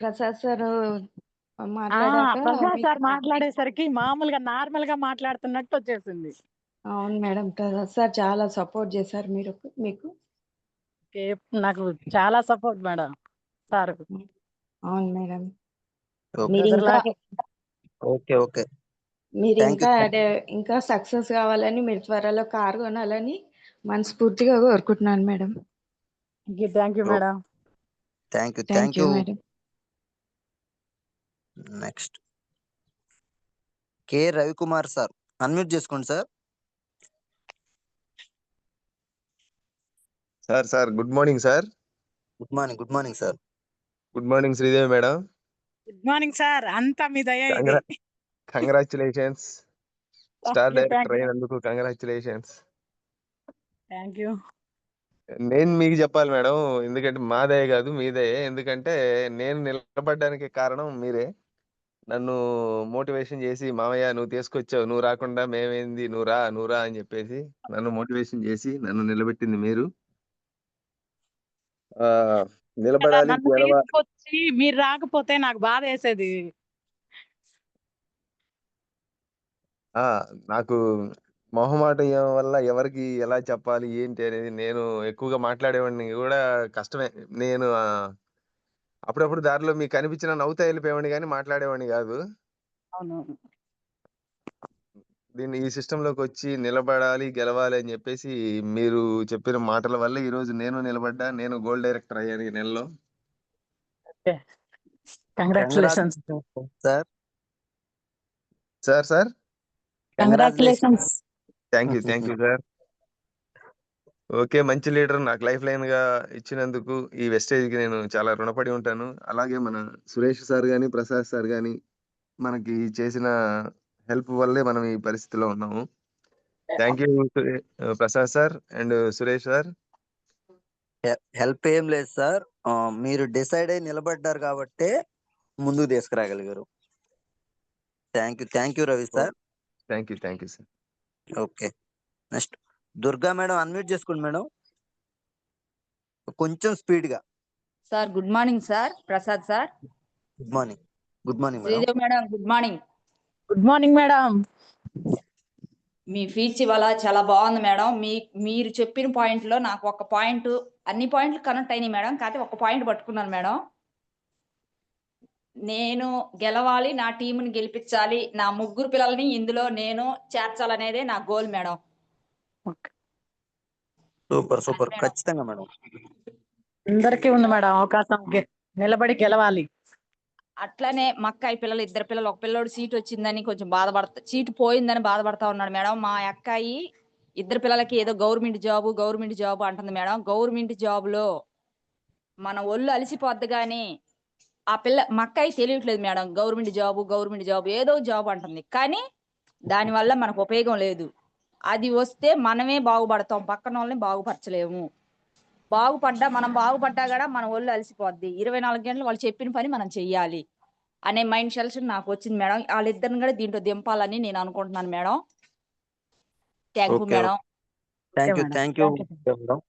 ప్రసాద్ సార్ మాట్లాడాక ప్రసాద్ సార్ మాట్లాడేసరికి మామూలుగా నార్మల్ గా మాట్లాడుతున్నట్టు వచ్చేసింది. అవును మేడం. ప్రసాద్ సార్ చాలా సపోర్ట్ చేశారు మీకు. నాకు చాలా సపోర్ట్ మేడం సార్. అవును మేడం. ఓకే. మీరు ఇంకా సక్సెస్ కావాలని, మీరు త్వరలో కారు కొనాలని మనస్ఫూర్తిగా కోరుకుంటున్నాను madam. Thank you madam. Thank you madam. Next K Ravikumar sir, unmute చేసుకోండి sir. Sir good morning sir. Good morning sir. Good morning Sridevi madam. Good morning sir. అంతా మీ దయ ఇది. కంగ్రాచులేషన్స్. స్టార్ డైరెక్టర్ అయినందుకు కంగ్రాచులేషన్స్. Thank you. నేను మీకు చెప్పాలి madam, ఎందుకంటే మాదే కాదు మీదే. ఎందుకంటే నేను నిలబడడానికి కారణం మీరే. నన్ను మోటివేషన్ చేసి, మామయ్య నువ్వు తీసుకొచ్చావు, నువ్వు రాకుండా మేమేంది, నువ్వు రా అని చెప్పేసి నన్ను మోటివేషన్ చేసి నన్ను నిలబెట్టింది మీరు. నిలబడాలి, తీసుకొచ్చి మీరు రాకపోతే నాకు బాధ వేసేది. నాకు మొహమాటం వల్ల ఎవరికి ఎలా చెప్పాలి ఏంటి అనేది, నేను ఎక్కువగా మాట్లాడేవాడిని కూడా కష్టమే. నేను అప్పుడప్పుడు దారిలో మీకు కనిపించిన నవ్వుతా వెళ్ళిపోయేవాడిని కానీ మాట్లాడేవాడిని కాదు. దీన్ని ఈ సిస్టంలోకి వచ్చి నిలబడాలి, గెలవాలి అని చెప్పేసి మీరు చెప్పిన మాటల వల్ల ఈరోజు నేను నిలబడ్డా. నేను గోల్డ్ డైరెక్టర్ అయ్యాను ఈ నెలలో. Congratulations sir. Congratulations. Thank you sir. Okay, మంచి లీడర్ నాకు లైఫ్ లైన్ గా ఇచ్చినందుకు ఈ వెస్టేజ్ కి నేను చాలా రుణపడి ఉంటాను. అలాగే మన సురేష్ సార్ గాని, ప్రసాద్ సార్ గాని మనకి చేసిన హెల్ప్ వల్లే మనం ఈ పరిస్థితిలో ఉన్నాము. Thank you Prasad sir and Suresh sir. Help ఏం లేదు సార్, మీరు డిసైడ్ అయి నిలబడ్డారు కాబట్టి ముందుకు తీసుకురాగలిగారు. Thank you Ravi sir. Thank you sir. Okay, next Durga madam, unmute చేసుకోండి మేడం, కొంచెం స్పీడ్ గా. Sir good morning sir. Prasad sir. Good morning Sridevi madam. Good morning madam. మీ ఫీచ్ ఇవాళ చాలా బాగుంది మేడం. మీరు చెప్పిన పాయింట్ లో నాకు ఒక పాయింట్, అన్ని పాయింట్లు కనెక్ట్ అయినాయి మేడం, కాకపోతే ఒక పాయింట్ పట్టుకున్నాను మేడం. నేను గెలవాలి, నా టీంని గెలిపించాలి, నా 3 పిల్లల్ని ఇందులో నేను చేర్చాలనేదే నా గోల్ మేడం. సూపర్. ఖచ్చితంగా మేడం. అందరికీ ఉంది మేడం అవకాశం, నిలబడి గెలవాలి. అట్లనే మక్కాయి పిల్లలు, 2 పిల్లలు, ఒక పిల్లోడు సీట్ వచ్చిందని కొంచెం సీటు పోయిందని బాధపడతా ఉన్నాడు మేడం. మా అక్కాయి 2 పిల్లలకి ఏదో గవర్నమెంట్ జాబ్ అంటుంది మేడం. గవర్నమెంట్ జాబ్ లో మన ఒళ్ళు అలసిపోద్ది కానీ ఆ మక్కాయి తెలియట్లేదు మేడం. గవర్నమెంట్ జాబ్ ఏదో జాబ్ అంటుంది, కానీ దానివల్ల మనకు ఉపయోగం లేదు. అది వస్తే మనమే బాగుపడతాం, పక్కన వాళ్ళని బాగుపరచలేము. మనం బాగుపడ్డా కూడా మన ఒళ్ళు అలసిపోద్ది. 24 గంటలు వాళ్ళు చెప్పిన పని మనం చెయ్యాలి. అనే మైండ్ సెల్స్ నాకు వచ్చింది మేడం. వాళ్ళిద్దరిని కూడా దీంట్లో దింపాలని నేను అనుకుంటున్నాను madam. Thank you okay madam. Thank you madam thank you thank you madam.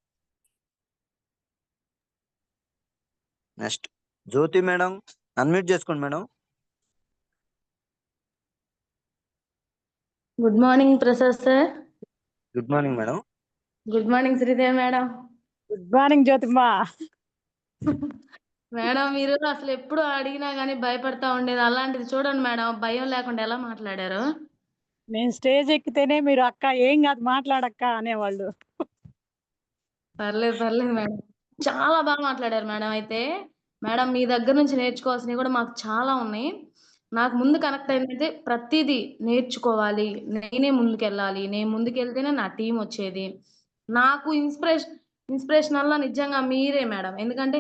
Next Jyothi madam, unmute చేసుకోండి madam. Good morning Prasad sir. Good morning madam. Good morning Sridevi madam. Good morning జ్యోతిమా. మేడం మీరు అసలు ఎప్పుడు అడిగినా గానీ భయపడతా ఉండేది, అలాంటిది చూడండి మేడం భయం లేకుండా ఎలా మాట్లాడారు. నేను స్టేజ్ ఎక్కితేనే మీరు అక్క ఏం కాదు మాట్లాడక్క అనేవాళ్ళు. పర్లేదు పర్లేదు మేడం, చాలా బాగా మాట్లాడారు మేడం. అయితే మేడం మీ దగ్గర నుంచి నేర్చుకోవాల్సినవి కూడా మాకు చాలా ఉన్నాయి. నాకు ముందు కనెక్ట్ అయిందంటే ప్రతిదీ నేర్చుకోవాలి, నేనే ముందుకెళ్ళాలి, నేను ముందుకెళ్తేనే నా టీం వచ్చేది. నాకు ఇన్స్పిరేషనల్లా నిజంగా మీరే మేడం. ఎందుకంటే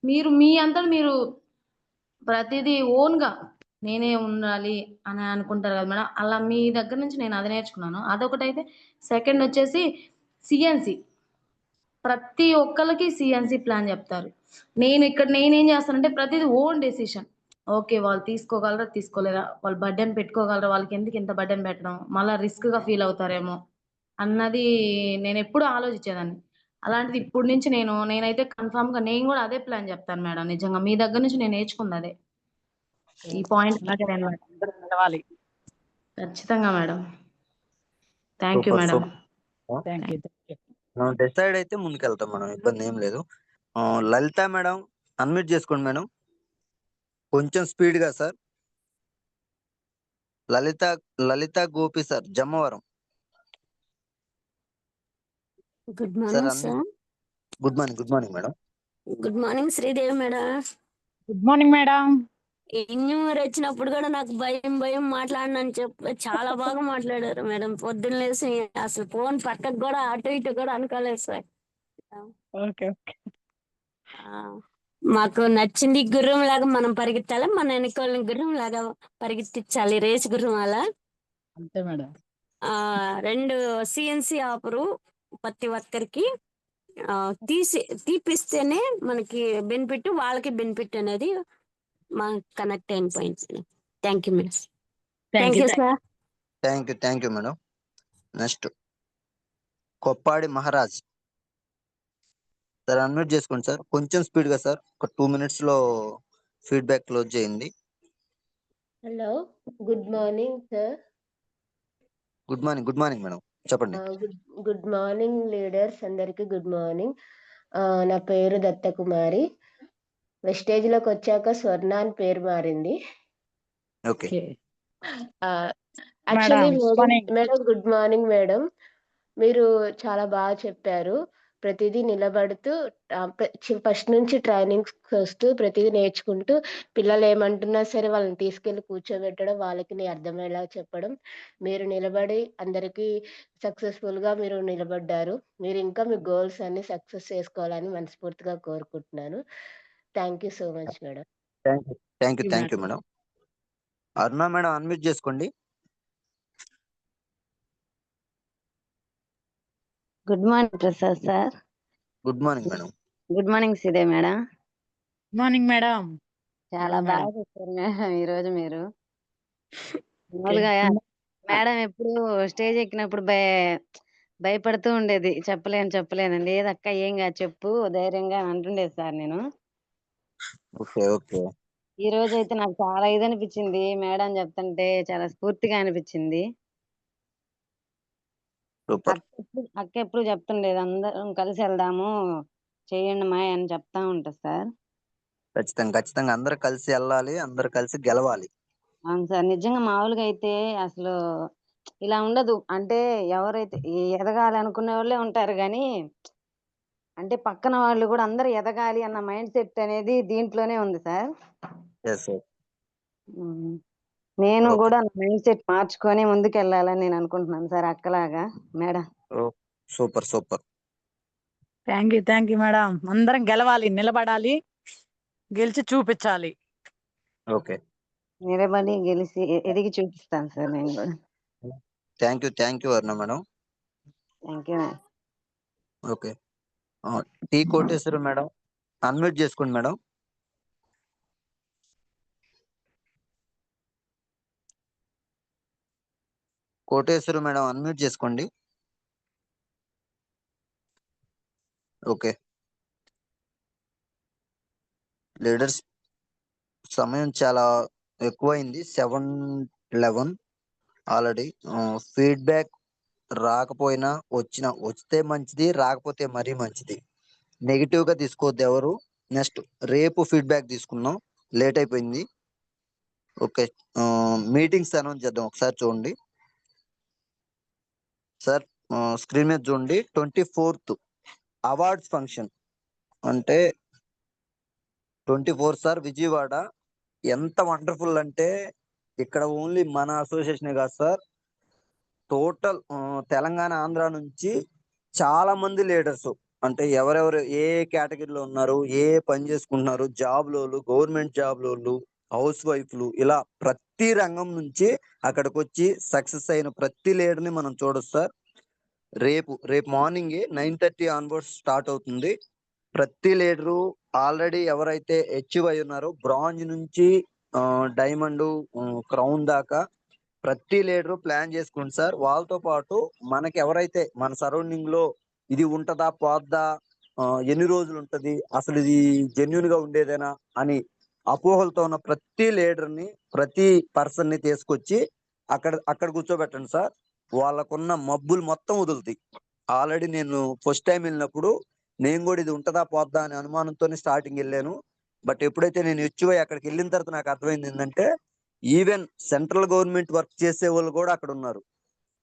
మీరు మీ అంతా మీరు ప్రతిదీ ఓన్గా నేనే ఉండాలి అని అనుకుంటారు కదా మేడం, అలా మీ దగ్గర నుంచి నేను అది నేర్చుకున్నాను. అదొకటైతే సెకండ్ వచ్చేసి సిఎన్సి. ప్రతి ఒక్కరికి సిఎన్సి ప్లాన్ చెప్తారు. నేనేం చేస్తానంటే ప్రతిదీ ఓన్ డెసిషన్. ఓకే వాళ్ళు తీసుకోగలరా తీసుకోలేరా, వాళ్ళు బర్డెన్ పెట్టుకోగలరా, వాళ్ళకి ఎందుకు ఇంత బర్డెన్ పెట్టడం, మళ్ళీ రిస్క్ గా ఫీల్ అవుతారేమో అన్నది నేను ఎప్పుడు ఆలోచించేదాన్ని. అలాంటిది ఇప్పుడు నుంచి నేనైతే కన్ఫామ్ గా నేను కూడా అదే ప్లాన్ చెప్తాను మేడం. నిజంగా మీ దగ్గర నుంచి నేను నేర్చుకుంది అదే, ఈ పాయింట్ అలాగే మేడం, అందరం నిలవాలి. ఖచ్చితంగా madam. Thank you super madam. Super. Thank you మనం డిసైడ్ అయితే ముందుకెళ్తాం మనం, ఇబ్బంది ఏం లేదు. లలిత మేడం, అన్మ్యూట్ చేసుకోండి మేడం. కొంచెం స్పీడ్ గా sir. Lalitha Lalitha Gopi sir, Jammavaram good sir. Morning unmute. Sir. Good morning. Good morning madam. Good morning Sridevi madam. Good morning madam. ఇన్యూమర్ వచ్చినప్పుడు కూడా నాకు భయం భయం మాట్లాడనని చెప్పి చాలా బాగా మాట్లాడారు మేడం. పొద్దున్న లేసి అసలు ఫోన్ పక్కకు కూడా అటు ఇటు కూడా అనుకోలేదు సార్. Okay okay. మాకు నచ్చింది గుర్రం లాగా మనం పరిగెత్తాలి, మన వెనకాలని గుర్రం లాగా పరిగెత్తించాలి, రేసు గుర్రం అలా. అంతే మేడం. 2 సిఎన్సి ఆఫరు ప్రతి ఒక్కరికి తీపిస్తేనే మనకి బెనిఫిట్, వాళ్ళకి బెనిఫిట్ అనేది మా కనెక్ట్ అయిన points. Thank you madam. Thank you sir. Thank you madam. Next Koppadi Maharaj sir, unmute చేసుకోండి సార్. కొంచెం స్పీడ్ గా సార్, ఒక 2 minutes లో ఫీడ్బ్యాక్ క్లోజ్ చేయండి. Hello, good morning sir. Good morning. Good morning madam, చెప్పండి. గుడ్ మార్నింగ్ లీడర్స్ అందరికి good morning. నా పేరు దత్తకుమారి. వెస్టేజ్ లోకి వచ్చాక స్వర్ణ అని పేరు మారింది. Okay actually madam good morning madam. మీరు చాలా బాగా చెప్పారు. ప్రతిదీ నిలబడుతూ ఫస్ట్ నుంచి ట్రైనింగ్స్ వస్తూ ప్రతిదీ నేర్చుకుంటూ పిల్లలు ఏమంటున్నా సరే వాళ్ళని తీసుకెళ్లి కూర్చోబెట్టడం, వాళ్ళకి అర్థమయ్యేలా చెప్పడం. మీరు నిలబడి అందరికీ సక్సెస్ఫుల్ గా మీరు నిలబడ్డారు. మీరు ఇంకా మీ గోల్స్ అన్ని సక్సెస్ చేసుకోవాలని మనస్ఫూర్తిగా కోరుకుంటున్నాను. Thank you so much madam. Thank you madam. Aruna madam, unmute చేసుకోండి. Good morning Prasad sir. Good morning madam. Good morning Sridevi madam. Good morning madam. చాలా బాగా చెప్పారు మేడం ఈరోజు మీరు. మామూలుగా మేడం ఎప్పుడు స్టేజ్ ఎక్కినప్పుడు భయపడుతూ ఉండేది, చెప్పలేను లేదక్క ఏం కాదు చెప్పు ధైర్యంగా అంటుండేది సార్ నేను. ఓకే. ఈ రోజు అయితే నాకు చాలా ఇది అనిపించింది, మేడం చెప్తుంటే చాలా స్ఫూర్తిగా అనిపించింది. అక్క ఎప్పుడు చెప్తుండేది అందరం కలిసి వెళ్దాము చేయండి మా అని చెప్తా ఉంటా సార్. ఖచ్చితంగా అందరు కలిసి వెళ్ళాలి, అందరు కలిసి గెలవాలి. అవును సార్. నిజంగా మామూలుగా అయితే అసలు ఇలా ఉండదు. అంటే ఎవరైతే ఎదగాలి అనుకునే వాళ్ళే ఉంటారు కానీ, అంటే పక్కన వాళ్ళు కూడా అందరు ఎదగాలి అన్న మైండ్ సెట్ అనేది దీంట్లోనే ఉంది సార్. నేను కూడా మైండ్ సెట్ మార్చుకొని ముందుకు వెళ్ళాలని నేను అనుకుంటున్నాను సార్, అక్కలాగా madam. Super. Thank you madam. అందరం గెలవాలి, నిలబడాలి, గెలిచి చూపించాలి. ఓకే, నిలబడి గెలిచి ఎదిగి చూపిస్తాను సార్ నేను కూడా. Thank you Aruna madam. Thank you. Okay, T Koteswara madam, unmute చేసుకోండి మేడం. కోటేశ్వరి మేడం అన్మ్యూట్ చేసుకోండి. ఓకే లీడర్స్, సమయం చాలా ఎక్కువైంది, 7:11 ఆల్రెడీ. ఫీడ్బ్యాక్ రాకపోయినా వస్తే మంచిది, రాకపోతే మరీ మంచిది. నెగిటివ్ గా తీసుకోవద్దు ఎవరు. నెక్స్ట్ రేపు ఫీడ్బ్యాక్ తీసుకుందాం, లేట్ అయిపోయింది. ఓకే మీటింగ్స్ అనౌన్స్ చేద్దాం, ఒకసారి చూడండి సార్. స్క్రీన్ మీద చూడండి. 24th అవార్డ్స్ ఫంక్షన్ అంటే 24 సార్, విజయవాడ. ఎంత వండర్ఫుల్ అంటే ఇక్కడ ఓన్లీ మన అసోసియేషనే కాదు సార్, టోటల్ తెలంగాణ ఆంధ్ర నుంచి చాలా మంది లీడర్స్, అంటే ఎవరెవరు ఏ కేటగిరీలో ఉన్నారు, ఏ పని చేసుకుంటున్నారు, జాబ్లోళ్ళు, గవర్నమెంట్ జాబ్లోళ్ళు, హౌస్ వైఫ్లు, ఇలా ప్రతి రంగం నుంచి అక్కడికి వచ్చి సక్సెస్ అయిన ప్రతి లీడర్ని మనం చూడొచ్చు సార్. రేపు మార్నింగ్ 9:30 ఆన్వర్డ్స్ స్టార్ట్ అవుతుంది. ప్రతి లీడరు ఆల్రెడీ ఎవరైతే అచీవ్ అయి ఉన్నారో, బ్రాంజ్ నుంచి డైమండ్, క్రౌన్ దాకా ప్రతి లీడరు ప్లాన్ చేసుకోండి సార్. వాళ్ళతో పాటు మనకి ఎవరైతే మన సరౌండింగ్ లో ఇది ఉంటదా పోద్దా, ఎన్ని రోజులు ఉంటది, అసలు ఇది జెన్యున్ గా ఉండేదేనా అని అపోహలతో ఉన్న ప్రతి లీడర్ని, ప్రతి పర్సన్ ని తీసుకొచ్చి అక్కడ కూర్చోబెట్టండి సార్. వాళ్ళకున్న మబ్బులు మొత్తం వదులుతాయి. ఆల్రెడీ నేను ఫస్ట్ టైం వెళ్ళినప్పుడు నేను కూడా ఇది ఉంటదా పోద్దా అనే అనుమానంతోనే స్టార్టింగ్ వెళ్ళాను. బట్ ఎప్పుడైతే నేను వచ్చి అక్కడికి వెళ్ళిన తర్వాత నాకు అర్థమైంది ఏంటంటే, ఈవెన్ సెంట్రల్ గవర్నమెంట్ వర్క్ చేసే వాళ్ళు కూడా అక్కడ ఉన్నారు.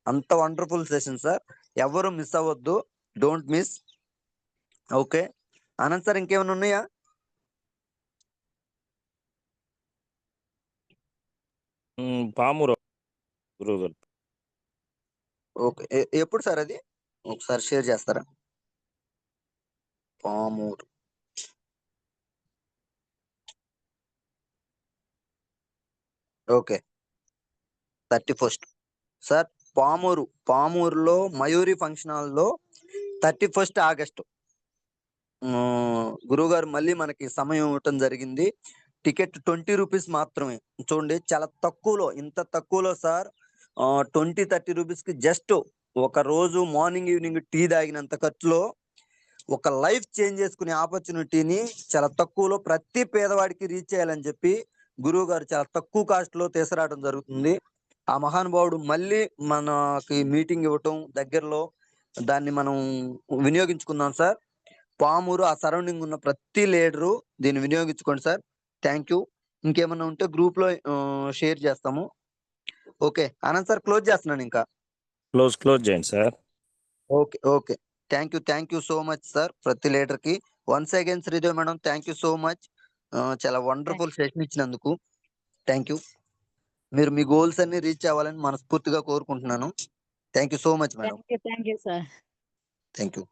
అంత వండర్ఫుల్ సెషన్ సార్, ఎవరు మిస్ అవ్వద్దు, don't miss. Okay Anant sir, ఇంకేమైనా ఉన్నాయా? పామూరు గురువు. ఓకే ఎప్పుడు సార్ అది ఒకసారి షేర్ చేస్తారా? పామూరు. Okay 31st sir. పామూరులో మయూరి ఫంక్షన్ హాల్లో 31st ఆగస్టు గురువు గారు మళ్ళీ మనకి సమయం ఇవ్వటం జరిగింది. టికెట్ 20 రూపీస్ మాత్రమే. చూడండి చాలా తక్కువలో, ఇంత తక్కువలో సార్. 20-30 రూపీస్ కి జస్ట్ ఒక రోజు మార్నింగ్ ఈవినింగ్ టీ తాగినంత ఖర్చులో ఒక లైఫ్ చేంజ్ చేసుకునే ఆపర్చునిటీని చాలా తక్కువలో ప్రతి పేదవాడికి రీచ్ చేయాలని చెప్పి గురువు గారు చాలా తక్కువ కాస్ట్ లో తీసుకురావడం జరుగుతుంది. ఆ మహానుభావుడు మళ్ళీ మనకి మీటింగ్ ఇవ్వటం దగ్గరలో, దాన్ని మనం వినియోగించుకుందాం సార్. పామూరు ఆ సరౌండింగ్ ఉన్న ప్రతి లీడరు దీన్ని వినియోగించుకోండి సార్. Thank you. ఇంకేమన్నా ఉంటే గ్రూప్ లో షేర్ చేస్తాము. ఓకే అనంత్ సార్, క్లోజ్ చేస్తున్నాను ఇంకా. క్లోజ్ చేయండి sir. Okay thank you so much sir. ప్రతి లీడర్ కి once again Sridevi madam, thank you so much. చాలా వండర్ఫుల్ సెషన్ ఇచ్చినందుకు థ్యాంక్ యూ. మీరు మీ గోల్స్ అన్ని రీచ్ అవ్వాలని మనస్ఫూర్తిగా కోరుకుంటున్నాను. Thank you so much madam. Thank you sir. Thank you.